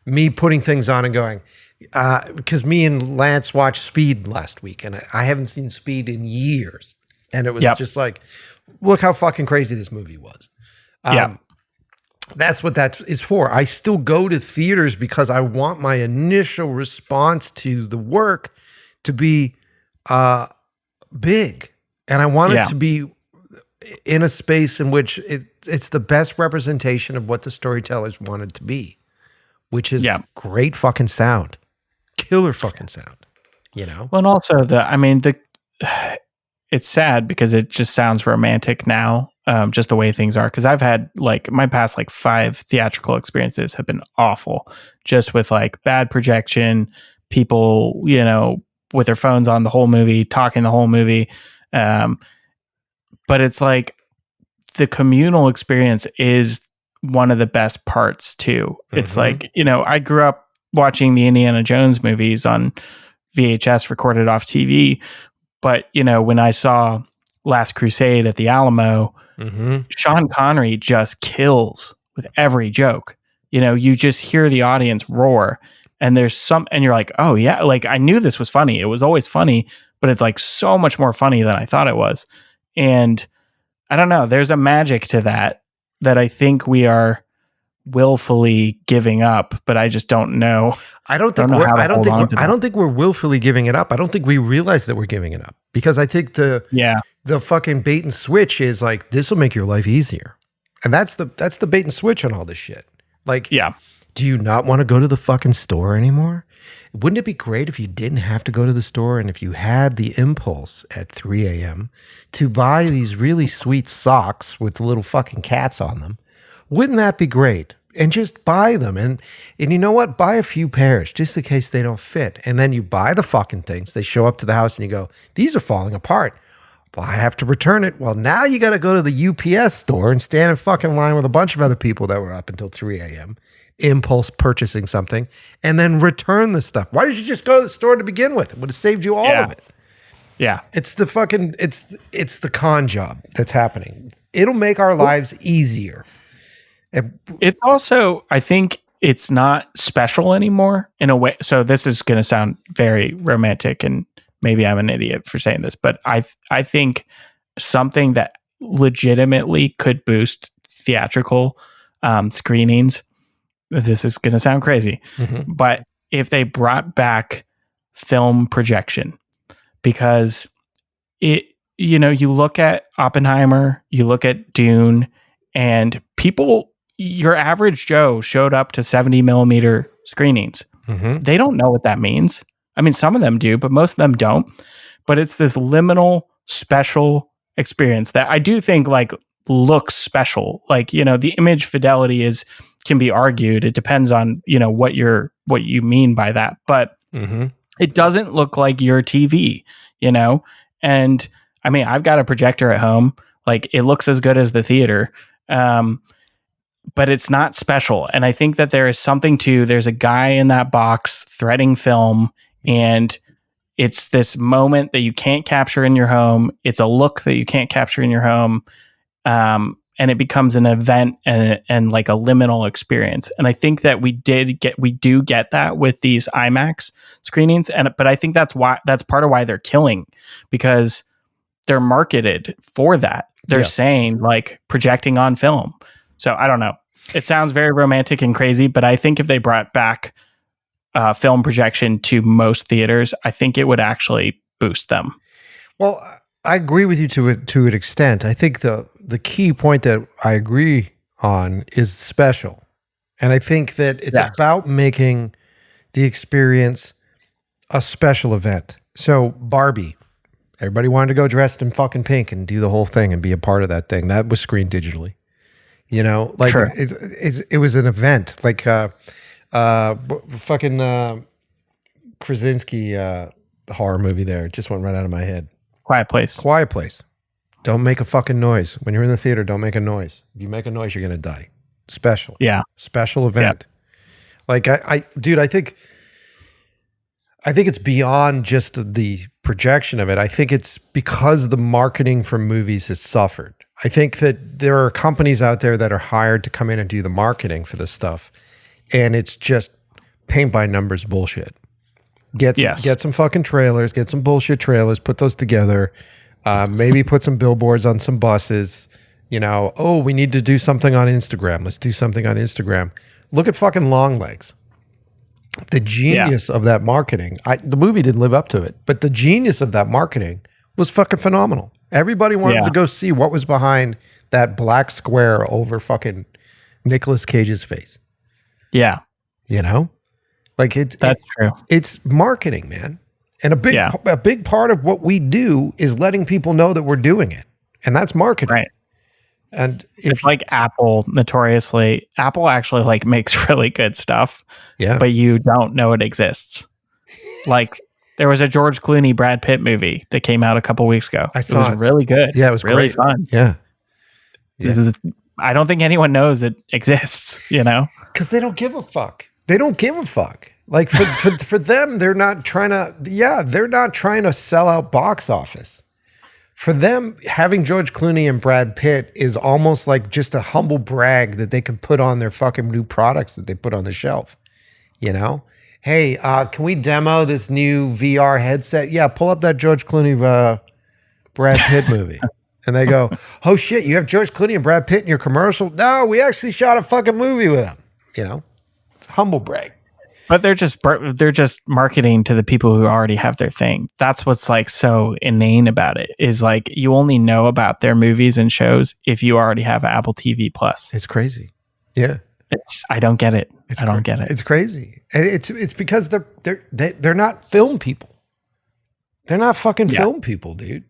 me putting things on and going, because me and Lance watched Speed last week, and I haven't seen Speed in years. And it was just like, look how fucking crazy this movie was. That's what that is for. I still go to theaters because I want my initial response to the work to be big. And I want it to be in a space in which it's the best representation of what the storytellers wanted to be, which is great fucking sound, killer fucking sound, you know? Well, and also it's sad because it just sounds romantic now, just the way things are. Because I've had like my past 5 theatrical experiences have been awful, just with like bad projection, people, you know, with their phones on the whole movie, talking the whole movie. But it's like the communal experience is one of the best parts too. It's like, I grew up watching the Indiana Jones movies on VHS recorded off TV. But, when I saw Last Crusade at the Alamo, Sean Connery just kills with every joke. You just hear the audience roar, and and you're like, oh yeah, like I knew this was funny. It was always funny, but it's like so much more funny than I thought it was. And I don't know, there's a magic to that I think we are willfully giving up, but I just don't know. I don't think we're willfully giving it up. I don't think we realize that we're giving it up, because I think the fucking bait and switch is like, this will make your life easier. And that's the bait and switch on all this shit. Like, do you not want to go to the fucking store anymore? Wouldn't it be great if you didn't have to go to the store, and if you had the impulse at 3 a.m. to buy these really sweet socks with the little fucking cats on them? Wouldn't that be great? And just buy them. And you know what? Buy a few pairs just in case they don't fit. And then you buy the fucking things. They show up to the house and you go, these are falling apart. Well, I have to return it. Well, now you got to go to the UPS store and stand in fucking line with a bunch of other people that were up until 3 a.m. impulse purchasing something, and then return the stuff. Why did you just go to the store to begin with? It would have saved you all of it. Yeah. It's the fucking, it's the con job that's happening. It'll make our lives easier. It's also, I think it's not special anymore in a way. So this is going to sound very romantic, and maybe I'm an idiot for saying this, but I think something that legitimately could boost theatrical screenings, this is going to sound crazy, but if they brought back film projection, because you look at Oppenheimer, you look at Dune, and your average Joe showed up to 70 millimeter screenings. They don't know what that means. I mean, some of them do, but most of them don't. But it's this liminal, special experience that I do think like looks special. Like, the image fidelity can be argued. It depends on, what you mean by that. But it doesn't look like your TV, And I mean, I've got a projector at home. Like, it looks as good as the theater. But it's not special. And I think that there's a guy in that box threading film, and it's this moment that you can't capture in your home. It's a look that you can't capture in your home. And it becomes an event and like a liminal experience. And I think that we do get that with these IMAX screenings. But I think that's part of why they're killing, because they're marketed for that. They're saying like projecting on film. So I don't know. It sounds very romantic and crazy, but I think if they brought back film projection to most theaters, I think it would actually boost them. Well, I agree with you to an extent. I think the key point that I agree on is special. And I think that it's about making the experience a special event. So Barbie, everybody wanted to go dressed in fucking pink and do the whole thing and be a part of that thing. That was screened digitally. Sure. It was an event. Like fucking Krasinski horror movie there. It just went right out of my head. Quiet Place. Don't make a fucking noise. When you're in the theater, don't make a noise. If you make a noise, you're going to die. Special. Yeah. Special event. Yep. Like, I think it's beyond just the projection of it. I think it's because the marketing for movies has suffered. I think that there are companies out there that are hired to come in and do the marketing for this stuff. And it's just paint by numbers bullshit. Get some fucking trailers, get some bullshit trailers, put those together. Maybe put some billboards on some buses. We need to do something on Instagram. Let's do something on Instagram. Look at fucking Longlegs. The genius of that marketing. The movie didn't live up to it, but the genius of that marketing was fucking phenomenal. Everybody wanted to go see what was behind that black square over fucking Nicolas Cage's face. Yeah. Like that's true. It's marketing, man. And a big part of what we do is letting people know that we're doing it. And that's marketing. Right. And it's like Apple notoriously. Apple actually like makes really good stuff. Yeah. But you don't know it exists. Like there was a George Clooney Brad Pitt movie that came out a couple weeks ago. It was really good. Yeah, it was really great. Fun. Yeah. I don't think anyone knows it exists, Because they don't give a fuck. They don't give a fuck. Like for them, they're not trying to sell out box office. For them, having George Clooney and Brad Pitt is almost like just a humble brag that they can put on their fucking new products that they put on the shelf. Hey, can we demo this new VR headset? Yeah, pull up that George Clooney, Brad Pitt movie. And they go, oh shit, you have George Clooney and Brad Pitt in your commercial? No, we actually shot a fucking movie with them. It's a humble brag. But they're just marketing to the people who already have their thing. That's what's like so inane about it, is like you only know about their movies and shows if you already have Apple TV Plus. It's crazy. Yeah. I don't get it. I don't get it. It's crazy. And it's because they're not film people. They're not fucking film people, dude.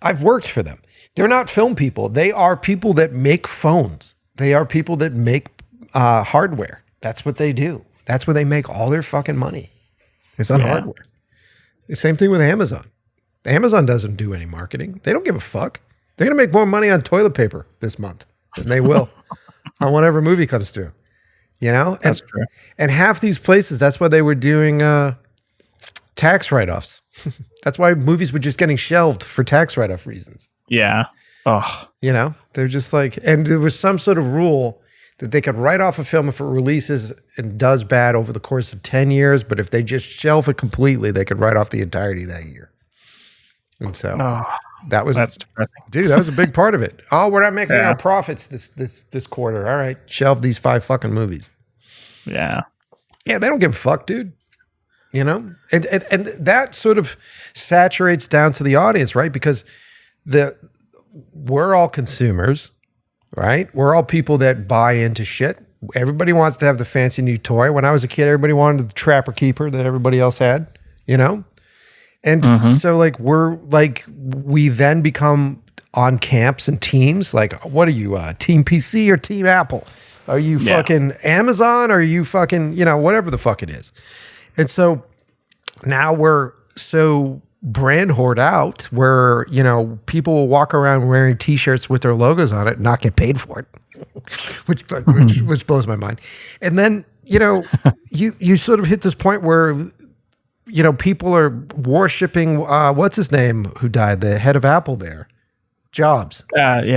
I've worked for them. They're not film people. They are people that make phones. They are people that make hardware. That's what they do. That's where they make all their fucking money. It's on hardware. The same thing with Amazon. Amazon doesn't do any marketing. They don't give a fuck. They're going to make more money on toilet paper this month than they will on whatever movie comes through. That's true. And half these places, that's why they were doing tax write-offs. That's why movies were just getting shelved for tax write-off reasons. Yeah. Oh. They're just like, and there was some sort of rule that they could write off a film if it releases and does bad over the course of 10 years, but if they just shelve it completely, they could write off the entirety of that year. And so that's depressing. Dude, that was a big part of it. Oh, we're not making our profits this quarter. All right, shelve these 5 fucking movies. Yeah. Yeah, they don't give a fuck, dude. And that sort of saturates down to the audience, right? Because we're all consumers, right? We're all people that buy into shit. Everybody wants to have the fancy new toy. When I was a kid, everybody wanted the Trapper Keeper that everybody else had, And so we then become on camps and teams. Like, what are you, Team PC or Team Apple? Are you fucking Amazon? Or are you fucking, whatever the fuck it is? And so now we're so brand hoard out where, people will walk around wearing t-shirts with their logos on it and not get paid for it, which blows my mind. And then, you sort of hit this point where, people are worshiping, what's his name, who died, the head of Apple there, Jobs.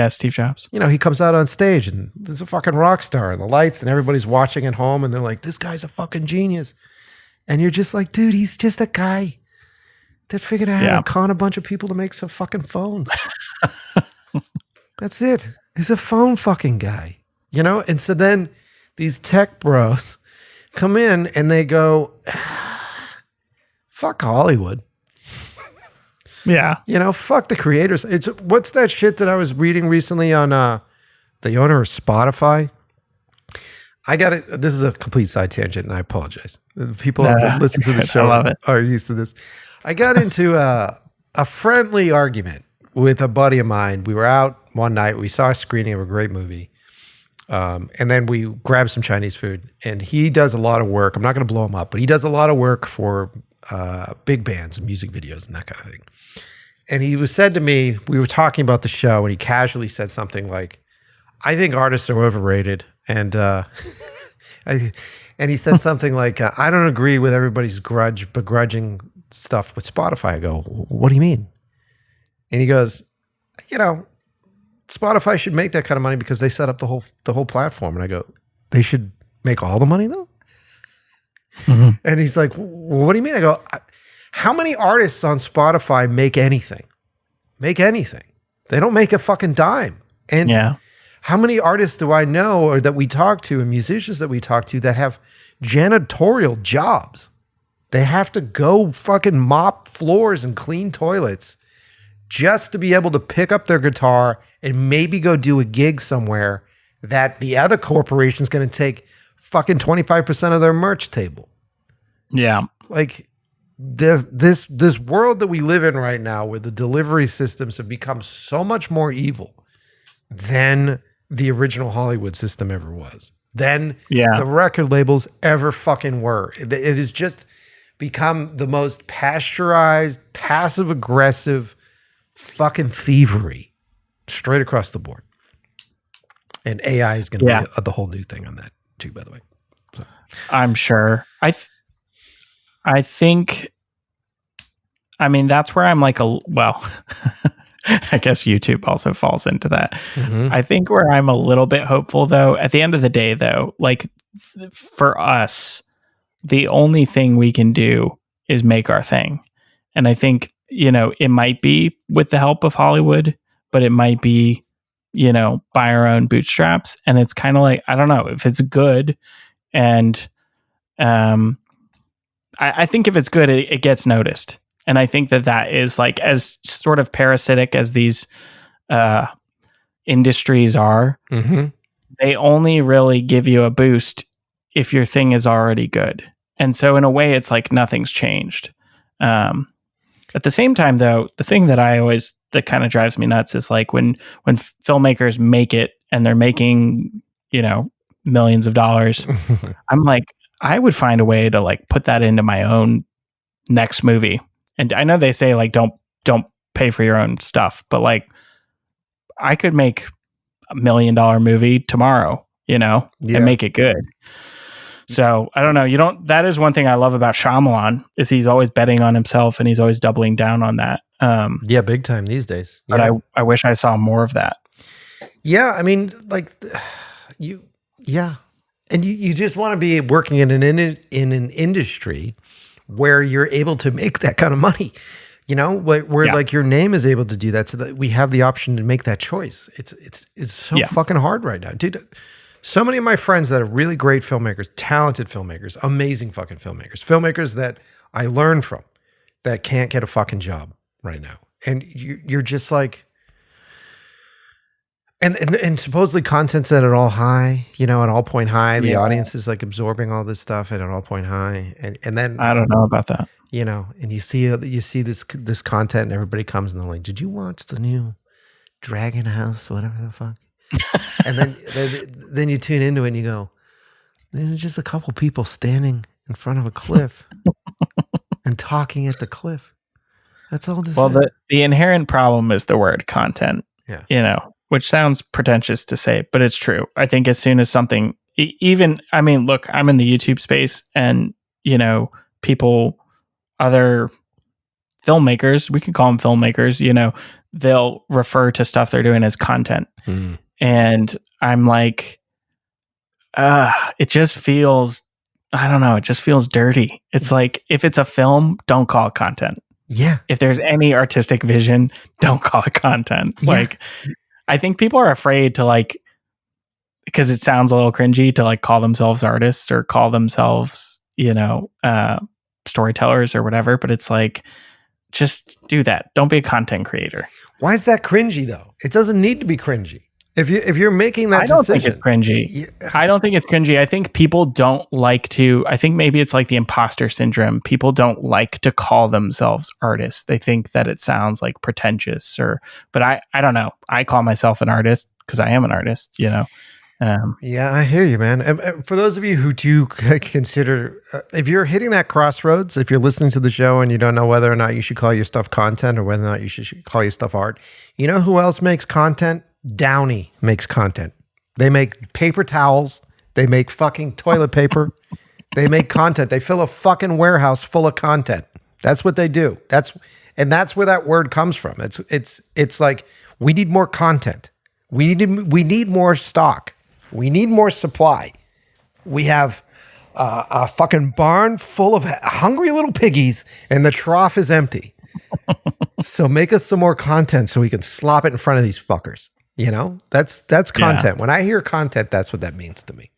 Steve Jobs. He comes out on stage and there's a fucking rock star and the lights and everybody's watching at home and they're like, this guy's a fucking genius. And you're just like, dude, he's just a guy that figured out how to con a bunch of people to make some fucking phones. That's it. He's a phone fucking guy, And so then these tech bros come in and they go, fuck Hollywood. Yeah. Fuck the creators. What's that shit that I was reading recently on the owner of Spotify? I got it. This is a complete side tangent, and I apologize. The people that listen to the show are used to this. I got into a friendly argument with a buddy of mine. We were out one night. We saw a screening of a great movie. And then we grabbed some Chinese food. And he does a lot of work. I'm not going to blow him up, but he does a lot of work for big bands and music videos and that kind of thing. And he said to me, we were talking about the show, and he casually said something like, I think artists are overrated. And and he said something like, I don't agree with everybody's begrudging stuff with Spotify. I go, what do you mean? And he goes, Spotify should make that kind of money because they set up the whole platform. And I go, they should make all the money though? Mm-hmm. And he's like, well, what do you mean? I go, how many artists on Spotify make anything? Make anything. They don't make a fucking dime. And how many artists do I know or that we talk to and musicians that we talk to that have janitorial jobs? They have to go fucking mop floors and clean toilets just to be able to pick up their guitar and maybe go do a gig somewhere that the other corporation is going to take fucking 25% of their merch table. Yeah. Like this world that we live in right now where the delivery systems have become so much more evil than the original Hollywood system ever was, than the record labels ever fucking were. It has just become the most pasteurized, passive-aggressive fucking thievery straight across the board. And AI is going to be the whole new thing on that too, by the way. So. I'm sure. I think, I mean, that's where I'm like, I guess YouTube also falls into that. Mm-hmm. I think where I'm a little bit hopeful, though, at the end of the day, though, like for us, the only thing we can do is make our thing. And I think, it might be with the help of Hollywood, but it might be, by our own bootstraps. And it's kind of like, I don't know if it's good. And I think if it's good, it gets noticed. And I think that is like, as sort of parasitic as these industries are, mm-hmm. they only really give you a boost if your thing is already good. And so in a way, it's like nothing's changed. At the same time, though, the thing that kind of drives me nuts is like when filmmakers make it and they're making, millions of dollars, I'm like, I would find a way to like put that into my own next movie. And I know they say like don't pay for your own stuff, but like I could make $1 million movie tomorrow, and make it good. So I don't know. That is one thing I love about Shyamalan is he's always betting on himself and he's always doubling down on that. Yeah, big time these days. But I wish I saw more of that. Yeah, I mean, like and you just want to be working in an industry where you're able to make that kind of money, where like your name is able to do that, so that we have the option to make that choice. It's so fucking hard right now, dude. So many of my friends that are really great filmmakers, talented filmmakers, amazing fucking filmmakers that I learn from, that can't get a fucking job right now, and you're just like. And supposedly content's at all high, at all point high. The audience is like absorbing all this stuff at all point high, and then I don't know about that. And you see this content, and everybody comes and they're like, "Did you watch the new Dragon House, whatever the fuck?" And then you tune into it and you go, "There's just a couple people standing in front of a cliff and talking at the cliff. That's all this is." Well, the inherent problem is the word content. Yeah. Which sounds pretentious to say, but it's true. I think as soon as something, look, I'm in the YouTube space and, other filmmakers, we can call them filmmakers, they'll refer to stuff they're doing as content. Mm. And I'm like, it just feels, I don't know, it just feels dirty. It's like, if it's a film, don't call it content. Yeah. If there's any artistic vision, don't call it content. Yeah. Like, I think people are afraid to like, because it sounds a little cringy to like call themselves artists or call themselves, storytellers or whatever. But it's like, just do that. Don't be a content creator. Why is that cringy though? It doesn't need to be cringy. If you're making that decision. I don't think it's cringy. Yeah. I don't think it's cringy. I think people don't like to, I think maybe it's like the imposter syndrome. People don't like to call themselves artists. They think that it sounds like pretentious but I don't know. I call myself an artist because I am an artist, Yeah, I hear you, man. And for those of you who do consider, if you're hitting that crossroads, if you're listening to the show and you don't know whether or not you should call your stuff content or whether or not you should call your stuff art, you know who else makes content? Downey makes content. They make paper towels. They make fucking toilet paper. They make content. They fill a fucking warehouse full of content. That's what they do. That's where that word comes from. It's like, we need more content. We need more stock. We need more supply. We have a fucking barn full of hungry little piggies, and the trough is empty. So make us some more content so we can slop it in front of these fuckers. That's content. Yeah. When I hear content, that's what that means to me.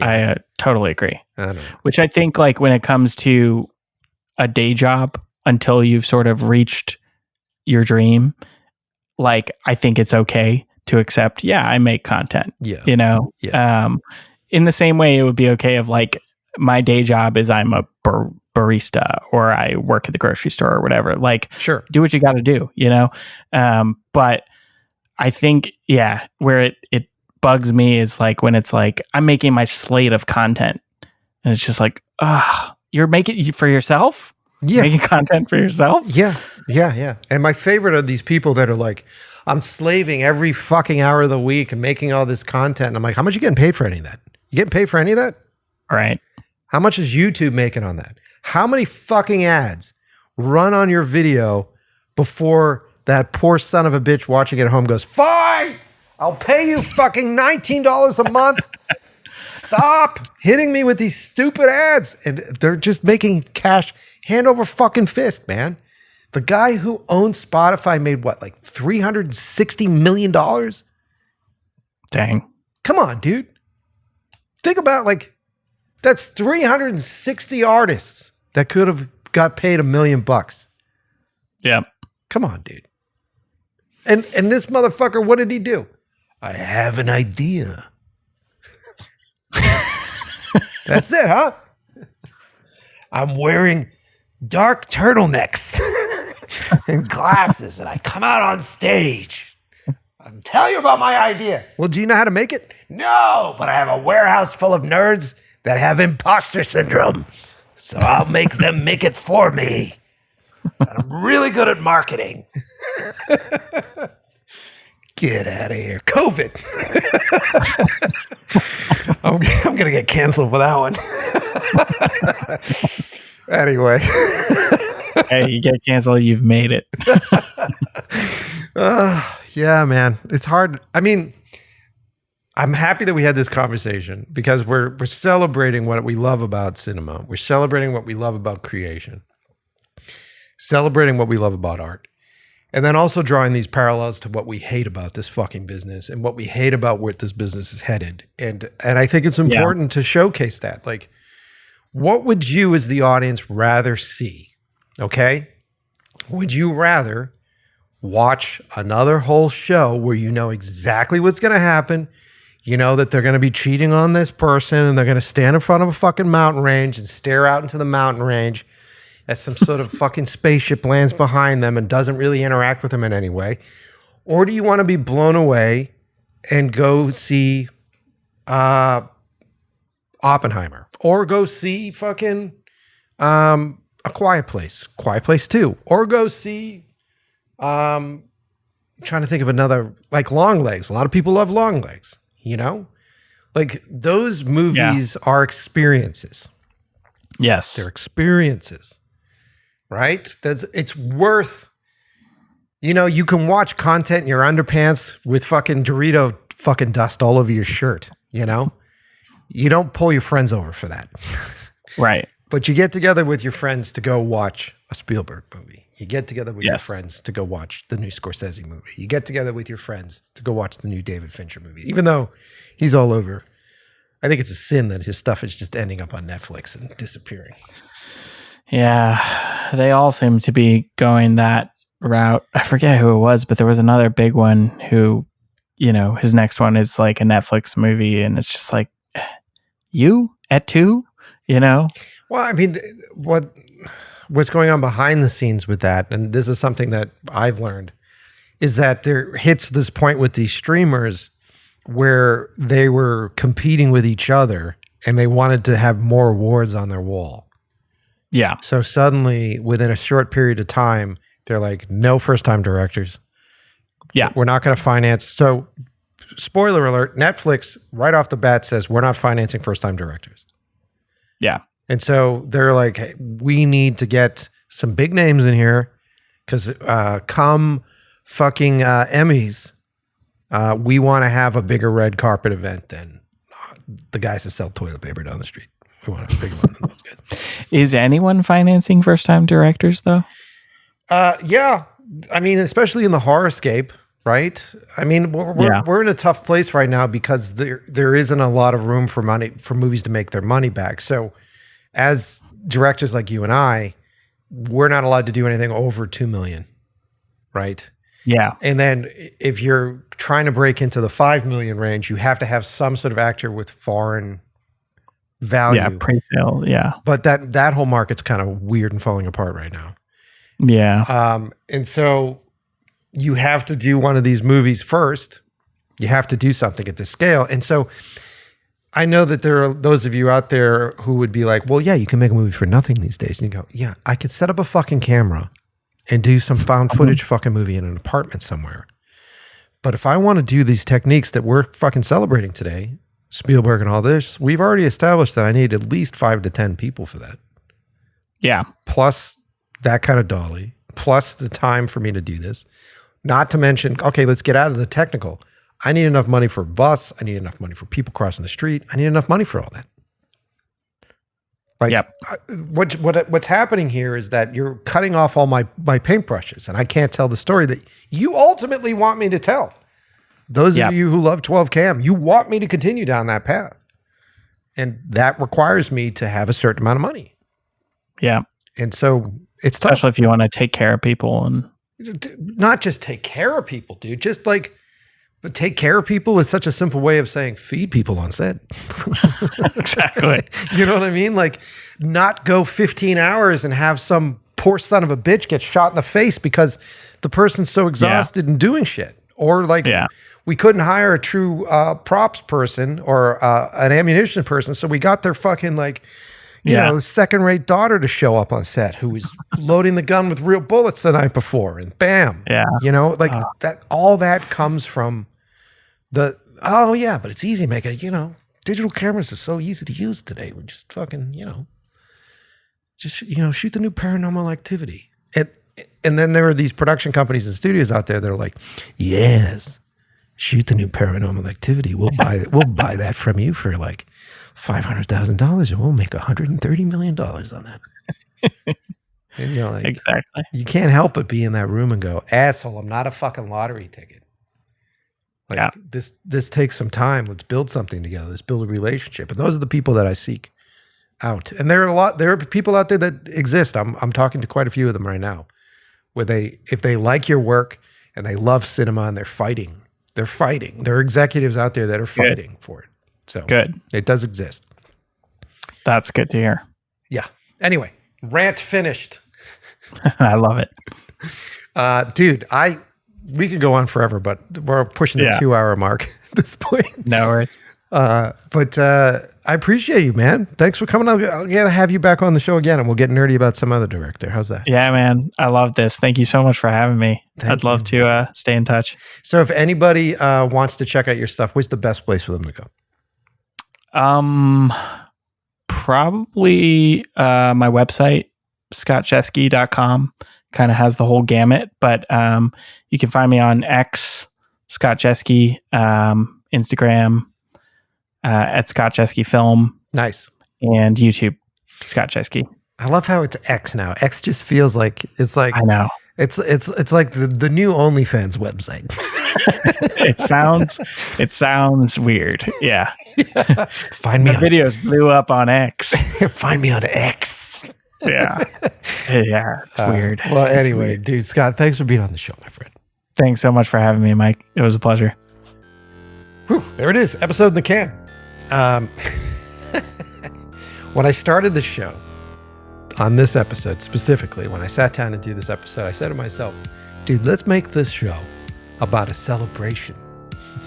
I totally agree. I don't know. Which I think, like, when it comes to a day job, until you've sort of reached your dream, like, I think it's okay to accept, I make content. Yeah. Yeah. In the same way, it would be okay if, like, my day job is I'm a barista or I work at the grocery store or whatever. Like, sure, do what you got to do, But I think, where it bugs me is like when it's like, I'm making my slate of content and it's just like, you're making it for yourself? Yeah. Making content for yourself? Yeah. And my favorite are these people that are like, I'm slaving every fucking hour of the week and making all this content. And I'm like, how much are you getting paid for any of that? You getting paid for any of that? Right. How much is YouTube making on that? How many fucking ads run on your video before that poor son of a bitch watching it at home goes, fine, I'll pay you fucking $19 a month. Stop hitting me with these stupid ads. And they're just making cash hand over fucking fist, man. The guy who owns Spotify made what, like $360 million? Dang. Come on, dude. Think about like, that's 360 artists that could have got paid $1 million. Yep. Come on, dude. And this motherfucker, what did he do? I have an idea. That's it, huh? I'm wearing dark turtlenecks and glasses, and I come out on stage. I'll tell you about my idea. Well, do you know how to make it? No, but I have a warehouse full of nerds that have imposter syndrome. So I'll make them make it for me. And I'm really good at marketing. Get out of here. COVID. I'm going to get canceled for that one. Anyway. Hey, you get canceled, you've made it. Yeah, man. It's hard. I mean, I'm happy that we had this conversation because we're celebrating what we love about cinema. We're celebrating what we love about creation. Celebrating what we love about art. And then also drawing these parallels to what we hate about this fucking business and what we hate about where this business is headed. And I think it's important to showcase that. Like, what would you as the audience rather see? Okay? Would you rather watch another whole show where you know exactly what's going to happen? You know that they're going to be cheating on this person and they're going to stand in front of a fucking mountain range and stare out into the mountain range as some sort of fucking spaceship lands behind them and doesn't really interact with them in any way? Or do you want to be blown away and go see Oppenheimer? Or go see fucking A Quiet Place 2. Or go see, I'm trying to think of another, like Long Legs. A lot of people love Long Legs, you know? Like those movies are experiences. Yes. They're experiences. Right? It's worth, you know, you can watch content in your underpants with fucking Dorito fucking dust all over your shirt, you know? You don't pull your friends over for that. Right. But you get together with your friends to go watch a Spielberg movie. You get together with your friends to go watch the new Scorsese movie. You get together with your friends to go watch the new David Fincher movie. Even though he's all over, I think it's a sin that his stuff is just ending up on Netflix and disappearing. Yeah, they all seem to be going that route. I forget who it was, but there was another big one who, you know, his next one is like a Netflix movie, and it's just like, you at 2, you know? Well, I mean, what's going on behind the scenes with that, and this is something that I've learned, is that there hits this point with these streamers where they were competing with each other and they wanted to have more awards on their wall. Yeah. So suddenly, within a short period of time, they're like, no first-time directors. Yeah. We're not going to finance. So, spoiler alert, Netflix right off the bat says, we're not financing first-time directors. Yeah. And so they're like, hey, we need to get some big names in here because come fucking Emmys, we want to have a bigger red carpet event than the guys that sell toilet paper down the street. We want a bigger one. That's good. Is anyone financing first-time directors, though? Yeah. I mean, especially in the horrorscape, right? I mean, we're in a tough place right now because there isn't a lot of room for movies to make their money back. So as directors like you and I, we're not allowed to do anything over $2 million, right? Yeah. And then if you're trying to break into the $5 million range, you have to have some sort of actor with foreign value. Yeah, pre-sale, yeah. But that whole market's kind of weird and falling apart right now. Yeah. And so you have to do one of these movies first. You have to do something at this scale. And so I know that there are those of you out there who would be like, well, yeah, you can make a movie for nothing these days. And you go, yeah, I could set up a fucking camera and do some found footage fucking movie in an apartment somewhere. But if I want to do these techniques that we're fucking celebrating today, Spielberg and all this, we've already established that I need at least 5 to 10 people for that. Yeah. Plus that kind of dolly, plus the time for me to do this. Not to mention, okay, let's get out of the technical. I need enough money for a bus. I need enough money for people crossing the street. I need enough money for all that. Like, yep. What's happening here is that you're cutting off all my paintbrushes, and I can't tell the story that you ultimately want me to tell. Those of you who love 12 cam, you want me to continue down that path. And that requires me to have a certain amount of money. Yeah. And so it's tough. Especially if you want to take care of people. And not just take care of people, dude. Just like, but take care of people is such a simple way of saying feed people on set. Exactly. You know what I mean? Like, not go 15 hours and have some poor son of a bitch get shot in the face because the person's so exhausted and doing shit. Or like, we couldn't hire a true props person or an ammunition person, so we got their fucking like, you know, second-rate daughter to show up on set who was loading the gun with real bullets the night before, and bam, you know, like that. All that comes from the but it's easy to make it. You know, digital cameras are so easy to use today. We just fucking, you know, shoot the new Paranormal Activity, and then there are these production companies and studios out there that are like, yes, shoot the new Paranormal Activity. We'll buy that from you for like $500,000, and we'll make $130 million on that. And, you know, like, exactly. You can't help but be in that room and go, asshole, I'm not a fucking lottery ticket. Like, this takes some time. Let's build something together. Let's build a relationship. And those are the people that I seek out. And there are people out there that exist. I'm talking to quite a few of them right now, where if they like your work and they love cinema and they're fighting. There are executives out there that are fighting for it. So good. It does exist. That's good to hear. Yeah. Anyway, rant finished. I love it. Dude, we could go on forever, but we're pushing the 2-hour mark at this point. No worries. But I appreciate you, man. Thanks for coming on. I'm going to have you back on the show again, and we'll get nerdy about some other director. How's that? Yeah, man. I love this. Thank you so much for having me. I'd love to stay in touch. So if anybody wants to check out your stuff, what's the best place for them to go? Probably my website, scottjeschke.com, kind of has the whole gamut, but you can find me on X, Scott Jeschke, Instagram, at Scott Jeschke Film. Nice. And YouTube, Scott Jeschke. I love how it's X now. X just feels like it's like, I know. It's like the new OnlyFans website. It sounds weird. Yeah. Find me. The videos blew up on X. Find me on X. Yeah. Yeah. It's weird. Well, anyway, dude, Scott, thanks for being on the show, my friend. Thanks so much for having me, Mike. It was a pleasure. Whew, there it is. Episode in the can. When I started the show, on this episode specifically, when I sat down to do this episode, I said to myself, dude, let's make this show about a celebration,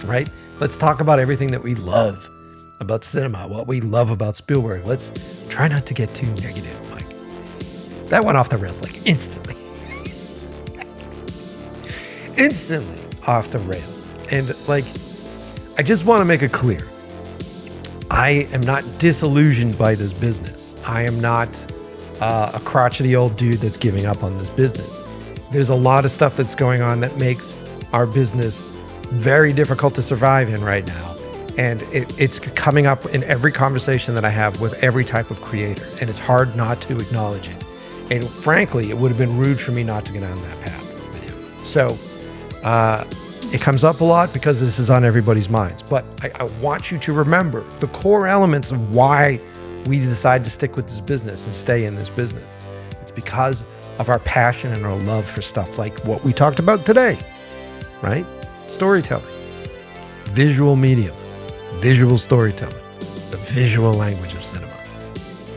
right? Let's talk about everything that we love about cinema, what we love about Spielberg. Let's try not to get too negative, Mike. That went off the rails like instantly. Instantly off the rails. And like, I just want to make it clear. I am not disillusioned by this business. I am not a crotchety old dude that's giving up on this business. There's a lot of stuff that's going on that makes our business very difficult to survive in right now. And it's coming up in every conversation that I have with every type of creator. And it's hard not to acknowledge it. And frankly, it would have been rude for me not to get on that path with him. So it comes up a lot because this is on everybody's minds. But I want you to remember the core elements of why we decide to stick with this business and stay in this business. It's because of our passion and our love for stuff like what we talked about today, right? Storytelling, visual medium, visual storytelling, the visual language of cinema.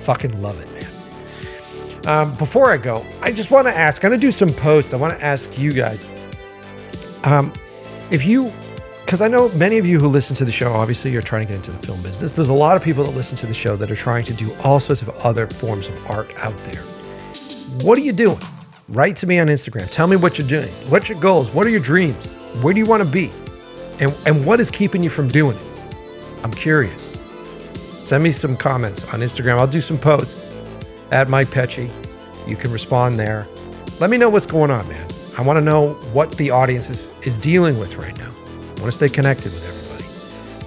Fucking love it, man. Before I go, I just want to ask, I'm going to do some posts. I want to ask you guys, if you because I know many of you who listen to the show, obviously you're trying to get into the film business. There's a lot of people that listen to the show that are trying to do all sorts of other forms of art out there. What are you doing? Write to me on Instagram. Tell me what you're doing. What's your goals? What are your dreams? Where do you want to be? And what is keeping you from doing it? I'm curious. Send me some comments on Instagram. I'll do some posts at Mike Pecci. You can respond there. Let me know what's going on, man. I want to know what the audience is dealing with right now. I want to stay connected with everybody.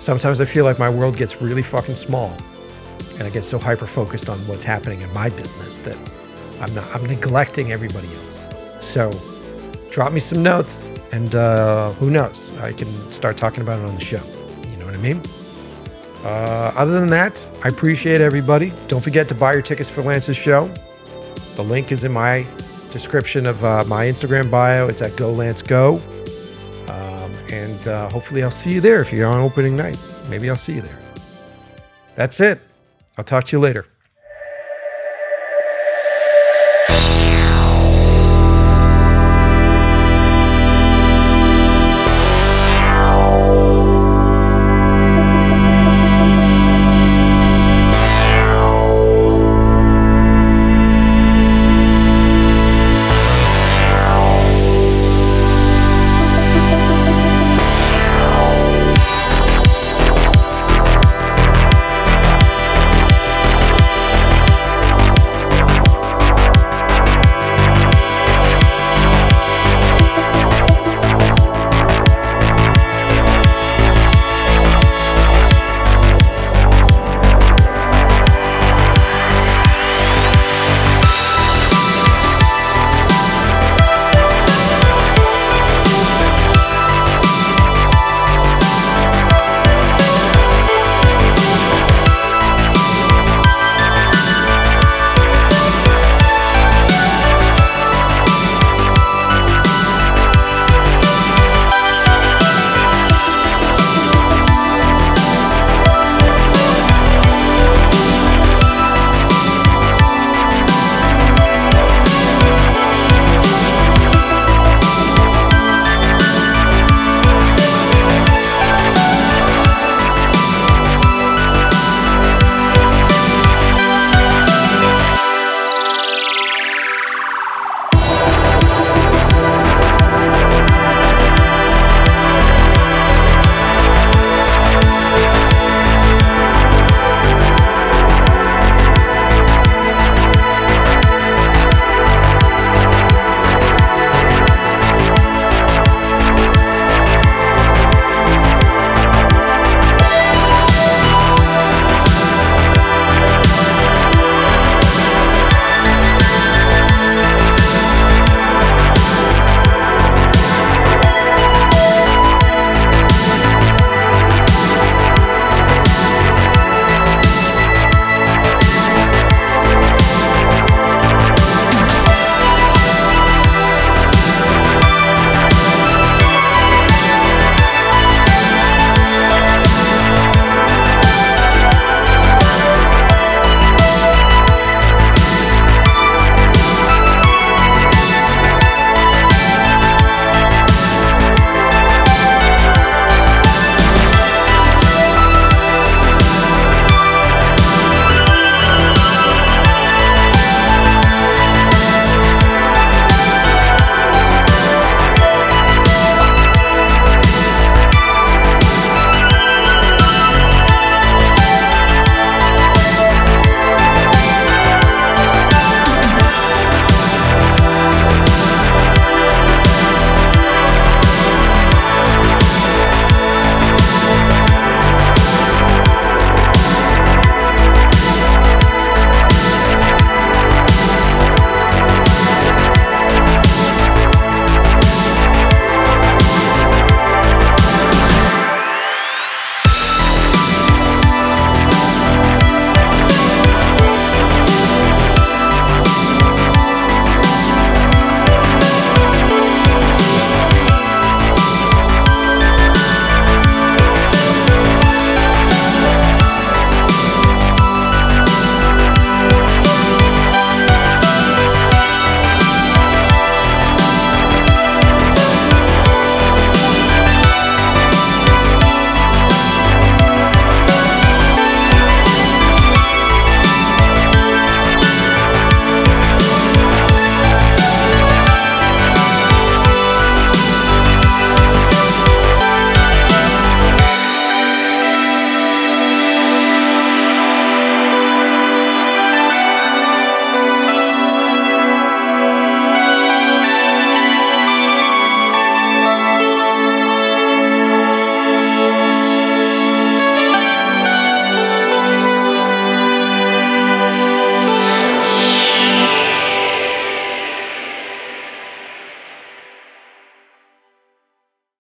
Sometimes I feel like my world gets really fucking small and I get so hyper-focused on what's happening in my business that I'm neglecting everybody else. So drop me some notes and who knows? I can start talking about it on the show. You know what I mean? Other than that, I appreciate everybody. Don't forget to buy your tickets for Lance's show. The link is in my description of my Instagram bio. It's at Go Lance Go. And hopefully I'll see you there if you're on opening night. Maybe I'll see you there. That's it. I'll talk to you later.